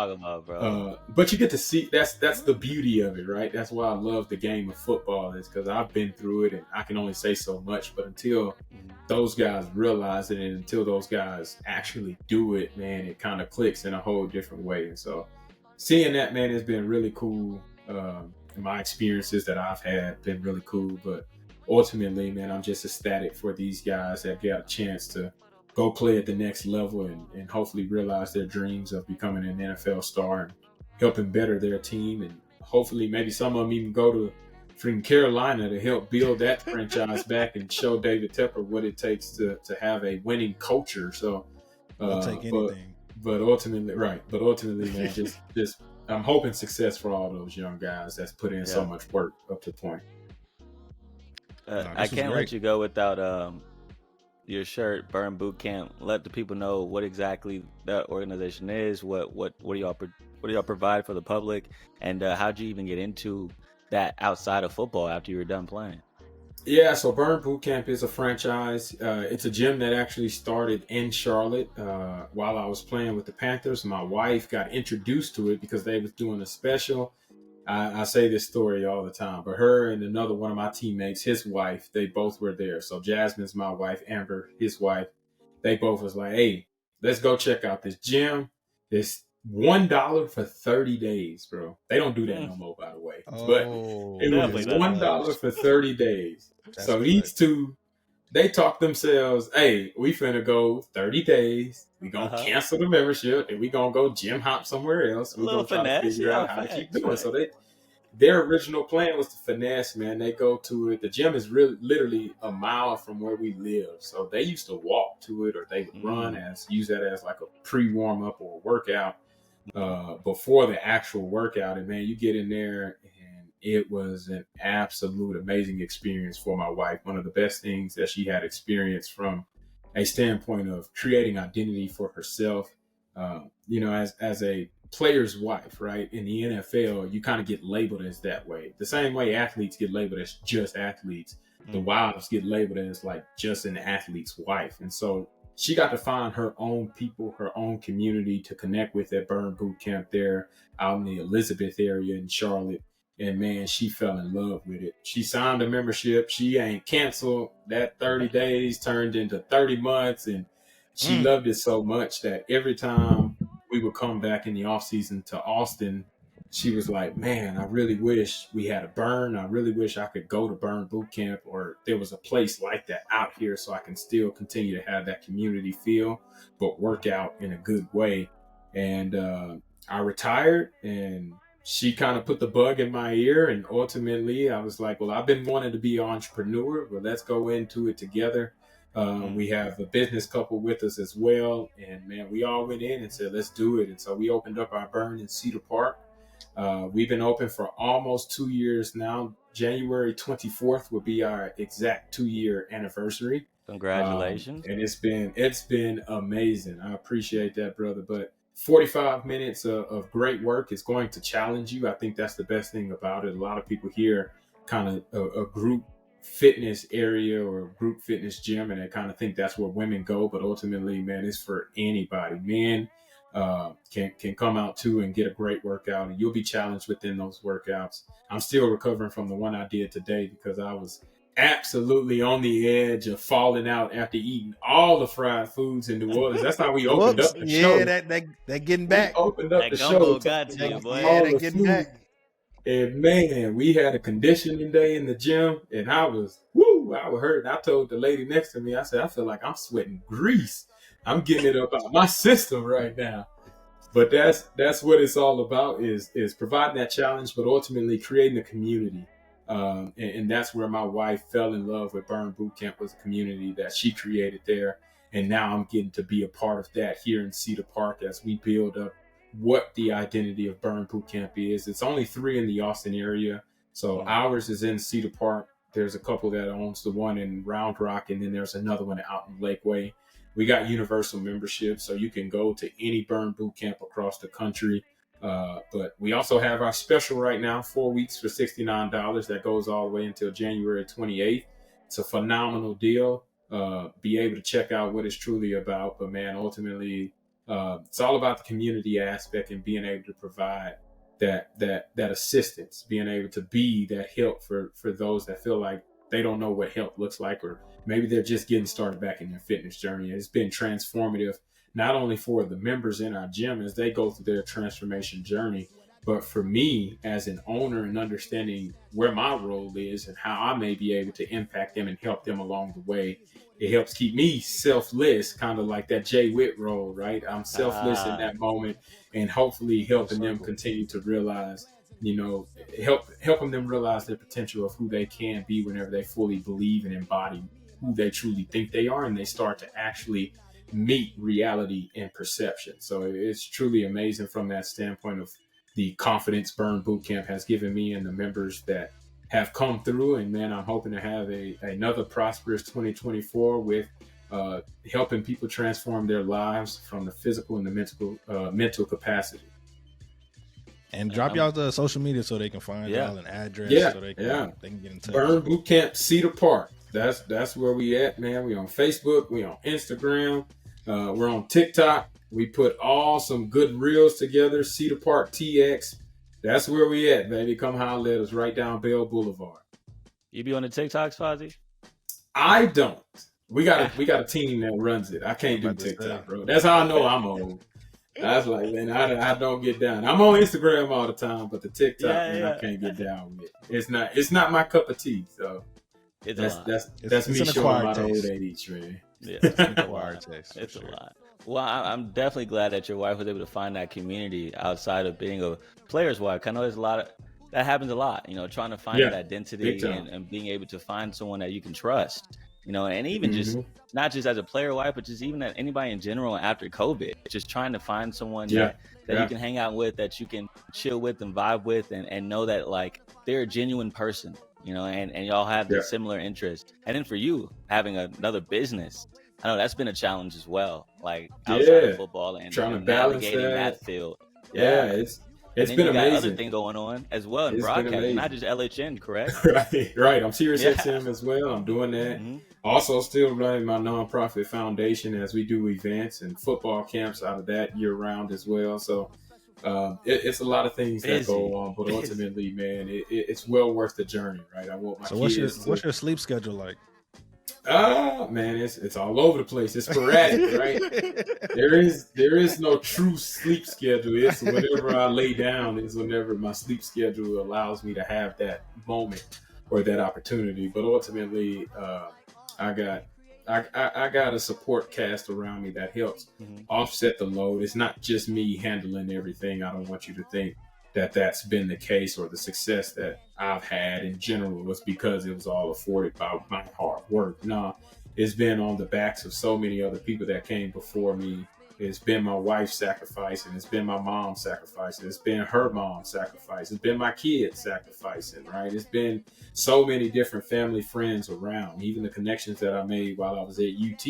But you get to see, that's the beauty of it, right? That's why I love the game of football, is because I've been through it and I can only say so much. But until those guys realize it, and until those guys actually do it, man, it kind of clicks in a whole different way. And so seeing that, man, has been really cool. My experiences that I've had been really cool. But ultimately, man, I'm just ecstatic for these guys that got a chance to go play at the next level and hopefully realize their dreams of becoming an NFL star and helping better their team. And hopefully maybe some of them even go to freaking Carolina to help build that franchise back and show David Tepper what it takes to have a winning culture. So I'll take anything. But ultimately, man, just I'm hoping success for all those young guys that's put in so much work up to the point. I can't let you go without your shirt, Burn Boot Camp. Let the people know what exactly that organization is. What do y'all provide for the public, and how'd you even get into that outside of football after you were done playing? Yeah, so Burn Boot Camp is a franchise. It's a gym that actually started in Charlotte while I was playing with the Panthers. My wife got introduced to it because they was doing a special. I say this story all the time, but her and another one of my teammates, his wife, they both were there. So Jasmine's my wife, Amber, his wife, they both was like, hey, let's go check out this gym. It's $1 for 30 days, bro. They don't do that no more, by the way. But it was $1 for 30 days. So these two, they talked themselves, hey, we finna go 30 days. We gonna cancel the membership and we gonna go gym hop somewhere else. We gonna try to figure out how to keep doing. So their original plan was to finesse, man. They go to it. The gym is literally a mile from where we live. So they used to walk to it, or they would run, use that as like a pre-warm up or a workout before the actual workout. And man, you get in there, and it was an absolute amazing experience for my wife. One of the best things that she had experienced from a standpoint of creating identity for herself. As a player's wife, right? In the NFL, you kind of get labeled as that way. The same way athletes get labeled as just athletes. The wives get labeled as like just an athlete's wife. And so she got to find her own people, her own community to connect with at Burn Boot Camp there out in the Elizabeth area in Charlotte. And man, she fell in love with it. She signed a membership. She ain't canceled. That 30 days turned into 30 months. And she loved it so much that every time we would come back in the off season to Austin, she was like, man, I really wish we had a Burn. I really wish I could go to Burn Boot Camp, or there was a place like that out here so I can still continue to have that community feel, but work out in a good way. And I retired, and she kind of put the bug in my ear. And ultimately I was like, well, I've been wanting to be an entrepreneur, but let's go into it together. We have a business couple with us as well. And man, we all went in and said, let's do it. And so we opened up our Burn in Cedar Park. We've been open for almost 2 years now. January 24th will be our exact 2-year anniversary. Congratulations. And it's been amazing. I appreciate that, brother. But 45 minutes of great work is going to challenge you. I think that's the best thing about it. A lot of people here kind of a group fitness area or group fitness gym, and they kind of think that's where women go, but ultimately, man, it's for anybody. Men can come out too and get a great workout, and you'll be challenged within those workouts. I'm still recovering from the one I did today because I was absolutely on the edge of falling out after eating all the fried foods in New Orleans. That's how we opened up the show. Yeah, that getting back. We opened up that the gumbo show. got to you, boy. Yeah, that getting back. And man, we had a conditioning day in the gym, and I was hurt. I told the lady next to me, I said, I feel like I'm sweating grease. I'm getting it up out my system right now. But that's what it's all about is providing that challenge, but ultimately creating a community. And that's where my wife fell in love with Burn Boot Camp, was a community that she created there. And now I'm getting to be a part of that here in Cedar Park as we build up what the identity of Burn Boot Camp is. It's only 3 in the Austin area. So ours is in Cedar Park. There's a couple that owns the one in Round Rock, and then there's another one out in Lakeway. We got universal membership, so you can go to any Burn Boot Camp across the country. But we also have our special right now, 4 weeks for $69. That goes all the way until January 28th. It's a phenomenal deal. Be able to check out what it's truly about. But man, ultimately, it's all about the community aspect and being able to provide that assistance, being able to be that help for those that feel like they don't know what help looks like, or maybe they're just getting started back in their fitness journey. It's been transformative, not only for the members in our gym as they go through their transformation journey, but for me as an owner and understanding where my role is and how I may be able to impact them and help them along the way. It helps keep me selfless, kind of like that Jay Witt role, right? I'm selfless in that moment, and hopefully helping them continue to realize, helping them realize their potential of who they can be whenever they fully believe and embody who they truly think they are, and they start to actually meet reality and perception. So it's truly amazing from that standpoint of the confidence Burn Boot Camp has given me and the members that have come through. And man, I'm hoping to have another prosperous 2024 with helping people transform their lives from the physical and the mental capacity. And drop y'all the social media so they can find y'all an address so they can get in touch. Burn Boot Camp Cedar Park. That's where we at, man. We on Facebook, we on Instagram, we're on TikTok. We put some good reels together. Cedar Park TX. That's where we at, baby. Come holler at us right down Bell Boulevard. You be on the TikToks, Fozzy? I don't. We got a team that runs it. I can't do TikTok, bro. That's how I know I'm old. That's like, man, I don't get down. I'm on Instagram all the time, but the TikTok, I can't get down with. It's not my cup of tea. So that's me showing my old age, man. Yeah, it's an acquired taste. It's a lot. Well, I'm definitely glad that your wife was able to find that community outside of being a player's wife. I know there's a lot of that happens a lot, trying to find that identity and being able to find someone that you can trust, and even just not just as a player wife, but just even anybody in general after COVID, just trying to find someone that you can hang out with, that you can chill with and vibe with, and know that like they're a genuine person, and y'all have the similar interests. And then for you having another business, I know that's been a challenge as well, like outside of football and trying to balance navigating that field. It's been amazing. Got other thing going on as well in broadcasting, not just LHN, correct? right. I'm Sirius XM as well. I'm doing that. Also, still running my nonprofit foundation as we do events and football camps out of that year round as well. So it's a lot of things that go on, but ultimately, man, it's well worth the journey, right? I want my kids. What's your sleep schedule like? Man, it's all over the place. It's sporadic, right? There is no true sleep schedule. It's whenever I lay down is whenever my sleep schedule allows me to have that moment or that opportunity. But ultimately, I got a support cast around me that helps offset the load. It's not just me handling everything. I don't want you to think that that's been the case, or the success that I've had in general was because it was all afforded by my hard work. No, it's been on the backs of so many other people that came before me. It's been my wife's sacrifice, and it's been my mom's sacrifice, and it's been her mom's sacrifice. It's been my kids sacrificing, right? It's been so many different family friends around, even the connections that I made while I was at UT.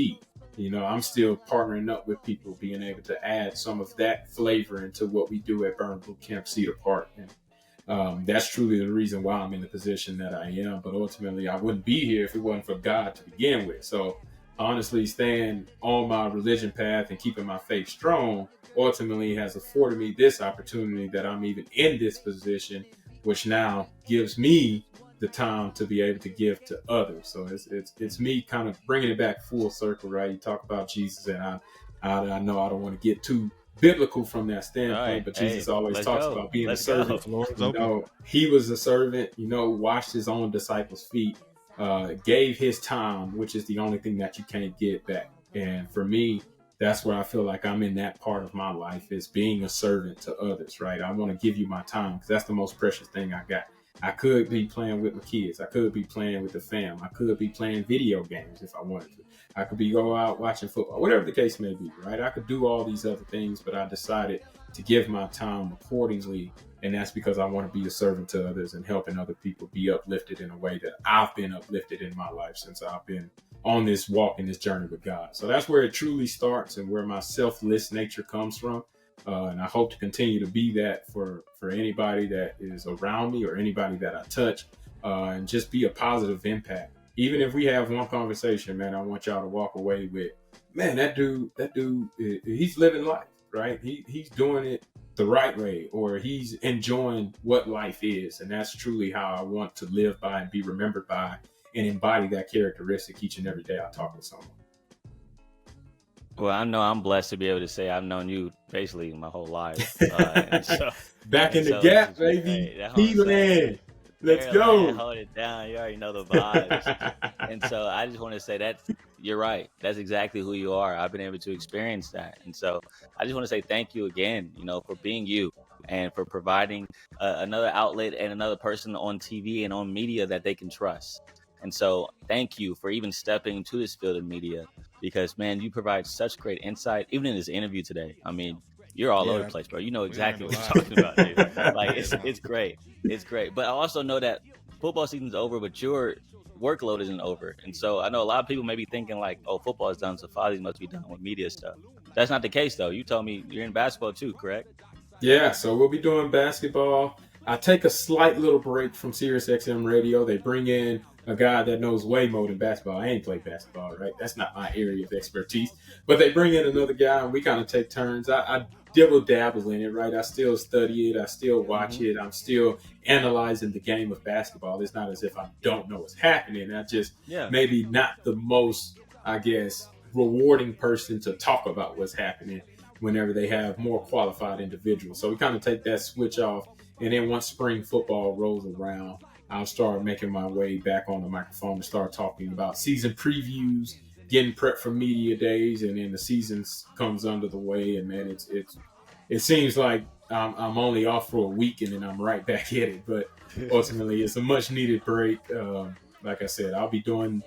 I'm still partnering up with people, being able to add some of that flavor into what we do at Burn Boot Camp Cedar Park. And that's truly the reason why I'm in the position that I am. But ultimately, I wouldn't be here if it wasn't for God to begin with. So honestly, staying on my religion path and keeping my faith strong ultimately has afforded me this opportunity that I'm even in this position, which now gives me the time to be able to give to others. So it's me kind of bringing it back full circle, right? You talk about Jesus, and I know I don't want to get too biblical from that All standpoint, right. but Hey, Jesus always let's talks go. about being a Let's servant. go. Floor is You open. know, he was a servant, washed his own disciples' feet, gave his time, which is the only thing that you can't get back. And for me, that's where I feel like I'm in that part of my life, is being a servant to others, right? I want to give you my time because that's the most precious thing I got. I could be playing with my kids. I could be playing with the fam. I could be playing video games if I wanted to. I could be go out watching football, whatever the case may be, right? I could do all these other things, but I decided to give my time accordingly. And that's because I want to be a servant to others and helping other people be uplifted in a way that I've been uplifted in my life since I've been on this walk and this journey with God. So that's where it truly starts and where my selfless nature comes from. And I hope to continue to be that for anybody that is around me or anybody that I touch, and just be a positive impact. Even if we have one conversation, man, I want y'all to walk away with, man, that dude, he's living life, right? He's doing it the right way, or he's enjoying what life is. And that's truly how I want to live by and be remembered by and embody that characteristic each and every day I talk with someone. Well, I know I'm blessed to be able to say I've known you basically my whole life. Back in the gap, baby. P-Land. Let's go. Man, hold it down. You already know the vibes. And so I just want to say that you're right. That's exactly who you are. I've been able to experience that. And so I just want to say thank you again, for being you and for providing another outlet and another person on TV and on media that they can trust. And so thank you for even stepping into this field of media, because, man, you provide such great insight, even in this interview today. I mean, you're all over the place, bro. You know exactly what you're talking about, dude. Like, it's great. It's great. But I also know that football season's over, but your workload isn't over. And so I know a lot of people may be thinking like, oh, football is done, so Fozzy must be done with media stuff. That's not the case, though. You told me you're in basketball too, correct? Yeah, so we'll be doing basketball. I take a slight little break from SiriusXM radio. They bring in a guy that knows way more than basketball. I ain't played basketball, right? That's not my area of expertise. But they bring in another guy, and we kind of take turns. I dabble in it, right? I still study it. I still watch it. I'm still analyzing the game of basketball. It's not as if I don't know what's happening. I just maybe not the most, I guess, rewarding person to talk about what's happening whenever they have more qualified individuals. So we kind of take that switch off. And then once spring football rolls around, I'll start making my way back on the microphone and start talking about season previews, getting prepped for media days, and then the season comes under the way. And man, it seems like I'm only off for a week and then I'm right back at it. But ultimately, it's a much needed break. Like I said, I'll be doing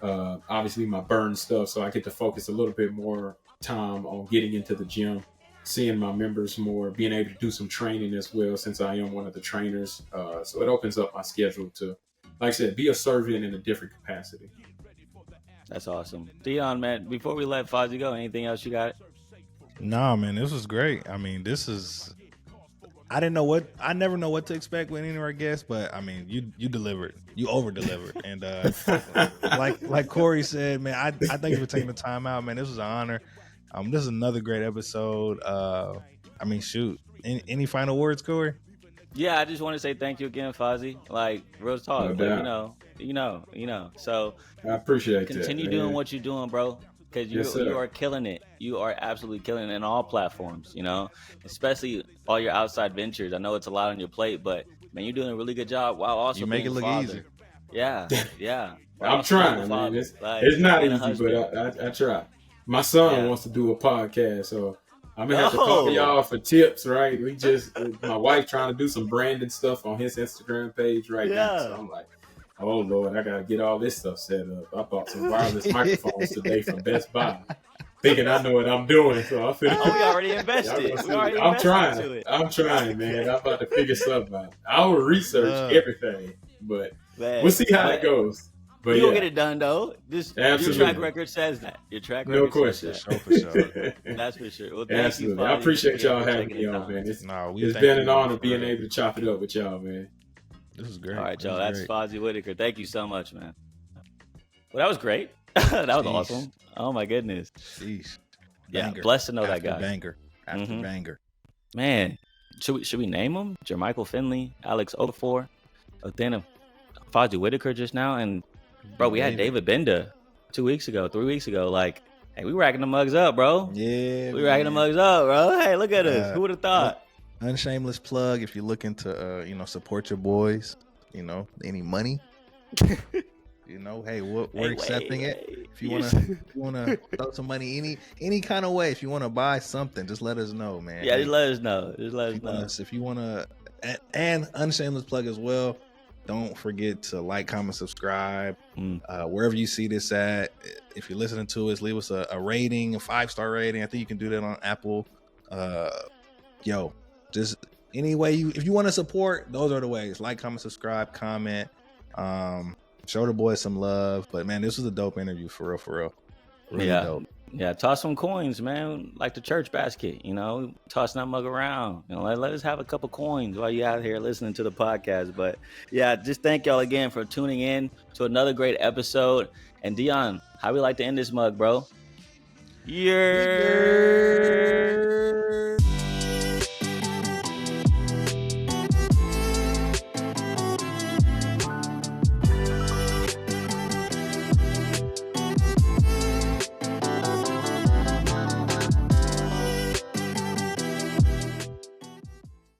obviously my burn stuff, so I get to focus a little bit more time on getting into the gym, seeing my members more, being able to do some training as well, since I am one of the trainers. So it opens up my schedule to, like I said, be a servant in a different capacity. That's awesome. Deon, man, before we let Fozzy go, anything else you got? Nah, man, this was great. I mean, I never know what to expect with any of our guests, but I mean, you delivered. You over-delivered. And like Cory said, man, I thank you for taking the time out, man. This was an honor. This is another great episode. I mean, shoot. Any final words, Cory? Yeah, I just want to say thank you again, Fozzy. Like, real talk. No Like, you know. So I appreciate that. Continue doing what you're doing, bro. Because you are killing it. You are absolutely killing it in all platforms, especially all your outside ventures. I know it's a lot on your plate, but man, you're doing a really good job while also you make it look easy. Yeah. I'm trying, man. It's not easy, but I try. My son wants to do a podcast, so I'm gonna have to call y'all for tips, right? My wife trying to do some branding stuff on his Instagram page right now. So I'm like, oh Lord, I gotta get all this stuff set up. I bought some wireless microphones today from Best Buy, thinking I know what I'm doing. So we already invested. I'm trying, man. I'm about to figure something out. I will research everything, but we'll see how it goes. But you'll get it done, though. Your track record says that. Your track record no question. Says that. For sure. That's for sure. Well, thank you, I appreciate y'all having me on, man. It's been an honor being able to chop it up with y'all, man. This is great. All right, y'all. That's Fozzy Whittaker. Thank you so much, man. Well, that was great. That was awesome. Oh, my goodness. Jeez. Yeah, blessed to know that guy. Banger. After banger. Man, should we name him? Jermichael Finley, Alex Okafor, then Fozzy Whittaker just now, and bro, we had David Benda 3 weeks ago. Like, Hey, we racking the mugs up, bro. Yeah, we racking the mugs up, bro. Hey, look at us. Who would have Uh, thought? Unshameless plug. If you're looking to, support your boys, any money, hey, we're accepting it. If you wanna throw some money, any kind of way. If you wanna buy something, just let us know, man. Yeah, just let us know. Just let us know. If you wanna, and unshameless plug as well. Don't forget to like, comment, subscribe. Wherever you see this at. If you're listening to us, leave us a rating, a 5-star rating. I think you can do that on Apple. Just any way if you want to support, those are the ways. Like, comment, subscribe, comment. Show the boys some love. But man, this was a dope interview for real. Really dope. Yeah, toss some coins, man. Like the church basket, toss that mug around. Let us have a couple coins while you're out here listening to the podcast. But yeah, just thank y'all again for tuning in to another great episode. And Deon, how we like to end this mug, bro? YERRRR.